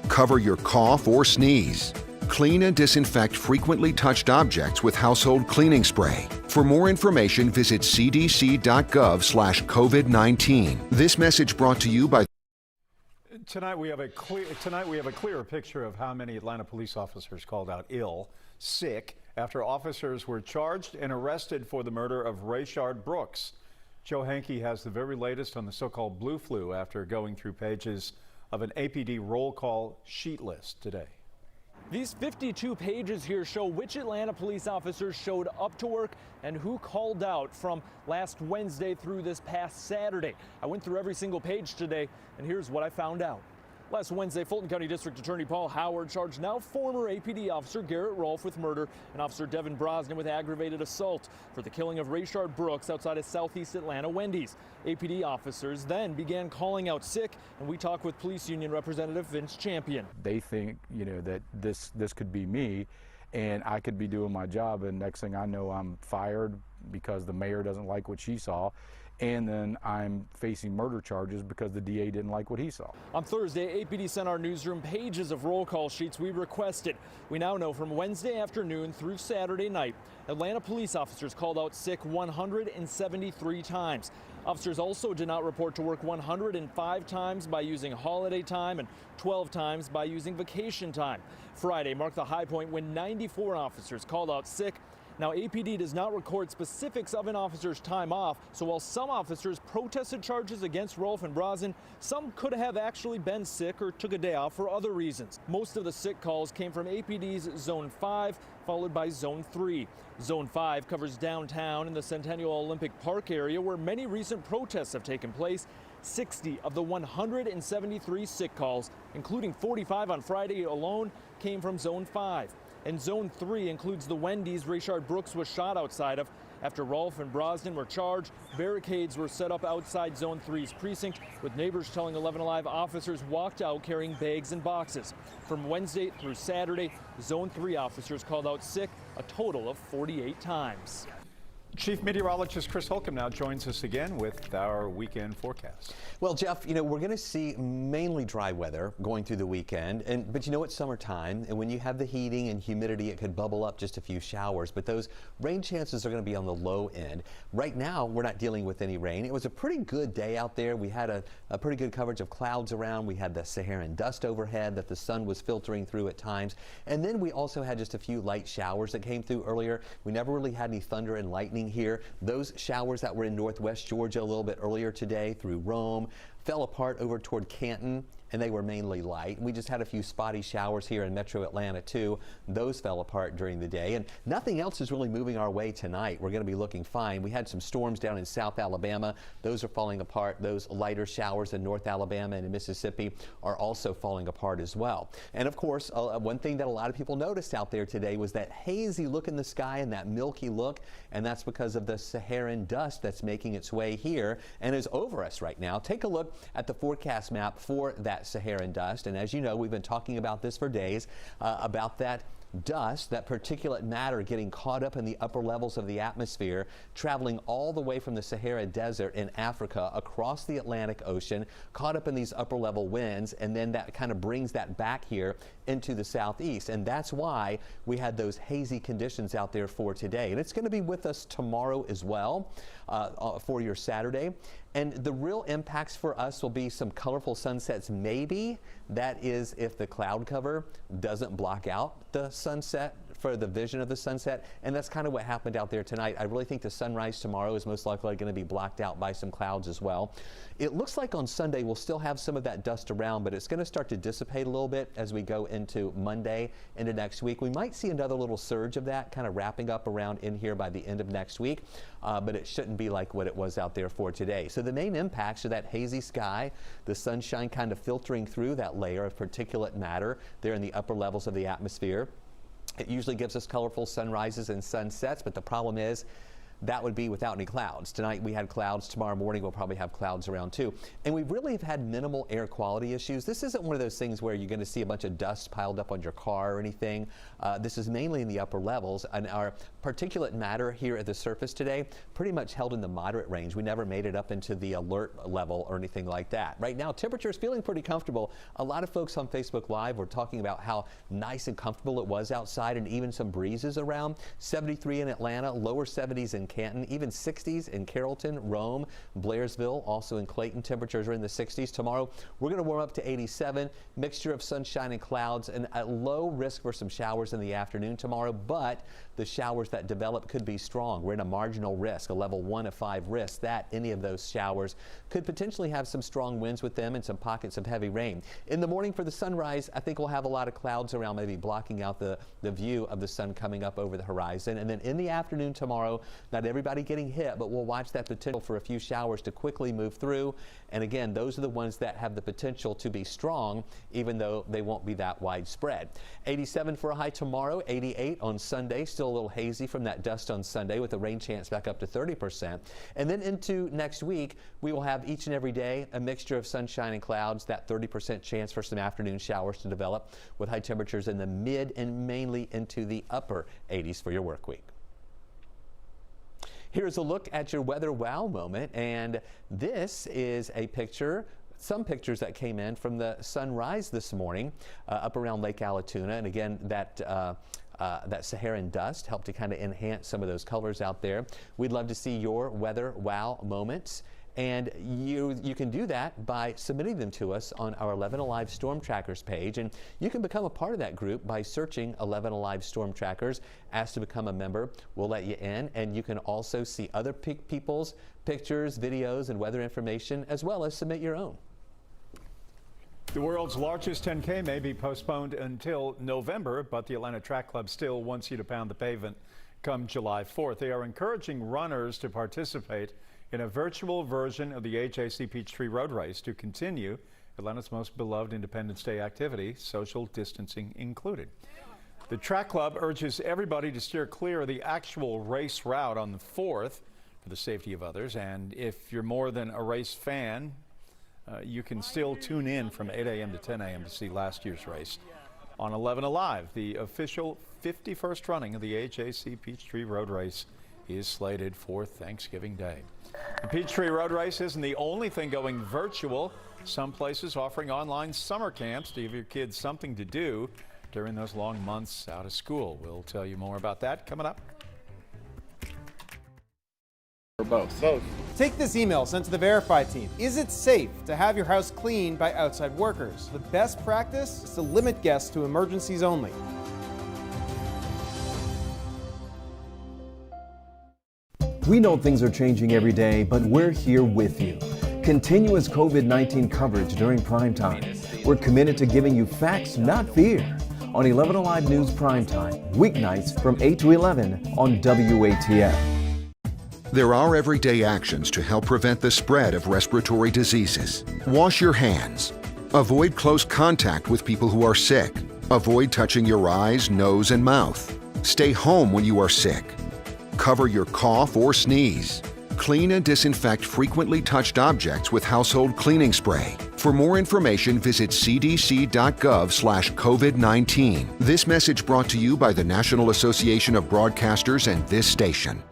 Cover your cough or sneeze. Clean and disinfect frequently touched objects with household cleaning spray. For more information, visit cdc.gov/COVID-19. This message brought to you by Tonight we have a clearer picture of how many Atlanta police officers called out ill, sick, after officers were charged and arrested for the murder of Rayshard Brooks. Joe Hankey has the very latest on the so-called blue flu after going through pages of an APD roll call sheet list today. These 52 pages here show which Atlanta police officers showed up to work and who called out from last Wednesday through this past Saturday. I went through every single page today, and here's what I found out. Last Wednesday, Fulton County District Attorney Paul Howard charged now former APD officer Garrett Rolfe with murder and Officer Devin Brosnan with aggravated assault for the killing of Rayshard Brooks outside of Southeast Atlanta Wendy's. APD officers then began calling out sick, and we talked with Police Union Representative Vince Champion. They think, that this could be me, and I could be doing my job, and next thing I know, I'm fired because the mayor doesn't like what she saw. And then I'm facing murder charges because the DA didn't like what he saw. On Thursday, APD sent our newsroom pages of roll call sheets we requested. We now know from Wednesday afternoon through Saturday night, Atlanta police officers called out sick 173 times. Officers also did not report to work 105 times by using holiday time and 12 times by using vacation time. Friday marked the high point when 94 officers called out sick. Now, APD does not record specifics of an officer's time off, so while some officers protested charges against Rolfe and Brosnan, some could have actually been sick or took a day off for other reasons. Most of the sick calls came from APD's Zone 5, followed by Zone 3. Zone 5 covers downtown in the Centennial Olympic Park area where many recent protests have taken place. 60 of the 173 sick calls, including 45 on Friday alone, came from Zone 5. And Zone 3 includes the Wendy's Rayshard Brooks was shot outside of. After Rolfe and Brosnan were charged, barricades were set up outside Zone 3's precinct, with neighbors telling 11 Alive officers walked out carrying bags and boxes. From Wednesday through Saturday, Zone 3 officers called out sick a total of 48 times. Chief Meteorologist Chris Holcomb now joins us again with our weekend forecast. Well, Jeff, we're going to see mainly dry weather going through the weekend, but it's summertime, and when you have the heating and humidity, it could bubble up just a few showers, but those rain chances are going to be on the low end. Right now, we're not dealing with any rain. It was a pretty good day out there. We had a pretty good coverage of clouds around. We had the Saharan dust overhead that the sun was filtering through at times, and then we also had just a few light showers that came through earlier. We never really had any thunder and lightning here. Those showers that were in northwest Georgia a little bit earlier today through Rome fell apart over toward Canton, and they were mainly light. We just had a few spotty showers here in metro Atlanta too. Those fell apart during the day, and nothing else is really moving our way tonight. We're going to be looking fine. We had some storms down in South Alabama. Those are falling apart. Those lighter showers in North Alabama and in Mississippi are also falling apart as well. And of course, one thing that a lot of people noticed out there today was that hazy look in the sky and that milky look, and that's because of the Saharan dust that's making its way here and is over us right now. Take a look at the forecast map for that Saharan dust, and as you know, we've been talking about this for days, about that dust, that particulate matter getting caught up in the upper levels of the atmosphere, traveling all the way from the Sahara Desert in Africa across the Atlantic Ocean, caught up in these upper level winds, and then that kind of brings that back here into the southeast. And that's why we had those hazy conditions out there for today. And it's going to be with us tomorrow as well for your Saturday. And the real impacts for us will be some colorful sunsets, maybe. That is if the cloud cover doesn't block out the sunset for the vision of the sunset, and that's kind of what happened out there tonight. I really think the sunrise tomorrow is most likely going to be blocked out by some clouds as well. It looks like on Sunday we'll still have some of that dust around, but it's going to start to dissipate a little bit as we go into Monday into next week. We might see another little surge of that kind of wrapping up around in here by the end of next week, but it shouldn't be like what it was out there for today. So the main impacts are that hazy sky, the sunshine kind of filtering through that layer of particulate matter there in the upper levels of the atmosphere. It usually gives us colorful sunrises and sunsets, but the problem is that would be without any clouds. Tonight we had clouds. Tomorrow morning we'll probably have clouds around too. And we really have had minimal air quality issues. This isn't one of those things where you're going to see a bunch of dust piled up on your car or anything. This is mainly in the upper levels, and our particulate matter here at the surface today pretty much held in the moderate range. We never made it up into the alert level or anything like that. Right now temperature is feeling pretty comfortable. A lot of folks on Facebook Live were talking about how nice and comfortable it was outside, and even some breezes around. 73 in Atlanta, lower 70s in Canton, even 60s in Carrollton, Rome, Blairsville, also in Clayton. Temperatures are in the 60s. Tomorrow we're going to warm up to 87, mixture of sunshine and clouds, and at low risk for some showers in the afternoon tomorrow, but the showers that develop could be strong. We're in a marginal risk, a level 1 of 5 risk that any of those showers could potentially have some strong winds with them and some pockets of heavy rain. In the morning for the sunrise, I think we'll have a lot of clouds around, maybe blocking out the view of the sun coming up over the horizon. And then in the afternoon tomorrow, not everybody getting hit, but we'll watch that potential for a few showers to quickly move through. And again, those are the ones that have the potential to be strong, even though they won't be that widespread. 87 for a high tomorrow, 88 on Sunday. Still a little hazy from that dust on Sunday with a rain chance back up to 30%. And then into next week, we will have each and every day a mixture of sunshine and clouds, that 30% chance for some afternoon showers to develop with high temperatures in the mid and mainly into the upper 80s for your work week. Here's a look at your weather wow moment, and this is a picture, some pictures that came in from the sunrise this morning up around Lake Allatoona. And again, that Saharan dust helped to kind of enhance some of those colors out there. We'd love to see your weather wow moments, and you can do that by submitting them to us on our 11 Alive Storm Trackers page, and you can become a part of that group by searching 11 Alive Storm Trackers. Ask to become a member. We'll let you in, and you can also see other people's pictures, videos, and weather information, as well as submit your own. The world's largest 10K may be postponed until November, but the Atlanta Track Club still wants you to pound the pavement come July 4th. They are encouraging runners to participate in a virtual version of the AJC Peachtree Road Race to continue Atlanta's most beloved Independence Day activity, social distancing included. The Track Club urges everybody to steer clear of the actual race route on the 4th for the safety of others, and if you're more than a race fan, you can still tune in from 8 a.m. to 10 a.m. to see last year's race on 11 Alive. The official 51st running of the AJC Peachtree Road Race is slated for Thanksgiving Day. The Peachtree Road Race isn't the only thing going virtual. Some places offering online summer camps to give your kids something to do during those long months out of school. We'll tell you more about that coming up. Or both? Both. Take this email sent to the Verify team. Is it safe to have your house cleaned by outside workers? The best practice is to limit guests to emergencies only. We know things are changing every day, but we're here with you. Continuous COVID-19 coverage during prime time. We're committed to giving you facts, not fear. On 11 Alive News Prime Time, weeknights from 8 to 11 on WATF. There are everyday actions to help prevent the spread of respiratory diseases. Wash your hands. Avoid close contact with people who are sick. Avoid touching your eyes, nose, and mouth. Stay home when you are sick. Cover your cough or sneeze. Clean and disinfect frequently touched objects with household cleaning spray. For more information, visit cdc.gov/COVID-19. This message brought to you by the National Association of Broadcasters and this station.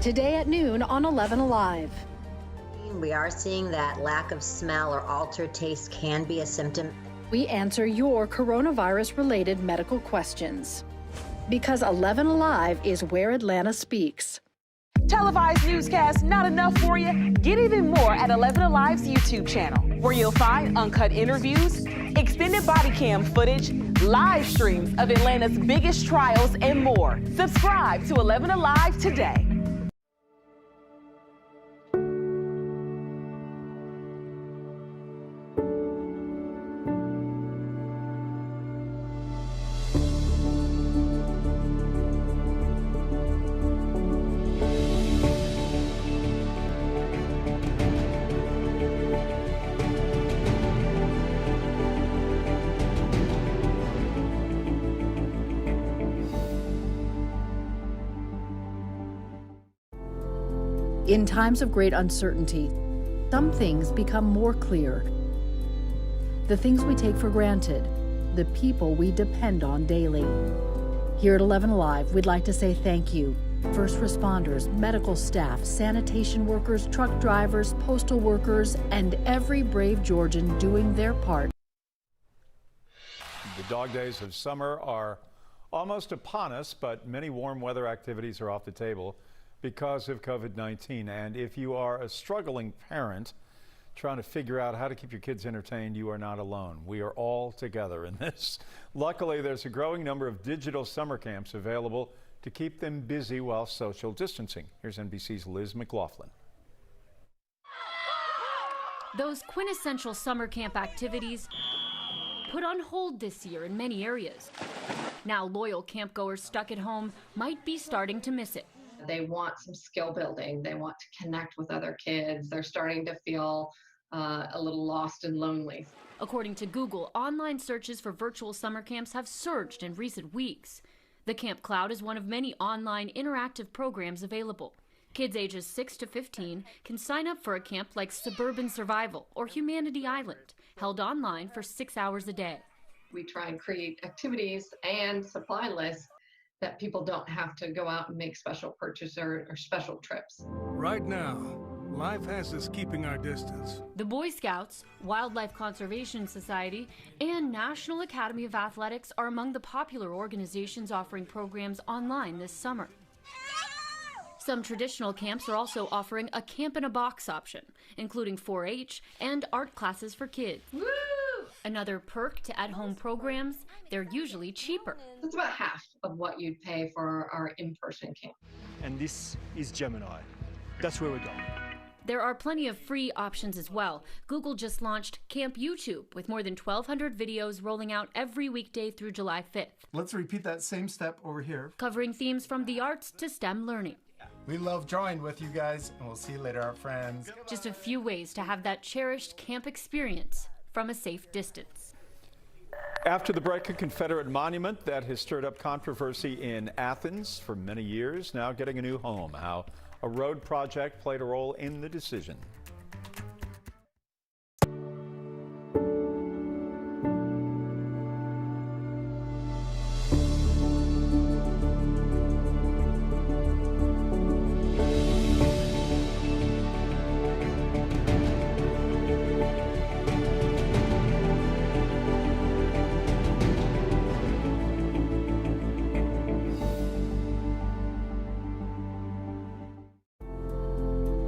Today at noon on 11 Alive. We are seeing that lack of smell or altered taste can be a symptom. We answer your coronavirus-related medical questions. Because 11 Alive is where Atlanta speaks. Televised newscasts not enough for you? Get even more at 11 Alive's YouTube channel, where you'll find uncut interviews, extended body cam footage, live streams of Atlanta's biggest trials, and more. Subscribe to 11 Alive today. In times of great uncertainty, some things become more clear. The things we take for granted, the people we depend on daily. Here at 11 Alive, we'd like to say thank you. First responders, medical staff, sanitation workers, truck drivers, postal workers, and every brave Georgian doing their part. The dog days of summer are almost upon us, but many warm weather activities are off the table because of COVID-19. And if you are a struggling parent trying to figure out how to keep your kids entertained, you are not alone. We are all together in this. Luckily, there's a growing number of digital summer camps available to keep them busy while social distancing. Here's NBC's Liz McLaughlin. Those quintessential summer camp activities put on hold this year in many areas. Now loyal campgoers stuck at home might be starting to miss it. They want some skill building. They want to connect with other kids. They're starting to feel a little lost and lonely. According to Google, online searches for virtual summer camps have surged in recent weeks. The Camp Cloud is one of many online interactive programs available. Kids ages 6 to 15 can sign up for a camp like Suburban Survival or Humanity Island, held online for 6 hours a day. We try and create activities and supply lists that people don't have to go out and make special purchases or special trips. Right now, life has us keeping our distance. The Boy Scouts, Wildlife Conservation Society, and National Academy of Athletics are among the popular organizations offering programs online this summer. Some traditional camps are also offering a camp-in-a-box option, including 4-H and art classes for kids. Woo! Another perk to at-home programs, they're usually cheaper. It's about half of what you'd pay for our in-person camp. And this is Gemini. That's where we're going. There are plenty of free options as well. Google just launched Camp YouTube with more than 1,200 videos rolling out every weekday through July 5th. Let's repeat that same step over here. Covering themes from the arts to STEM learning. We love drawing with you guys, and we'll see you later, our friends. Just a few ways to have that cherished camp experience from a safe distance. After the break, a Confederate monument that has stirred up controversy in Athens for many years, now getting a new home. How a road project played a role in the decision.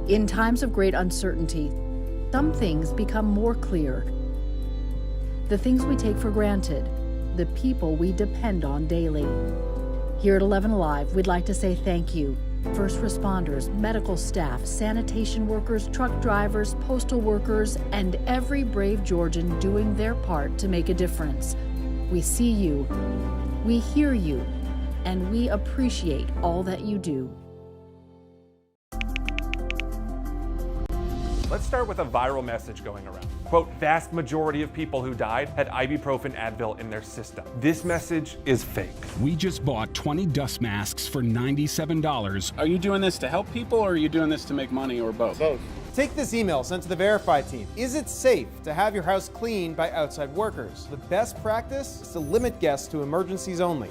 In times of great uncertainty, some things become more clear. The things we take for granted, the people we depend on daily. Here at 11 Alive, we'd like to say thank you. First responders, medical staff, sanitation workers, truck drivers, postal workers, and every brave Georgian doing their part to make a difference. We see you, we hear you, and we appreciate all that you do. Let's start with a viral message going around. Quote, vast majority of people who died had ibuprofen Advil in their system. This message is fake. We just bought 20 dust masks for $97. Are you doing this to help people or are you doing this to make money or both? Both. Take this email sent to the Verify team. Is it safe to have your house cleaned by outside workers? The best practice is to limit guests to emergencies only.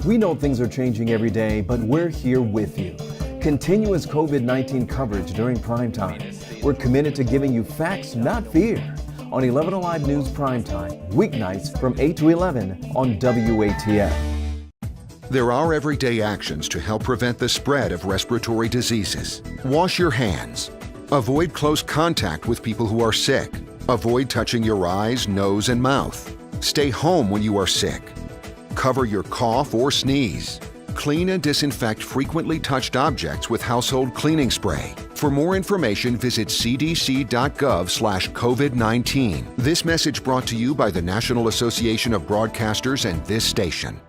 We know things are changing every day, but we're here with you. Continuous COVID-19 coverage during prime time. We're committed to giving you facts, not fear. on 11 Alive News Primetime, weeknights from 8 to 11 on WATF. There are everyday actions to help prevent the spread of respiratory diseases. Wash your hands. Avoid close contact with people who are sick. Avoid touching your eyes, nose, and mouth. Stay home when you are sick. Cover your cough or sneeze. Clean and disinfect frequently touched objects with household cleaning spray. For more information, visit cdc.gov/COVID-19. This message brought to you by the National Association of Broadcasters and this station.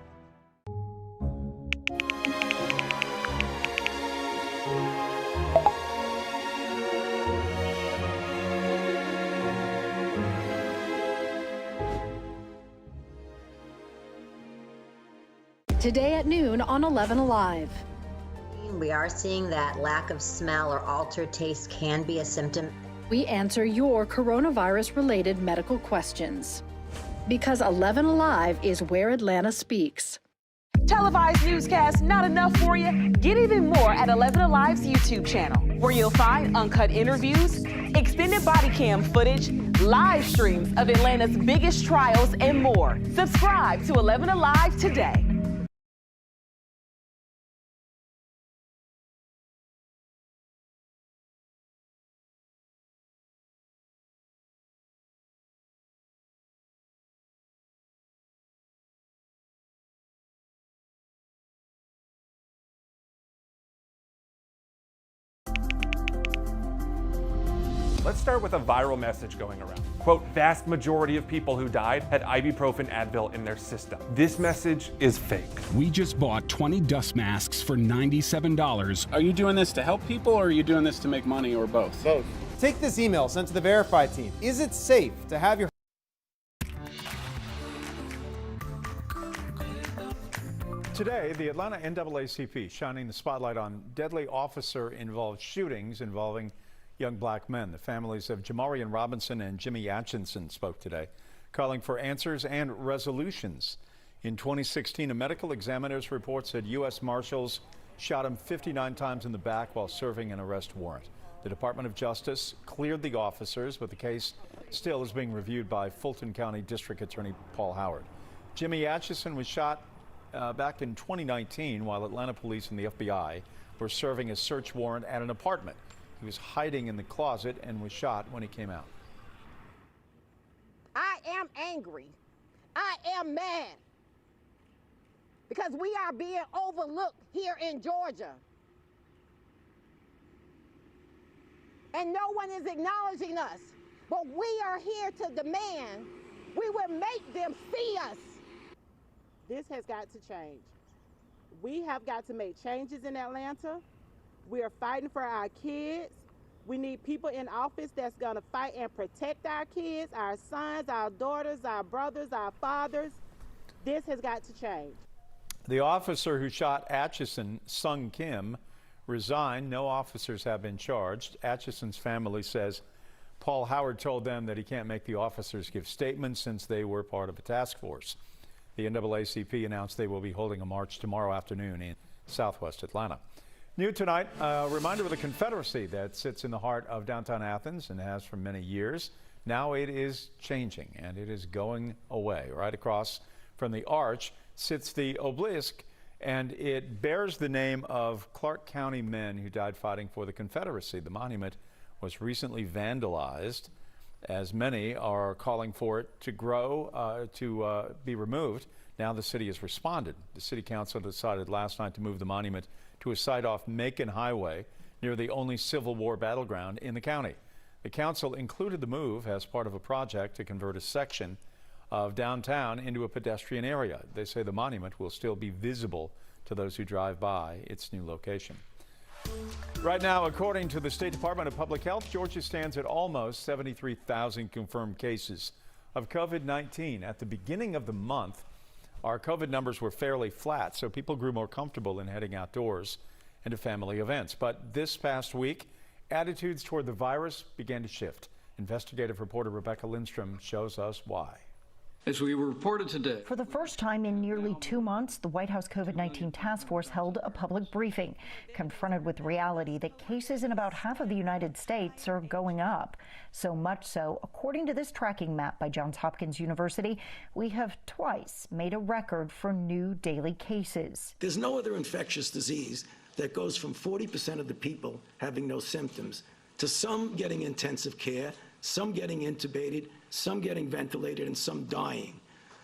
Today at noon on 11 Alive. We are seeing that lack of smell or altered taste can be a symptom. We answer your coronavirus-related medical questions. Because 11 Alive is where Atlanta speaks. Televised newscasts not enough for you? Get even more at 11 Alive's YouTube channel, where you'll find uncut interviews, extended body cam footage, live streams of Atlanta's biggest trials, and more. Subscribe to 11 Alive today. Let's start with a viral message going around. Quote, vast majority of people who died had ibuprofen Advil in their system. This message is fake. We just bought 20 dust masks for $97. Are you doing this to help people or are you doing this to make money or both? Both. Take this email sent to the Verify team. Is it safe to have your Today, the Atlanta NAACP shining the spotlight on deadly officer-involved shootings involving young black men. The families of Jamarian Robinson and Jimmy Atchison spoke today, calling for answers and resolutions. In 2016, a medical examiner's report said U.S. Marshals shot him 59 times in the back while serving an arrest warrant. The Department of Justice cleared the officers, but the case still is being reviewed by Fulton County District Attorney Paul Howard. Jimmy Atchison was shot back in 2019 while Atlanta police and the FBI were serving a search warrant at an apartment. He was hiding in the closet and was shot when he came out. I am angry. I am mad because we are being overlooked here in Georgia. And no one is acknowledging us. But we are here to demand we will make them see us. This has got to change. We have got to make changes in Atlanta. We are fighting for our kids. We need people in office that's going to fight and protect our kids, our sons, our daughters, our brothers, our fathers. This has got to change. The officer who shot Atchison, Sung Kim, resigned. No officers have been charged. Atchison's family says Paul Howard told them that he can't make the officers give statements since they were part of a task force. The NAACP announced they will be holding a march tomorrow afternoon in southwest Atlanta. New tonight, a reminder of the Confederacy that sits in the heart of downtown Athens and has for many years. Now it is changing and it is going away. Right across from the arch sits the obelisk, and it bears the name of Clark County men who died fighting for the Confederacy. The monument was recently vandalized, as many are calling for it to be removed. Now the city has responded. The city council decided last night to move the monument to a site off Macon Highway near the only Civil War battleground in the county. The council included the move as part of a project to convert a section of downtown into a pedestrian area. They say the monument will still be visible to those who drive by its new location. Right now, according to the State Department of Public Health, Georgia stands at almost 73,000 confirmed cases of COVID-19. At the beginning of the month, our COVID numbers were fairly flat, so people grew more comfortable in heading outdoors and to family events. But this past week, attitudes toward the virus began to shift. Investigative reporter Rebecca Lindstrom shows us why. As we reported today, for the first time in nearly 2 months, the White House COVID-19 task force held a public briefing, confronted with reality that cases in about half of the United States are going up. So much so, according to this tracking map by Johns Hopkins University, we have twice made a record for new daily cases. There's no other infectious disease that goes from 40% of the people having no symptoms to some getting intensive care, some getting intubated, some getting ventilated, and some dying.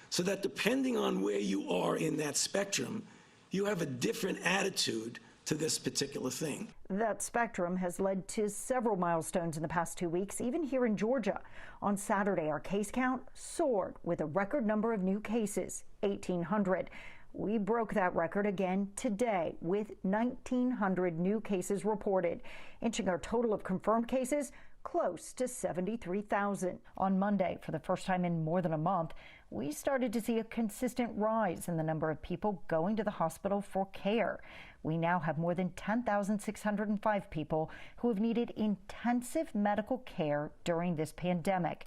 So that depending on where you are in that spectrum, you have a different attitude to this particular thing. That spectrum has led to several milestones in the past 2 weeks, even here in Georgia. On Saturday, our case count soared with a record number of new cases, 1,800. We broke that record again today with 1,900 new cases reported, inching our total of confirmed cases close to 73,000. On Monday, for the first time in more than a month, we started to see a consistent rise in the number of people going to the hospital for care. We now have more than 10,605 people who have needed intensive medical care during this pandemic.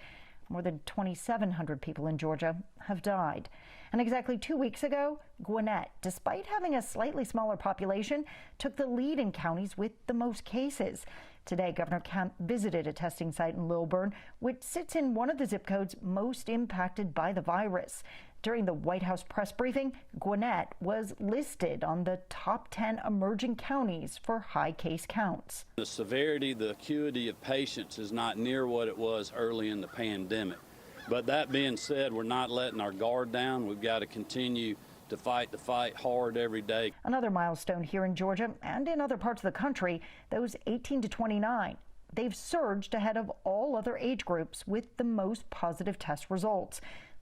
More than 2,700 people in Georgia have died. And exactly 2 weeks ago, Gwinnett, despite having a slightly smaller population, took the lead in counties with the most cases. Today, Governor Kemp visited a testing site in Lilburn, which sits in one of the zip codes most impacted by the virus. During the White House press briefing, Gwinnett was listed on the top 10 emerging counties for high case counts. The severity, the acuity of patients is not near what it was early in the pandemic. But that being said, we're not letting our guard down. We've got to continue to fight the fight hard every day. Another milestone here in Georgia and in other parts of the country, those 18 to 29. They've surged ahead of all other age groups with the most positive test results.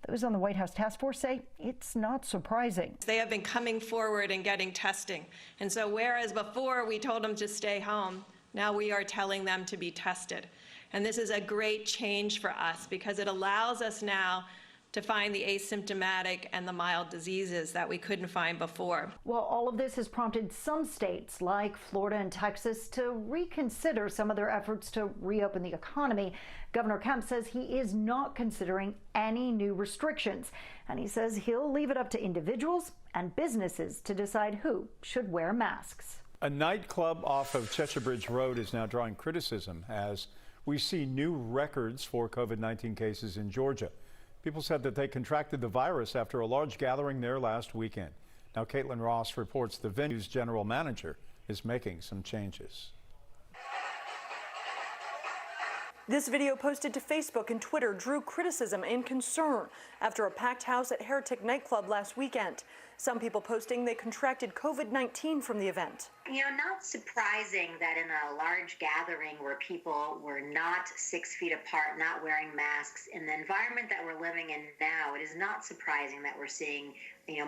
Those on the White House task force say it's not surprising. They have been coming forward and getting testing. And so whereas before we told them to stay home, now we are telling them to be tested. And this is a great change for us because it allows us now to find the asymptomatic and the mild diseases that we couldn't find before. Well, all of this has prompted some states like Florida and Texas to reconsider some of their efforts to reopen the economy. Governor Kemp says he is not considering any new restrictions, and he says he'll leave it up to individuals and businesses to decide who should wear masks. A nightclub off of Cheshire Bridge Road is now drawing criticism as we see new records for COVID-19 cases in Georgia. People said that they contracted the virus after a large gathering there last weekend. Now, Caitlin Ross reports the venue's general manager is making some changes. This video posted to Facebook and Twitter drew criticism and concern after a packed house at Heretic nightclub last weekend. Some people posting they contracted COVID-19 from the event. You know, not surprising that in a large gathering where people were not 6 feet apart, not wearing masks, in the environment that we're living in now, it is not surprising that we're seeing,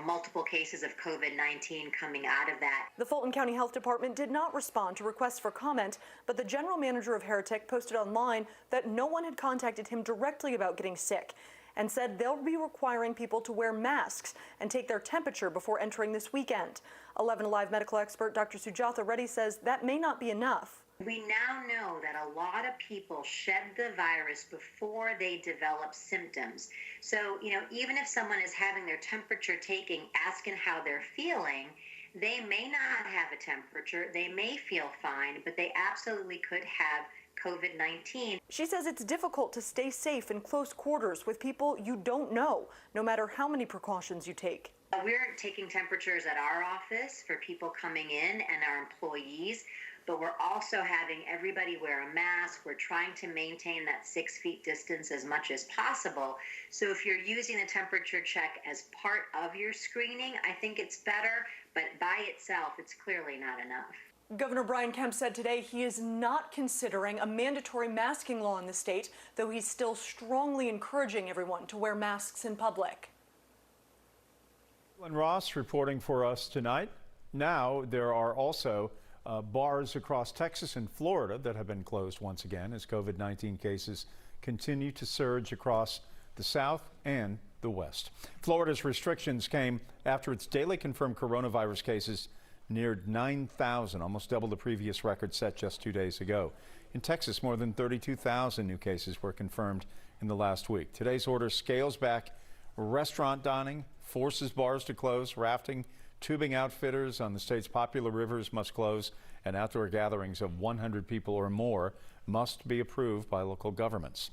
multiple cases of COVID-19 coming out of that. The Fulton County Health Department did not respond to requests for comment, but the general manager of Heretic posted online that no one had contacted him directly about getting sick, and said they'll be requiring people to wear masks and take their temperature before entering this weekend. 11 Alive medical expert Dr. Sujatha Reddy says that may not be enough. We now know that a lot of people shed the virus before they develop symptoms. So, even if someone is having their temperature taken, asking how they're feeling, they may not have a temperature, they may feel fine, but they absolutely could have COVID-19. She says it's difficult to stay safe in close quarters with people you don't know, no matter how many precautions you take. We're taking temperatures at our office for people coming in and our employees, but we're also having everybody wear a mask. We're trying to maintain that 6 feet distance as much as possible. So if you're using the temperature check as part of your screening, I think it's better, but by itself, it's clearly not enough. Governor Brian Kemp said today he is not considering a mandatory masking law in the state, though he's still strongly encouraging everyone to wear masks in public. Ross reporting for us tonight. Now there are also bars across Texas and Florida that have been closed once again as COVID-19 cases continue to surge across the South and the West. Florida's restrictions came after its daily confirmed coronavirus cases neared 9,000, almost double the previous record set just 2 days ago. In Texas, more than 32,000 new cases were confirmed in the last week. Today's order scales back restaurant dining forces bars to close, rafting, tubing outfitters on the state's popular rivers must close, and outdoor gatherings of 100 people or more must be approved by local governments.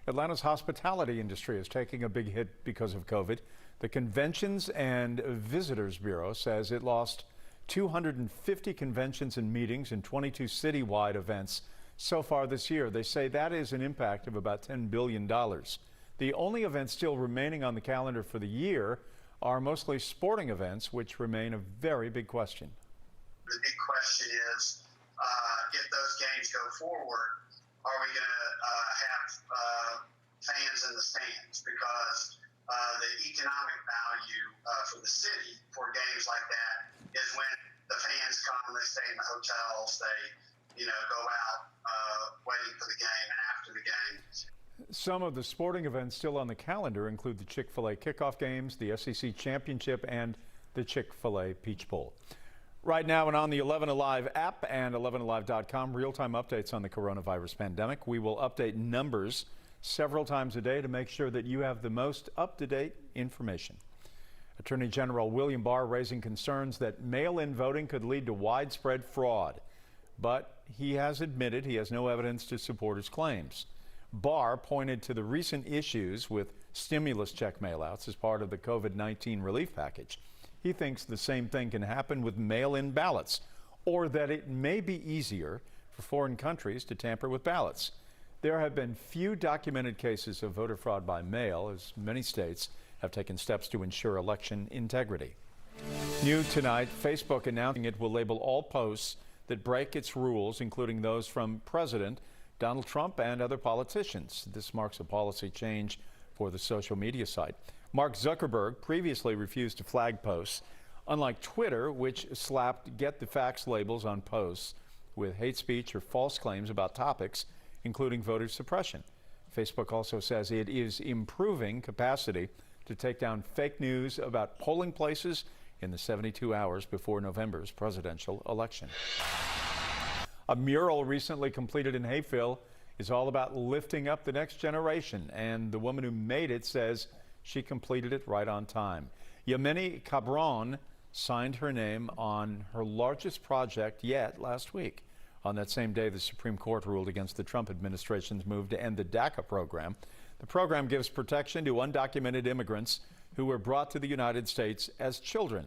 Atlanta's hospitality industry is taking a big hit because of COVID. The Conventions and Visitors Bureau says it lost 250 conventions and meetings and 22 citywide events so far this year. They say that is an impact of about $10 billion. The only events still remaining on the calendar for the year are mostly sporting events, which remain a very big question. The big question is, if those games go forward, are we going to have fans in the stands? Because the economic value for the city for games like that is when the fans come, they stay in the hotels, they go out waiting for the game and after the game. Some of the sporting events still on the calendar include the Chick-fil-A kickoff games, the SEC Championship, and the Chick-fil-A Peach Bowl. Right now and on the 11 Alive app and 11alive.com, real-time updates on the coronavirus pandemic. We will update numbers several times a day to make sure that you have the most up-to-date information. Attorney General William Barr raising concerns that mail-in voting could lead to widespread fraud, but he has admitted he has no evidence to support his claims. Barr pointed to the recent issues with stimulus check mailouts as part of the COVID-19 relief package. He thinks the same thing can happen with mail-in ballots, or that it may be easier for foreign countries to tamper with ballots. There have been few documented cases of voter fraud by mail, as many states have taken steps to ensure election integrity. New tonight, Facebook announcing it will label all posts that break its rules, including those from President Donald Trump and other politicians. This marks a policy change for the social media site. Mark Zuckerberg previously refused to flag posts, unlike Twitter, which slapped "Get the Facts" labels on posts with hate speech or false claims about topics, including voter suppression. Facebook also says it is improving capacity to take down fake news about polling places in the 72 hours before November's presidential election. A mural recently completed in Hayfield is all about lifting up the next generation, and the woman who made it says she completed it right on time. Yamini Cabron signed her name on her largest project yet last week. On that same day, the Supreme Court ruled against the Trump administration's move to end the DACA program. The program gives protection to undocumented immigrants who were brought to the United States as children.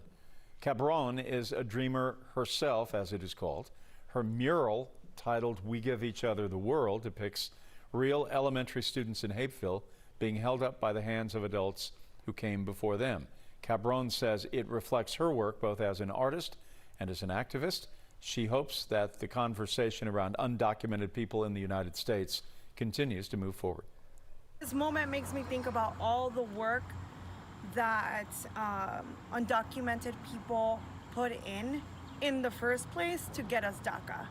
Cabron is a dreamer herself, as it is called. Her mural, titled "We Give Each Other the World," depicts real elementary students in Hapeville being held up by the hands of adults who came before them. Cabron says it reflects her work both as an artist and as an activist. She hopes that the conversation around undocumented people in the United States continues to move forward. This moment makes me think about all the work that undocumented people put in the first place to get us DACA.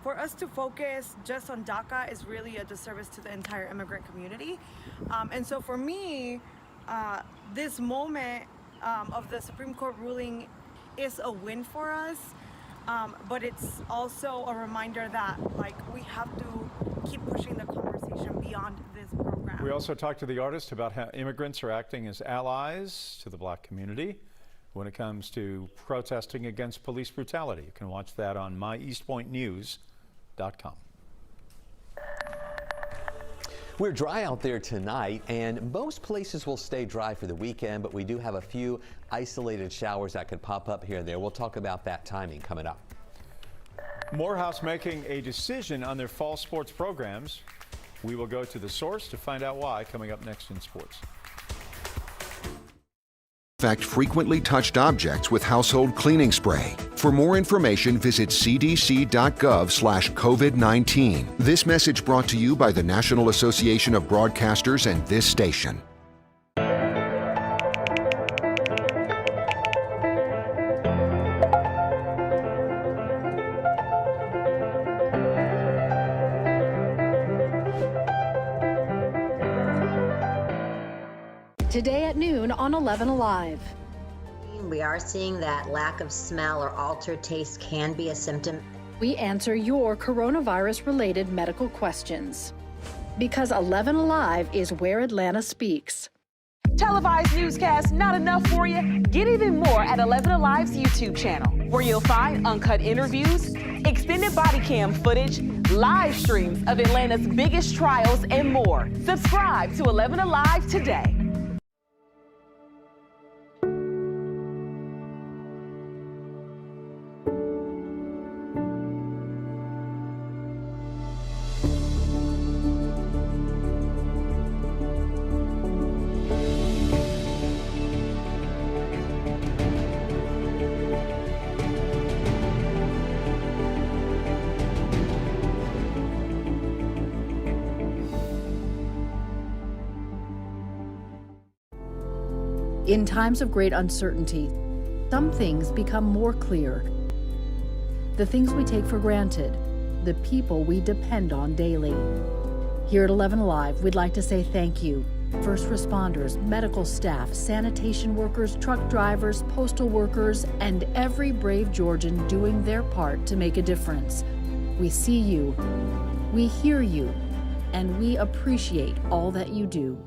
For us to focus just on DACA is really a disservice to the entire immigrant community. And so for me, this moment of the Supreme Court ruling is a win for us, but it's also a reminder that we have to keep pushing the conversation beyond this program. We also talked to the artist about how immigrants are acting as allies to the Black community when it comes to protesting against police brutality. You can watch that on myeastpointnews.com. We're dry out there tonight, and most places will stay dry for the weekend, but we do have a few isolated showers that could pop up here and there. We'll talk about that timing coming up. Morehouse making a decision on their fall sports programs. We will go to the source to find out why, coming up next in sports. Disinfect frequently touched objects with household cleaning spray. For more information, visit cdc.gov/COVID-19. This message brought to you by the National Association of Broadcasters and this station. Today at noon on 11 Alive. We are seeing that lack of smell or altered taste can be a symptom. We answer your coronavirus-related medical questions. Because 11 Alive is where Atlanta speaks. Televised newscasts not enough for you? Get even more at 11 Alive's YouTube channel, where you'll find uncut interviews, extended body cam footage, live streams of Atlanta's biggest trials, and more. Subscribe to 11 Alive today. In times of great uncertainty, some things become more clear. The things we take for granted, the people we depend on daily. Here at 11 Alive, we'd like to say thank you. First responders, medical staff, sanitation workers, truck drivers, postal workers, and every brave Georgian doing their part to make a difference. We see you, we hear you, and we appreciate all that you do.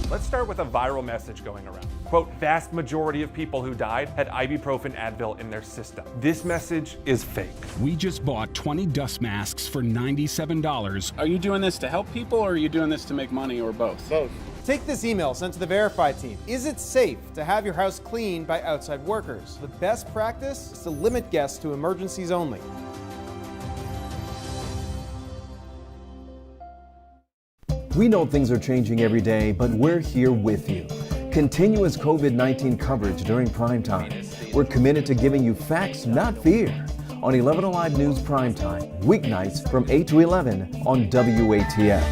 Let's start with a viral message going around. Quote, vast majority of people who died had ibuprofen Advil in their system. This message is fake. We just bought 20 dust masks for $97. Are you doing this to help people or are you doing this to make money or both? Both. Take this email sent to the Verify team. Is it safe to have your house cleaned by outside workers? The best practice is to limit guests to emergencies only. We know things are changing every day, but we're here with you. Continuous COVID-19 coverage during prime time. We're committed to giving you facts, not fear. On 11 Alive News Primetime, weeknights from 8 to 11 on WATF.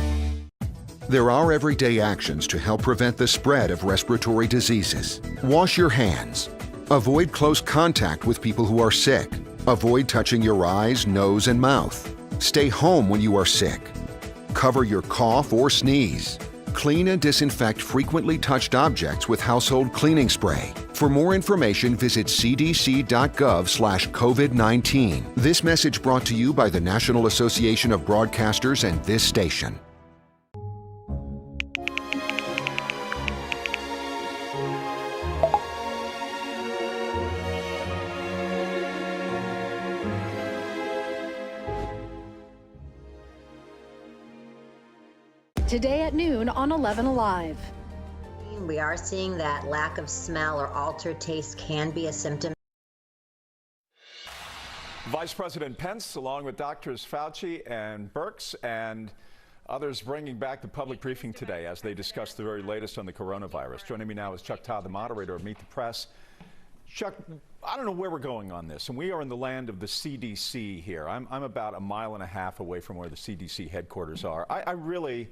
There are everyday actions to help prevent the spread of respiratory diseases. Wash your hands. Avoid close contact with people who are sick. Avoid touching your eyes, nose, and mouth. Stay home when you are sick. Cover your cough or sneeze. Clean and disinfect frequently touched objects with household cleaning spray. For more information, visit cdc.gov/COVID-19. This message brought to you by the National Association of Broadcasters and this station. Today at noon on 11 Alive. We are seeing that lack of smell or altered taste can be a symptom. Vice President Pence, along with Drs. Fauci and Birx and others, bringing back the public briefing today as they discuss the very latest on the coronavirus. Joining me now is Chuck Todd, the moderator of Meet the Press. Chuck, I don't know where we're going on this, and we are in the land of the CDC here. I'm about a mile and a half away from where the CDC headquarters are. I really,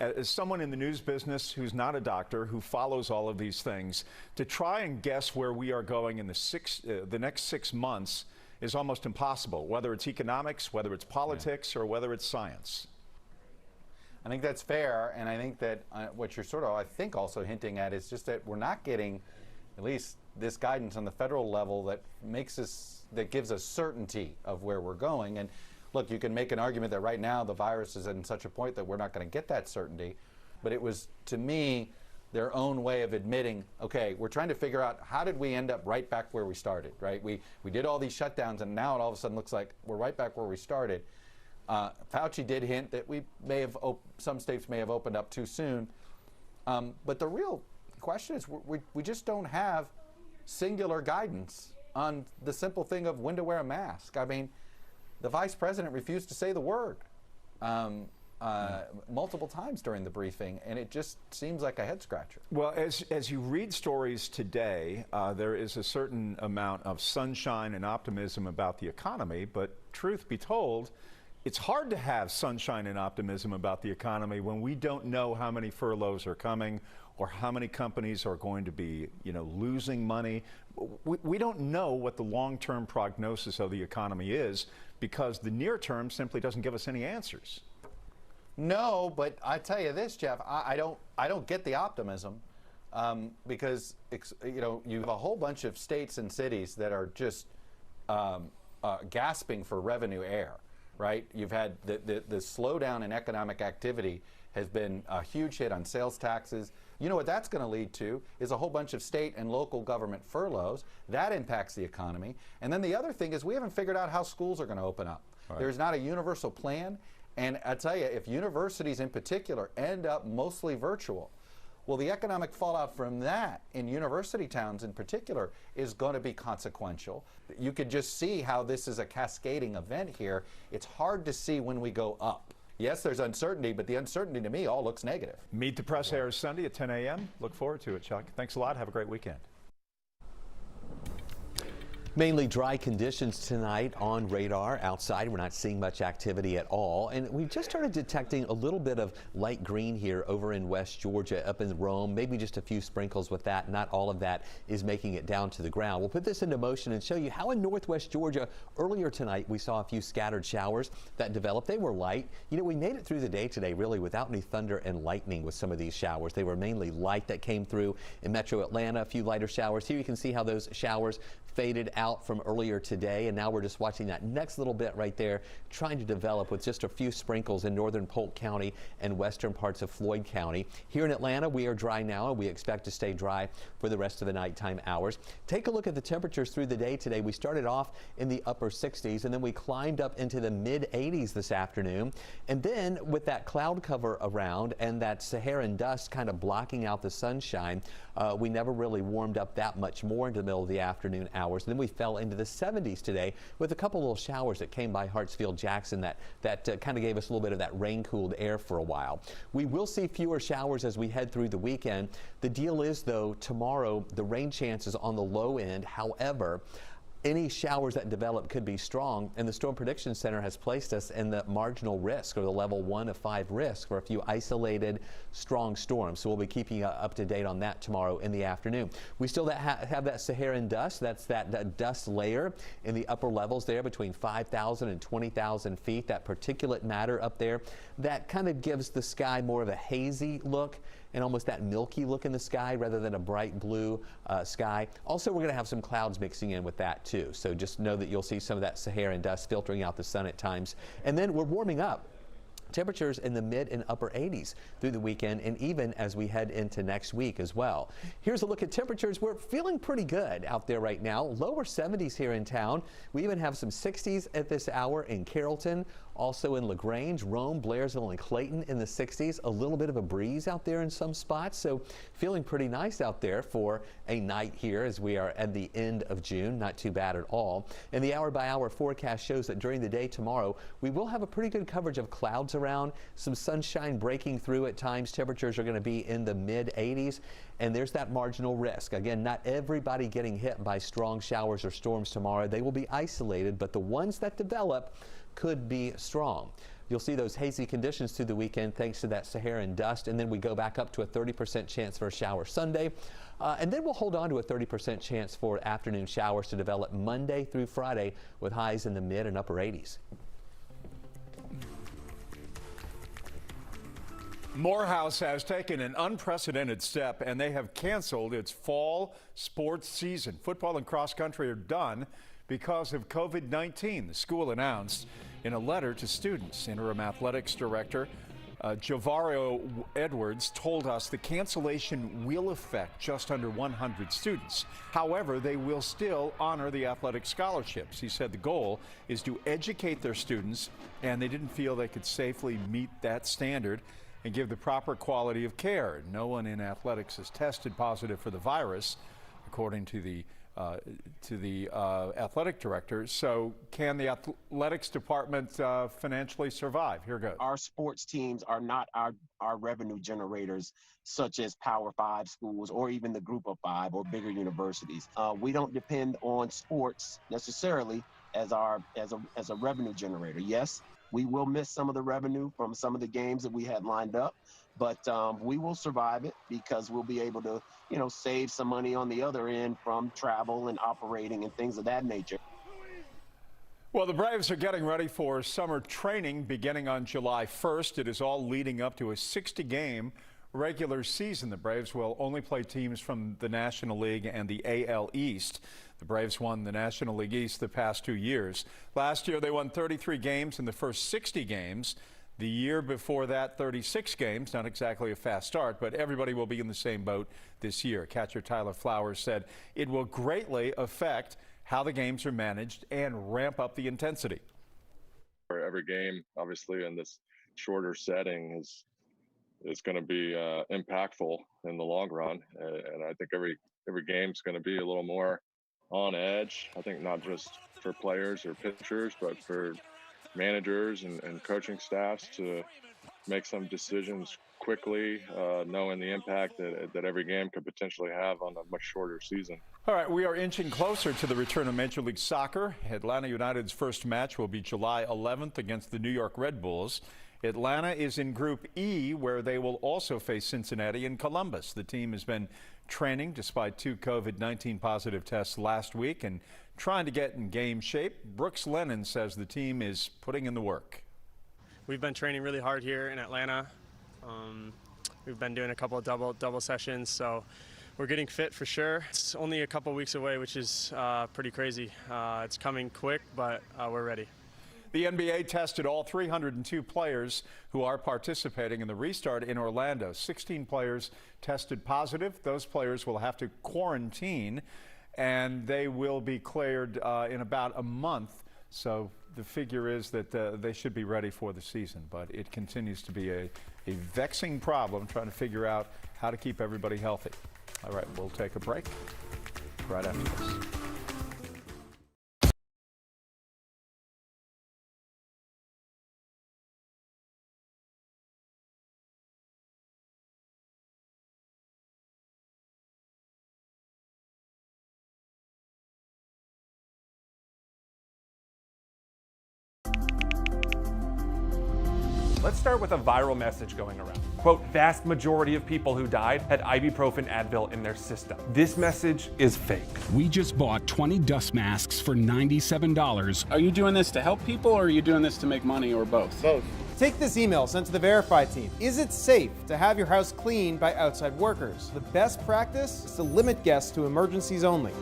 as someone in the news business who's not a doctor, who follows all of these things, to try and guess where we are going in the next 6 months is almost impossible, whether it's economics, whether it's politics, or whether it's science. I think that's fair, and I think that what you're sort of, I think, also hinting at is just that we're not getting, at least this guidance on the federal level that gives us certainty of where we're going. And look, you can make an argument that right now the virus is in such a point that we're not going to get that certainty, but it was, to me, their own way of admitting, okay, we're trying to figure out how did we end up right back where we started, right? We did all these shutdowns, and now it all of a sudden looks like we're right back where we started. Fauci did hint that we may have some states may have opened up too soon, but the real question is we just don't have singular guidance on the simple thing of when to wear a mask. I mean, the vice president refused to say the word multiple times during the briefing, and it just seems like a head scratcher. Well, as you read stories today, there is a certain amount of sunshine and optimism about the economy, but truth be told, it's hard to have sunshine and optimism about the economy when we don't know how many furloughs are coming or how many companies are going to be, losing money. We don't know what the long-term prognosis of the economy is because the near term simply doesn't give us any answers. No, but I tell you this, Jeff, I don't get the optimism because you have a whole bunch of states and cities that are just gasping for revenue air, right? You've had the slowdown in economic activity has been a huge hit on sales taxes. You know what that's going to lead to is a whole bunch of state and local government furloughs. That impacts the economy. And then the other thing is we haven't figured out how schools are going to open up. Right. There's not a universal plan. And I tell you, if universities in particular end up mostly virtual, well, the economic fallout from that in university towns in particular is going to be consequential. You could just see how this is a cascading event here. It's hard to see when we go up. Yes, there's uncertainty, but the uncertainty to me all looks negative. Meet the Press airs Sunday at 10 a.m. Look forward to it, Chuck. Thanks a lot. Have a great weekend. Mainly dry conditions tonight on radar. Outside, we're not seeing much activity at all. And we just started detecting a little bit of light green here over in West Georgia, up in Rome. Maybe just a few sprinkles with that. Not all of that is making it down to the ground. We'll put this into motion and show you how in Northwest Georgia earlier tonight we saw a few scattered showers that developed. They were light. You know, we made it through the day today really without any thunder and lightning with some of these showers. They were mainly light that came through in Metro Atlanta. A few lighter showers. Here you can see how those showers faded out from earlier today, and now we're just watching that next little bit right there trying to develop with just a few sprinkles in northern Polk County and western parts of Floyd County. Here in Atlanta, we are dry now, and we expect to stay dry for the rest of the nighttime hours. Take a look at the temperatures through the day today. We started off in the upper 60s, and then we climbed up into the mid 80s this afternoon. And then with that cloud cover around and that Saharan dust kind of blocking out the sunshine, we never really warmed up that much more into the middle of the afternoon hours. And then we fell into the 70s today with a couple little showers that came by Hartsfield-Jackson that kind of gave us a little bit of that rain-cooled air for a while. We will see fewer showers as we head through the weekend. The deal is, though, tomorrow the rain chances on the low end. However, any showers that develop could be strong, and the Storm Prediction Center has placed us in the marginal risk, or the level 1 of 5 risk, for a few isolated strong storms. So we'll be keeping up to date on that tomorrow in the afternoon. We still have that Saharan dust. That's that dust layer in the upper levels there between 5,000 and 20,000 feet. That particulate matter up there, that kind of gives the sky more of a hazy look and almost that milky look in the sky rather than a bright blue sky. Also, we're going to have some clouds mixing in with that too. So just know that you'll see some of that Saharan dust filtering out the sun at times. And then we're warming up. Temperatures in the mid and upper 80s through the weekend, and even as we head into next week as well. Here's a look at temperatures. We're feeling pretty good out there right now. Lower 70s here in town. We even have some 60s at this hour in Carrollton. Also in LaGrange, Rome, Blairsville, and Clayton in the 60s. A little bit of a breeze out there in some spots, so feeling pretty nice out there for a night here as we are at the end of June. Not too bad at all. And the hour-by-hour forecast shows that during the day tomorrow, we will have a pretty good coverage of clouds around, some sunshine breaking through at times. Temperatures are going to be in the mid 80s, and there's that marginal risk. Again, not everybody getting hit by strong showers or storms tomorrow. They will be isolated, but the ones that develop could be strong. You'll see those hazy conditions through the weekend thanks to that Saharan dust, and then we go back up to a 30% chance for a shower Sunday. And then we'll hold on to a 30% chance for afternoon showers to develop Monday through Friday with highs in the mid and upper 80s. Morehouse has taken an unprecedented step, and they have canceled its fall sports season. Football and cross country are done because of COVID-19, the school announced in a letter to students. Interim athletics director Javario Edwards told us the cancellation will affect just under 100 students. However, they will still honor the athletic scholarships. He said the goal is to educate their students, and they didn't feel they could safely meet that standard and give the proper quality of care. No one in athletics has tested positive for the virus, according to the athletic director. So can the athletics department financially survive? Here goes. Our sports teams are not our revenue generators, such as Power 5 schools or even the Group of 5 or bigger universities. We don't depend on sports necessarily as a revenue generator. Yes, we will miss some of the revenue from some of the games that we had lined up, but we will survive it because we'll be able to, save some money on the other end from travel and operating and things of that nature. Well, the Braves are getting ready for summer training beginning on July 1st. It is all leading up to a 60-game regular season. The Braves will only play teams from the National League and the AL East. The Braves won the National League East the past 2 years. Last year, they won 33 games in the first 60 games. The year before that, 36 games, not exactly a fast start, but everybody will be in the same boat this year. Catcher Tyler Flowers said it will greatly affect how the games are managed and ramp up the intensity. Every game, obviously, in this shorter setting is going to be impactful in the long run, and I think every game is going to be a little more on edge. I think not just for players or pitchers, but for managers and coaching staffs to make some decisions quickly, knowing the impact that every game could potentially have on a much shorter season. All right, we are inching closer to the return of Major League Soccer. Atlanta United's first match will be July 11th against the New York Red Bulls. Atlanta is in Group E, where they will also face Cincinnati and Columbus. The team has been training despite 2 COVID-19 positive tests last week and trying to get in game shape. Brooks Lennon says the team is putting in the work. We've been training really hard here in Atlanta. We've been doing a couple of double sessions, so we're getting fit for sure. It's only a couple weeks away, which is pretty crazy. It's coming quick, but we're ready. The NBA tested all 302 players who are participating in the restart in Orlando. 16 players tested positive. Those players will have to quarantine, and they will be cleared in about a month. So the figure is that they should be ready for the season, but it continues to be a vexing problem trying to figure out how to keep everybody healthy. All right, we'll take a break right after this. Let's start with a viral message going around. Quote, vast majority of people who died had ibuprofen Advil in their system. This message is fake. We just bought 20 dust masks for $97. Are you doing this to help people, or are you doing this to make money, or both? Both. Take this email sent to the Verify team. Is it safe to have your house cleaned by outside workers? The best practice is to limit guests to emergencies only.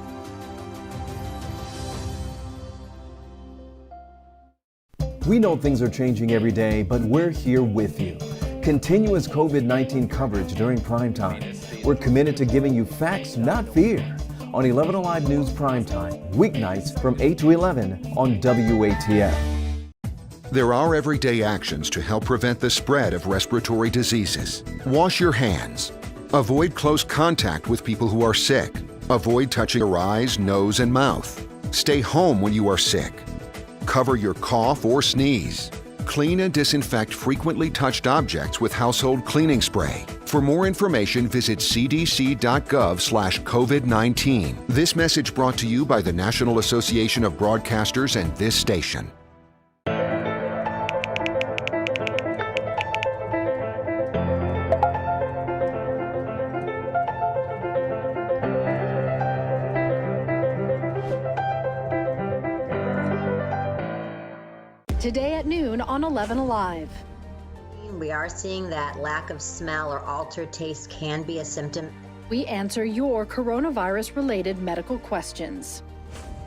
We know things are changing every day, but we're here with you. Continuous COVID-19 coverage during prime time. We're committed to giving you facts, not fear. On 11 Alive News Primetime, weeknights from 8 to 11 on WATF. There are everyday actions to help prevent the spread of respiratory diseases. Wash your hands. Avoid close contact with people who are sick. Avoid touching your eyes, nose, and mouth. Stay home when you are sick. Cover your cough or sneeze. Clean and disinfect frequently touched objects with household cleaning spray. For more information, visit cdc.gov/COVID-19. This message brought to you by the National Association of Broadcasters and this station. Today at noon on 11 Alive. We are seeing that lack of smell or altered taste can be a symptom. We answer your coronavirus-related medical questions.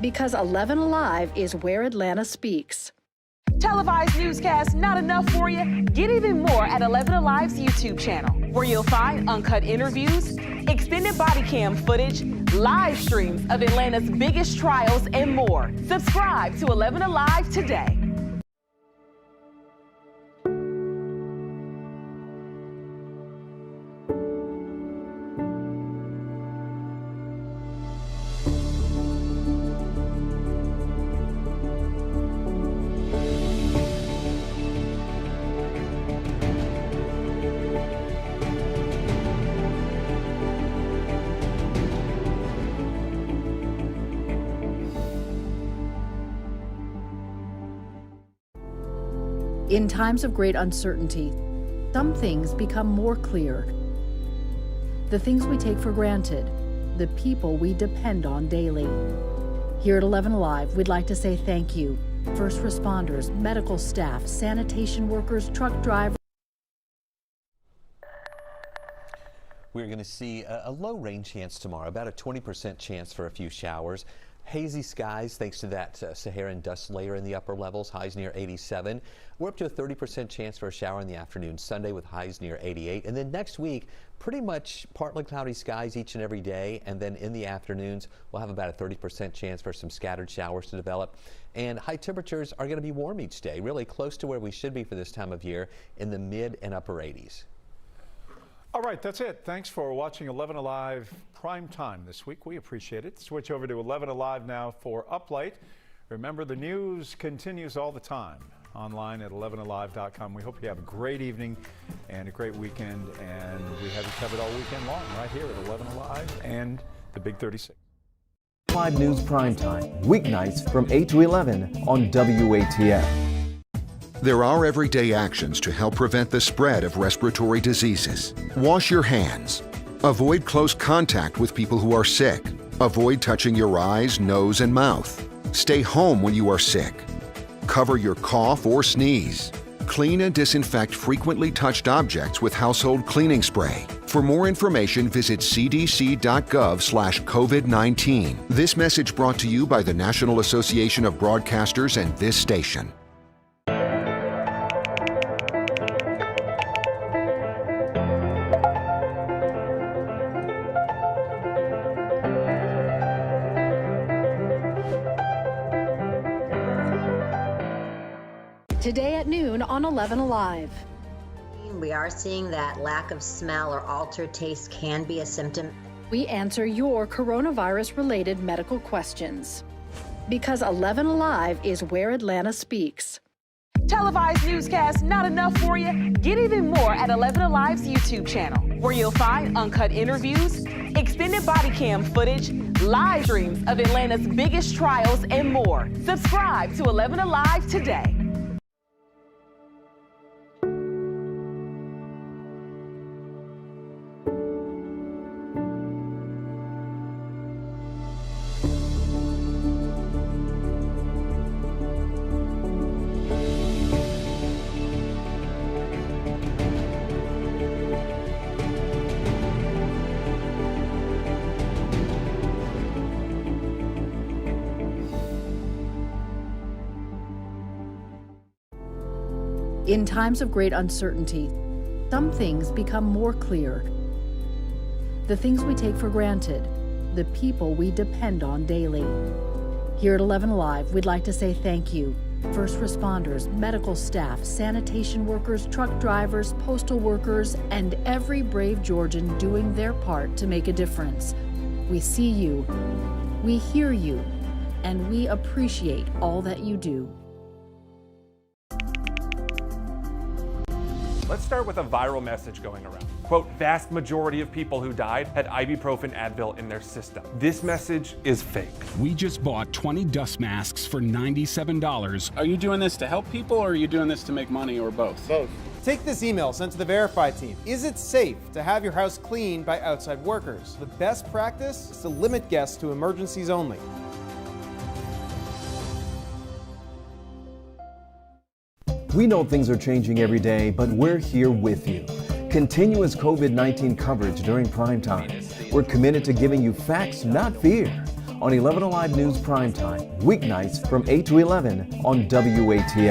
Because 11 Alive is where Atlanta speaks. Televised newscasts not enough for you? Get even more at 11 Alive's YouTube channel, where you'll find uncut interviews, extended body cam footage, live streams of Atlanta's biggest trials, and more. Subscribe to 11 Alive today. In times of great uncertainty, some things become more clear. The things we take for granted, the people we depend on daily. Here at 11 Alive, we'd like to say thank you. First responders, medical staff, sanitation workers, truck drivers. We're going to see a low rain chance tomorrow, about a 20% chance for a few showers. Hazy skies thanks to that Saharan dust layer in the upper levels, highs near 87. We're up to a 30% chance for a shower in the afternoon Sunday with highs near 88. And then next week, pretty much partly cloudy skies each and every day. And then in the afternoons, we'll have about a 30% chance for some scattered showers to develop. And high temperatures are going to be warm each day, really close to where we should be for this time of year in the mid and upper 80s. All right, that's it. Thanks for watching 11 Alive Prime Time this week. We appreciate it. Switch over to 11 Alive now for Up Late. Remember, the news continues all the time online at 11alive.com. We hope you have a great evening and a great weekend, and we have you covered all weekend long right here at 11 Alive and the Big 36. 5 News Primetime, weeknights from 8 to 11 on WATF. There are everyday actions to help prevent the spread of respiratory diseases. Wash your hands. Avoid close contact with people who are sick. Avoid touching your eyes, nose, and mouth. Stay home when you are sick. Cover your cough or sneeze. Clean and disinfect frequently touched objects with household cleaning spray. For more information, visit cdc.gov/COVID-19. This message brought to you by the National Association of Broadcasters and this station. Today at noon on 11 Alive. We are seeing that lack of smell or altered taste can be a symptom. We answer your coronavirus-related medical questions. Because 11 Alive is where Atlanta speaks. Televised newscasts not enough for you? Get even more at 11 Alive's YouTube channel, where you'll find uncut interviews, extended body cam footage, live streams of Atlanta's biggest trials, and more. Subscribe to 11 Alive today. In times of great uncertainty, some things become more clear. The things we take for granted, the people we depend on daily. Here at 11 Alive, we'd like to say thank you. First responders, medical staff, sanitation workers, truck drivers, postal workers, and every brave Georgian doing their part to make a difference. We see you, we hear you, and we appreciate all that you do. Let's start with a viral message going around. Quote, vast majority of people who died had ibuprofen Advil in their system. This message is fake. We just bought 20 dust masks for $97. Are you doing this to help people or are you doing this to make money or both? Both. Take this email sent to the Verify team. Is it safe to have your house cleaned by outside workers? The best practice is to limit guests to emergencies only. We know things are changing every day, but we're here with you. Continuous COVID-19 coverage during prime time. We're committed to giving you facts, not fear. On 11 Alive News Primetime, weeknights from 8 to 11 on WATF.